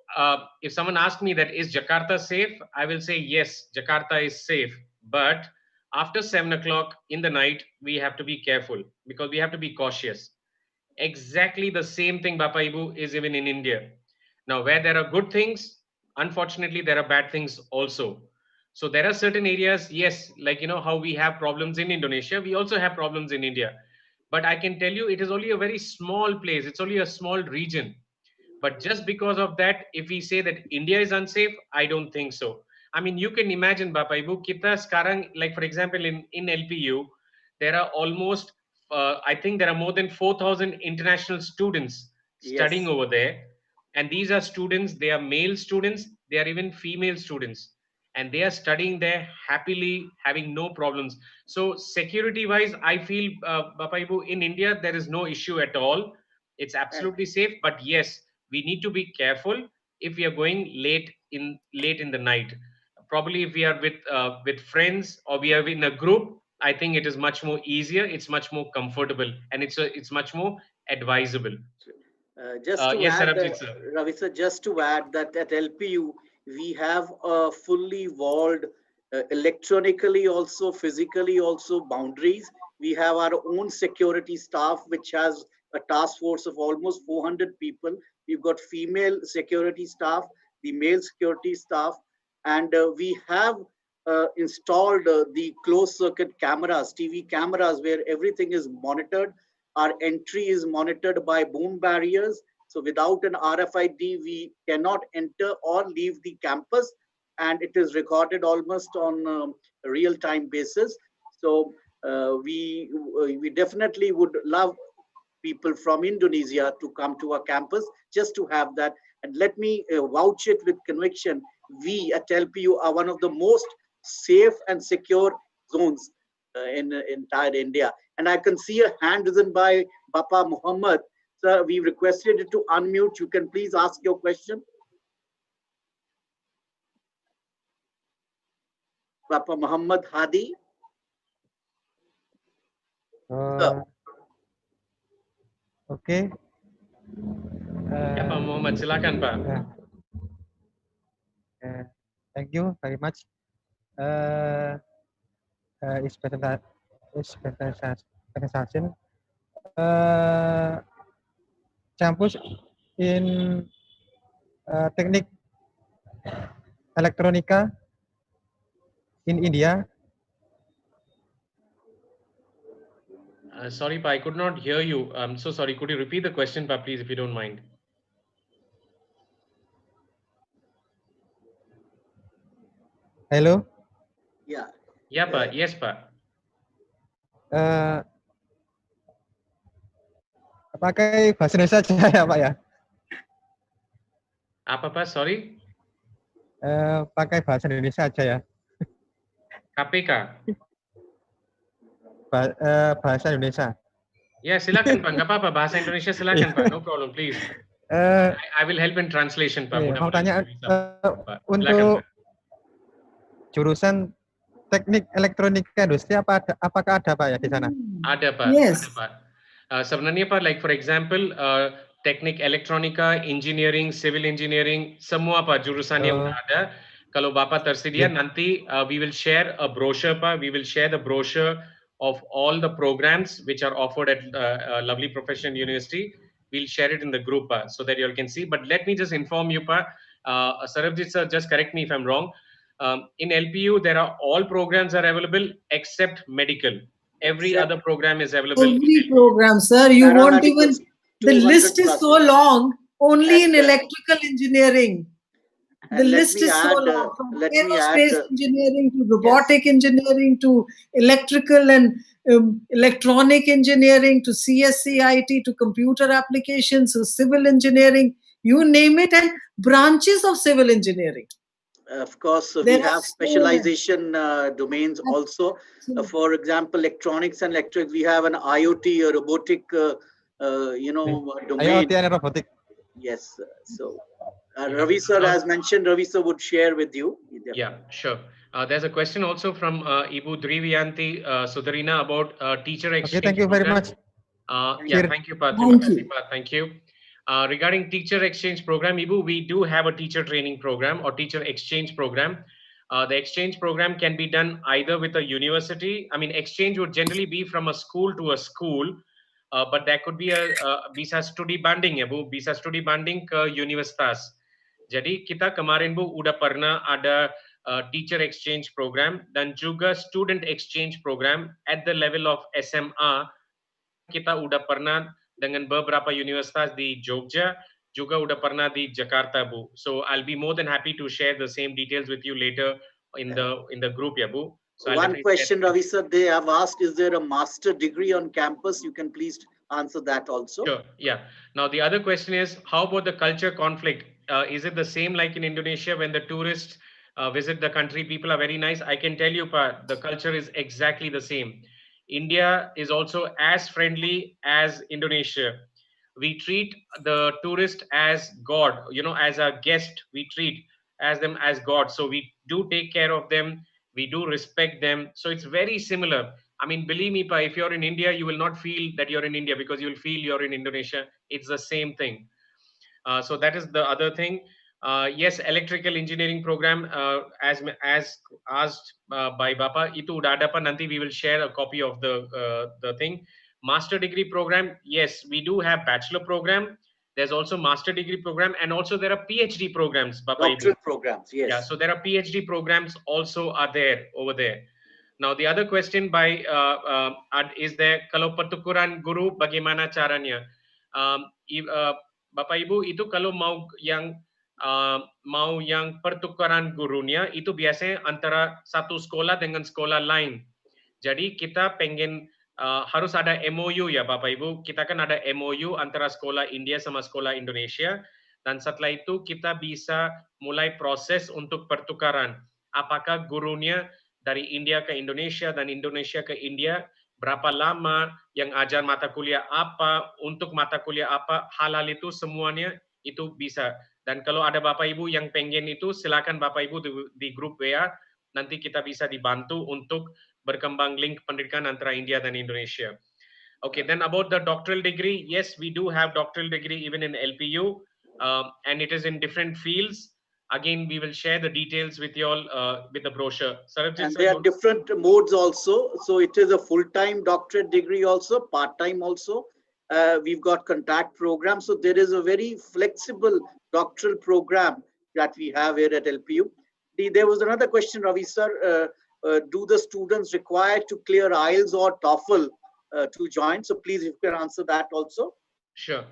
if someone asks me that is Jakarta safe, I will say yes, Jakarta is safe. But after 7 o'clock in the night, we have to be careful because we have to be cautious. Exactly the same thing, Bapak Ibu, is even in India. Now, where there are good things, unfortunately, there are bad things also. So there are certain areas, yes, like, you know, how we have problems in Indonesia, we also have problems in India. But I can tell you, it is only a very small place. It's only a small region. But just because of that, if we say that India is unsafe, I don't think so. I mean, you can imagine, Bapak Ibu, kita sekarang, like for example, in LPU, there are almost, I think there are more than 4,000 international students studying over there. And these are students, they are male students, they are even female students. And they are studying there happily, having no problems. So security wise, I feel, Bapak Ibu, in India, there is no issue at all. It's absolutely safe. But yes, we need to be careful if we are going late in the night. Probably if we are with friends or we are in a group, I think it is much more easier, it's much more comfortable, and it's much more advisable. Just to Yes, add, Sarabjit sir. Ravi sir, just to add that at LPU, we have a fully walled, electronically also, physically also boundaries. We have our own security staff, which has a task force of almost 400 people. We've got female security staff, the male security staff, and we have installed the closed circuit cameras, TV cameras, where everything is monitored. Our entry is monitored by boom barriers. So without an RFID, we cannot enter or leave the campus, and it is recorded almost on a real-time basis. So we definitely would love people from Indonesia to come to our campus just to have that. And let me vouch it with conviction. We at LPU are one of the most safe and secure zones in entire India. And I can see a hand risen by Bapa Muhammad. Sir, we requested you to unmute. You can please ask your question. Bapa Muhammad Hadi. Okay. Ya Pak Muhammad, silakan Pak. Thank you very much. It's presentation. Campus in technique electronica in India. Sorry, Pa, I could not hear you. I'm so sorry. Could you repeat the question, Pa, please, if you don't mind? Hello? Yeah. Yeah, Pa. Yes, Pa. Pakai bahasa Indonesia saja ya, Pak ya? Apa, Pa? Sorry? Pakai bahasa Indonesia aja ya. KPK? Bahasa Indonesia. Ya, silakan Pak. Nggak apa-apa. Bahasa Indonesia silakan Pak. No problem, please. I will help in translation, Pak. Mau tanya, Silakan, untuk jurusan teknik elektronika industri apakah ada Pak ya di sana? Ada Pak. Yes. Ada Pak. Sebenarnya Pak, like for example, teknik elektronika, engineering, civil engineering, semua Pak jurusannya udah ada. Kalau Bapak tersedia, nanti we will share a brochure Pak. We will share the brochure of all the programs which are offered at Lovely Professional University. We'll share it in the group so that you all can see. But let me just inform you, Pa. Sarabjit sir, just correct me if I'm wrong. In LPU, there are all programs are available except medical. Every other program is available. Every program, sir. You won't even. The list is so long. Only in electrical engineering. The list is so long, from aerospace engineering to robotic engineering to electrical and electronic engineering to CSCIT to computer applications to civil engineering, you name it, and branches of civil engineering. Of course, we have specialization domains also. For example, electronics and electrics, we have an IoT, a robotic, domain. IoT and robotic. Yes. So Ravi sir, as mentioned, Ravi sir would share with you. Yeah, sure. There's a question also from Ibu Drivianti Sudarina about teacher exchange. Okay, thank you very much. Yeah, thank you, Pa. Thank you. Regarding teacher exchange program, Ibu, we do have a teacher training program or teacher exchange program. The exchange program can be done either with a university. I mean, exchange would generally be from a school to a school, but that could be a bisa studi banding ya Bu, bisa studi banding ke universitas. Jadi kita kemarin Bu udah pernah ada teacher exchange program dan juga student exchange program at the level of SMA. Kita udah pernah dengan beberapa universitas di Jogja, juga udah pernah di Jakarta, Bu. So I'll be more than happy to share the same details with you later in the group, ya, Bu. So one question, Ravi sir, they have asked, is there a master degree on campus? You can please answer that also. Sure, yeah. Now the other question is, how about the culture conflict? Is it the same like in Indonesia when the tourists visit the country? People are very nice. I can tell you, the culture is exactly the same. India is also as friendly as Indonesia. We treat the tourist as God, as a guest. We treat as them as God. So we do take care of them. We do respect them. So it's very similar. I mean, believe me, Pa, if you're in India, you will not feel that you're in India because you'll feel you're in Indonesia. It's the same thing. So that is the other thing. Yes, electrical engineering program, as asked by Bapa, itu udah ada, Pa. Nanti we will share a copy of the thing. Master degree program, yes, we do have bachelor program. There's also master degree program, and also there are PhD programs, Bapa. Doctoral programs, yes. Yeah, so there are PhD programs also are there over there. Now the other question by is there, kalau pertukaran guru bagaimana caranya? Bapak Ibu, itu kalau mau yang pertukaran gurunya itu biasanya antara satu sekolah dengan sekolah lain. Jadi kita pengen harus ada MOU ya Bapak Ibu. Kita kan ada MOU antara sekolah India sama sekolah Indonesia, dan setelah itu kita bisa mulai proses untuk pertukaran. Apakah gurunya dari India ke Indonesia dan Indonesia ke India, berapa lama, yang ajar mata kuliah apa, untuk mata kuliah apa, hal-hal itu semuanya itu bisa. Dan kalau ada Bapak Ibu yang pengen itu, silakan Bapak Ibu di grup WA, nanti kita bisa dibantu untuk berkembang link pendidikan antara India dan Indonesia. Okay, then about the doctoral degree, yes, we do have doctoral degree even in LPU, and it is in different fields. Again, we will share the details with you all with the brochure. And there are different modes also. So it is a full-time doctorate degree also, part-time also. We've got contact programs. So there is a very flexible doctoral program that we have here at LPU. There was another question, Ravi sir. Do the students require to clear IELTS or TOEFL to join? So please, if you can answer that also. Sure.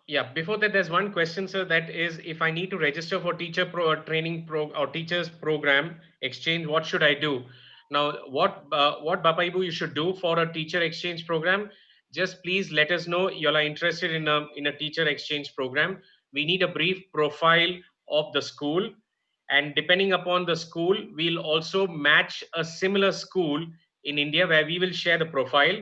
Yeah, before that, there's one question, sir, that is, if I need to register for teacher training or teachers program exchange, what should I do? Now, what Bapa Ibu you should do for a teacher exchange program, just please let us know you are interested in a teacher exchange program. We need a brief profile of the school, and depending upon the school, we'll also match a similar school in India where we will share the profile.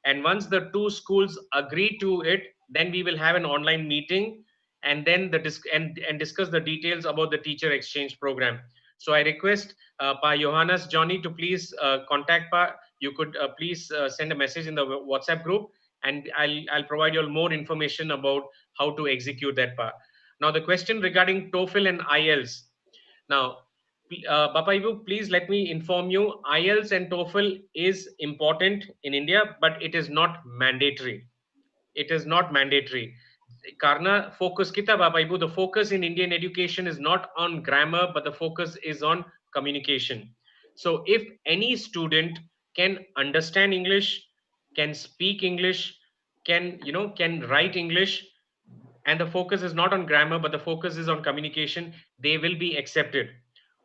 And once the two schools agree to it, then we will have an online meeting and then discuss the details about the teacher exchange program. So I request Pa Johannes Johnny to please contact Pa. You could please send a message in the WhatsApp group, and I'll provide you all more information about how to execute that Pa. Now the question regarding TOEFL and IELTS. Now, Bapa Ibu, please let me inform you, IELTS and TOEFL is important in India, but it is not mandatory. It is not mandatory. Karna focus kita, Bapa Ibu, the focus in Indian education is not on grammar, but the focus is on communication. So if any student can understand English, can speak English, can write English, and the focus is not on grammar, but the focus is on communication, they will be accepted.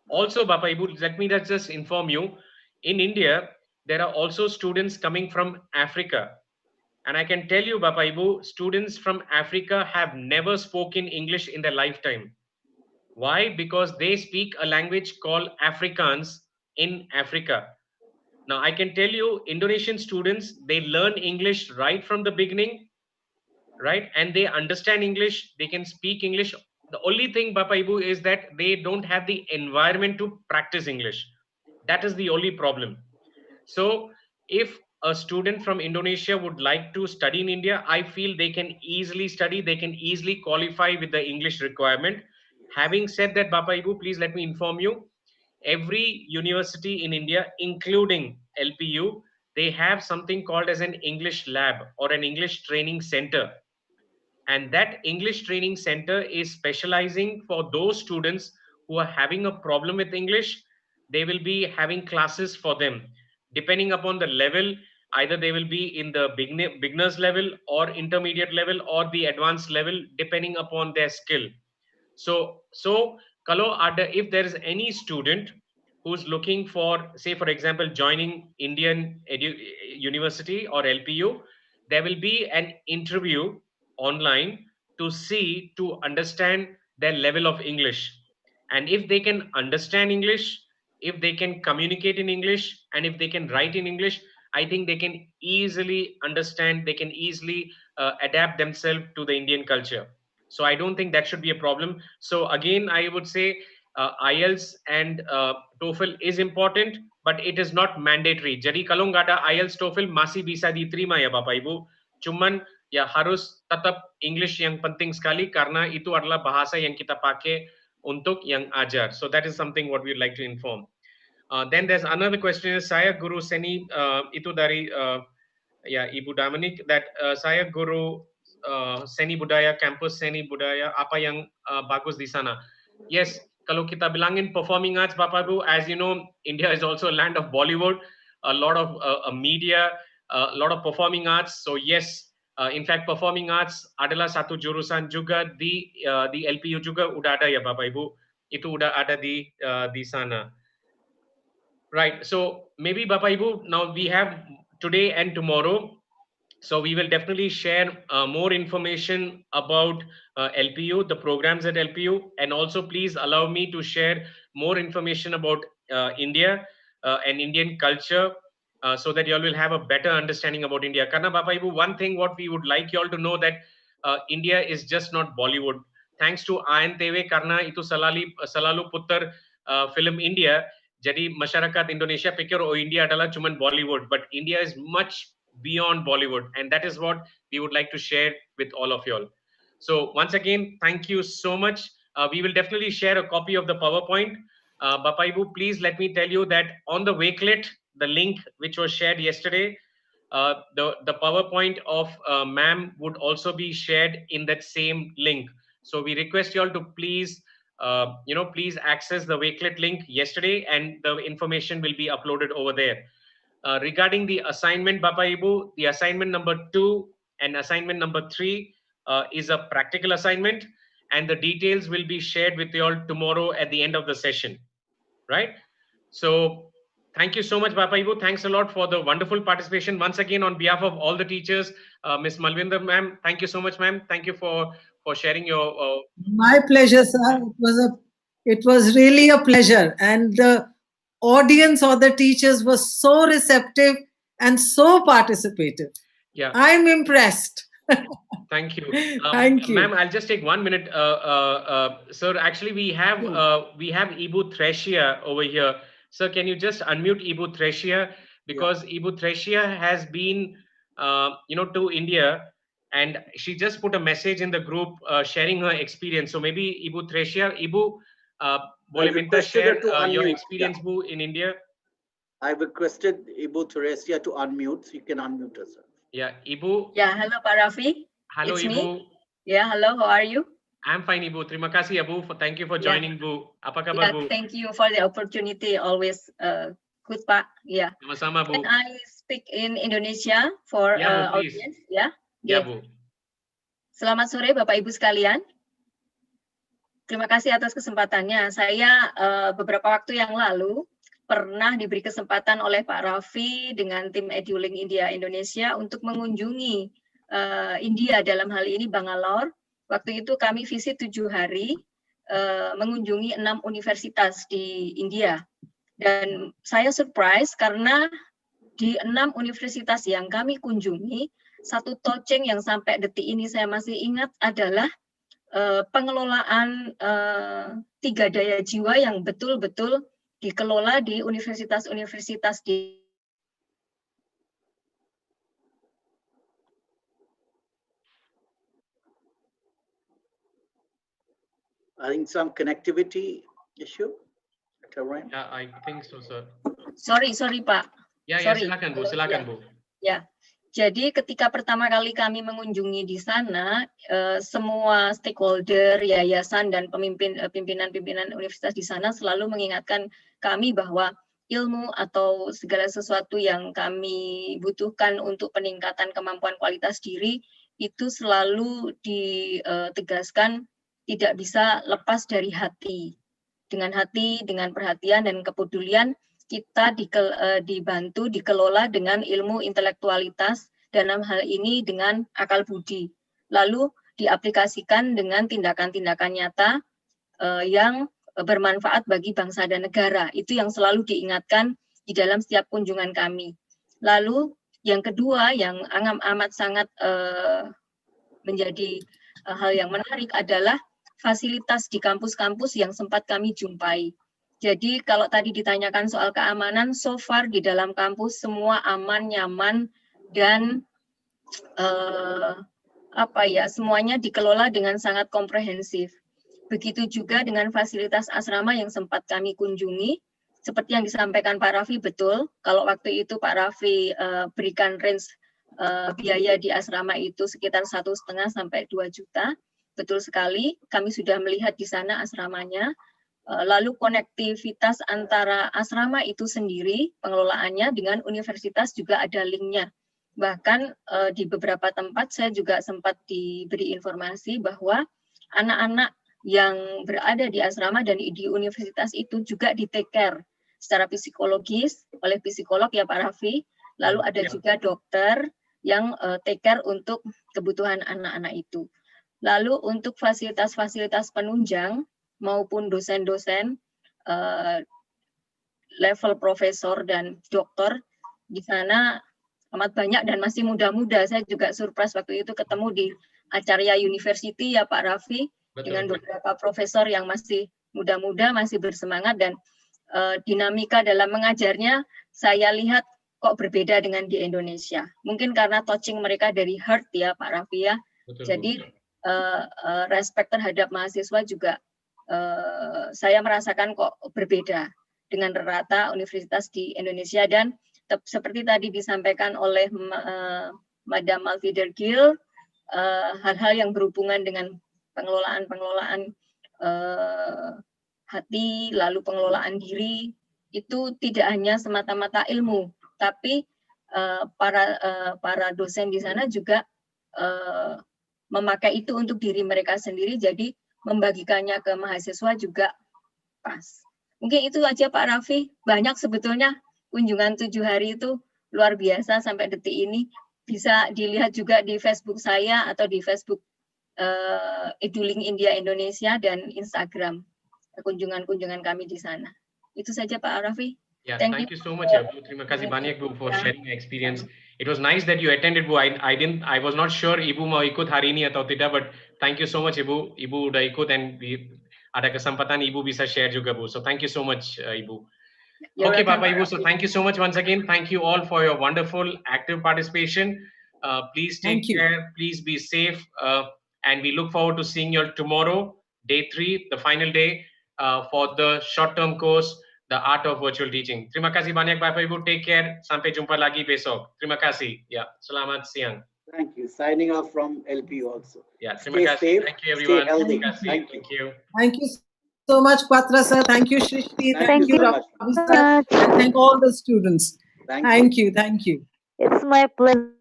Also, Bapa Ibu, let me just inform you, in India, there are also students coming from Africa. And I can tell you, Bapa Ibu, students from Africa have never spoken English in their lifetime. Why? Because they speak a language called Afrikaans in Africa. Now, I can tell you, Indonesian students, they learn English right from the beginning, right? And they understand English, they can speak English. The only thing, Bapa Ibu, is that they don't have the environment to practice English. That is the only problem. So if a student from Indonesia would like to study in India, I feel they can easily study, they can easily qualify with the English requirement. Having said that, Bapa Ibu, please let me inform you, every university in India, including LPU, they have something called as an English lab or an English training center. And that English training center is specializing for those students who are having a problem with English, they will be having classes for them. Depending upon the level, either they will be in the beginners level or intermediate level or the advanced level, depending upon their skill. So kalau ada, if there is any student who's looking for, say for example, joining Indian University or LPU, there will be an interview online to understand their level of English. And if they can understand English, if they can communicate in English, and if they can write in English, I think they can easily understand, they can easily adapt themselves to the Indian culture. So I don't think that should be a problem. So again, I would say IELTS and TOEFL is important, but it is not mandatory. Jadi kalau nggak ada IELTS TOEFL masih bisa diterima ya Bapak Ibu. Cuman ya harus tetap English yang penting sekali karena itu adalah bahasa yang kita pakai untuk yang ajar. So that is something what we'd like to inform. Then there's another question. Saya guru seni itu dari ya Ibu Dominic, that saya guru seni budaya, kampus seni budaya, apa yang bagus di sana? Yes, kalau kita bilangin performing arts, Bapak Ibu, as you know, India is also a land of Bollywood, a lot of media, a lot of performing arts. So yes, in fact, performing arts adalah satu jurusan juga di LPU juga udah ada ya Bapak Ibu, itu udah ada di sana. Right. So maybe Bapak Ibu, now we have today and tomorrow. So we will definitely share more information about LPU, the programs at LPU, and also please allow me to share more information about India and Indian culture, so that you all will have a better understanding about India. Karena Bapak Ibu, one thing what we would like you all to know that India is just not Bollywood. Thanks to ANTV, karena itu selalu putar film India. Jadi masyarakat Indonesia pikir oh India adalah cuman Bollywood, but India is much beyond Bollywood, and that is what we would like to share with all of you all. So once again, thank you so much. We will definitely share a copy of the PowerPoint. Bapak Ibu, please let me tell you that on the Wakelet, the link which was shared yesterday, the PowerPoint of ma'am would also be shared in that same link. So we request you all to please please access the Wakelet link yesterday, and the information will be uploaded over there. Regarding the assignment, Bapak Ibu, the assignment number 2 and assignment number 3 is a practical assignment, and the details will be shared with you all tomorrow at the end of the session, right? So thank you so much, Bapak Ibu. Thanks a lot for the wonderful participation. Once again, on behalf of all the teachers, Ms. Malvinder, ma'am, thank you so much, ma'am. Thank you for sharing your... My pleasure, sir. It was really a pleasure. And the audience or the teachers were so receptive and so participative. Yeah, I'm impressed. Thank you. Thank you. Ma'am, I'll just take 1 minute. Sir, actually, we have Ibu Thresia over here. Sir, can you just unmute Ibu Thresia? Because Ibu Thresia has been, to India, and she just put a message in the group sharing her experience. So maybe Ibu Thresia, Ibu, boleh minta share your experience, Bu, in India? I've requested Ibu Theresia to unmute, so you can unmute herself. Yeah, Ibu. Yeah, hello, Pak Raffi. Hello, it's Ibu. Me. Yeah, hello, how are you? I'm fine, Ibu. Terima kasih, Ibu. Thank you for joining, Bu. Apa kabar, Bu? Thank you for the opportunity. Always good, Pak. Yeah. Sama-sama, Bu. Can I speak in Indonesia for Bu, audience? Yeah. Ya, Bu. Selamat sore, Bapak Ibu sekalian. Terima kasih atas kesempatannya. Saya beberapa waktu yang lalu pernah diberi kesempatan oleh Pak Raffi dengan tim EduLink India Indonesia untuk mengunjungi India, dalam hal ini Bangalore. Waktu itu kami visit 7 hari mengunjungi 6 universitas di India. Dan saya surprise karena di 6 universitas yang kami kunjungi, satu toceng yang sampai detik ini saya masih ingat adalah pengelolaan 3 daya jiwa yang betul-betul dikelola di universitas-universitas di I think some connectivity issue. Yeah, I think so, sir. Sorry, Pak. Ya, silakan, Bu. Silakan, Bu. Ya. Jadi ketika pertama kali kami mengunjungi di sana, semua stakeholder, yayasan, dan pimpinan-pimpinan universitas di sana selalu mengingatkan kami bahwa ilmu atau segala sesuatu yang kami butuhkan untuk peningkatan kemampuan kualitas diri itu selalu ditegaskan tidak bisa lepas dari hati. Dengan hati, dengan perhatian dan kepedulian, kita dibantu, dikelola dengan ilmu intelektualitas, dalam hal ini dengan akal budi. Lalu diaplikasikan dengan tindakan-tindakan nyata yang bermanfaat bagi bangsa dan negara. Itu yang selalu diingatkan di dalam setiap kunjungan kami. Lalu yang kedua yang amat sangat menjadi hal yang menarik adalah fasilitas di kampus-kampus yang sempat kami jumpai. Jadi kalau tadi ditanyakan soal keamanan, so far di dalam kampus semua aman, nyaman, dan semuanya dikelola dengan sangat komprehensif. Begitu juga dengan fasilitas asrama yang sempat kami kunjungi, seperti yang disampaikan Pak Raffi, betul. Kalau waktu itu Pak Raffi berikan range biaya di asrama itu sekitar 1,5 sampai 2 juta. Betul sekali, kami sudah melihat di sana asramanya. Lalu konektivitas antara asrama itu sendiri, pengelolaannya dengan universitas juga ada linknya. Bahkan di beberapa tempat saya juga sempat diberi informasi bahwa anak-anak yang berada di asrama dan di universitas itu juga di-take care secara psikologis oleh psikolog ya Pak Raffi. Lalu ada juga dokter yang take care untuk kebutuhan anak-anak itu. Lalu untuk fasilitas-fasilitas penunjang maupun dosen-dosen level profesor dan doktor di sana amat banyak dan masih muda-muda. Saya juga surprise waktu itu ketemu di Acarya University ya Pak Raffi, dengan beberapa profesor yang masih muda-muda, masih bersemangat, dan dinamika dalam mengajarnya saya lihat kok berbeda dengan di Indonesia. Mungkin karena touching mereka dari heart ya Pak Raffi ya. Jadi respect terhadap mahasiswa juga saya merasakan kok berbeda dengan rata universitas di Indonesia. Dan seperti tadi disampaikan oleh Madam Malvider Gill, hal-hal yang berhubungan dengan pengelolaan hati, lalu pengelolaan diri, itu tidak hanya semata-mata ilmu, tapi para dosen di sana juga memakai itu untuk diri mereka sendiri, jadi membagikannya ke mahasiswa juga pas. Mungkin itu aja Pak Raffi, banyak sebetulnya kunjungan 7 hari itu luar biasa sampai detik ini. Bisa dilihat juga di Facebook saya atau di Facebook Eduling India Indonesia dan Instagram kunjungan-kunjungan kami di sana. Itu saja Pak Raffi. Yeah, thank you so much, Bu. Terima kasih banyak Bu for sharing your experience. It was nice that you attended, Bu. I was not sure Ibu mau ikut hari ini atau tidak, but thank you so much, Ibu. Ibu udah ikut dan ada kesempatan Ibu bisa share juga, Bu. So thank you so much, Ibu. Okay, Bapak Ibu. So thank you so much once again. Thank you all for your wonderful active participation. Please take care. Please be safe. And we look forward to seeing you all tomorrow, day 3, the final day for the short-term course, The Art of Virtual Teaching. Terima kasih banyak Bapak Ibu. Take care. Sampai jumpa lagi besok. Terima kasih. Ya, selamat siang. Thank you. Signing off from LP also. Ya, terima kasih. Thank you everyone. Terima kasih. Thank you. Thank you so much, Patra sir. Thank you, Shrishti. Thank you so much. Thank all the students. Thank you. It's my pleasure.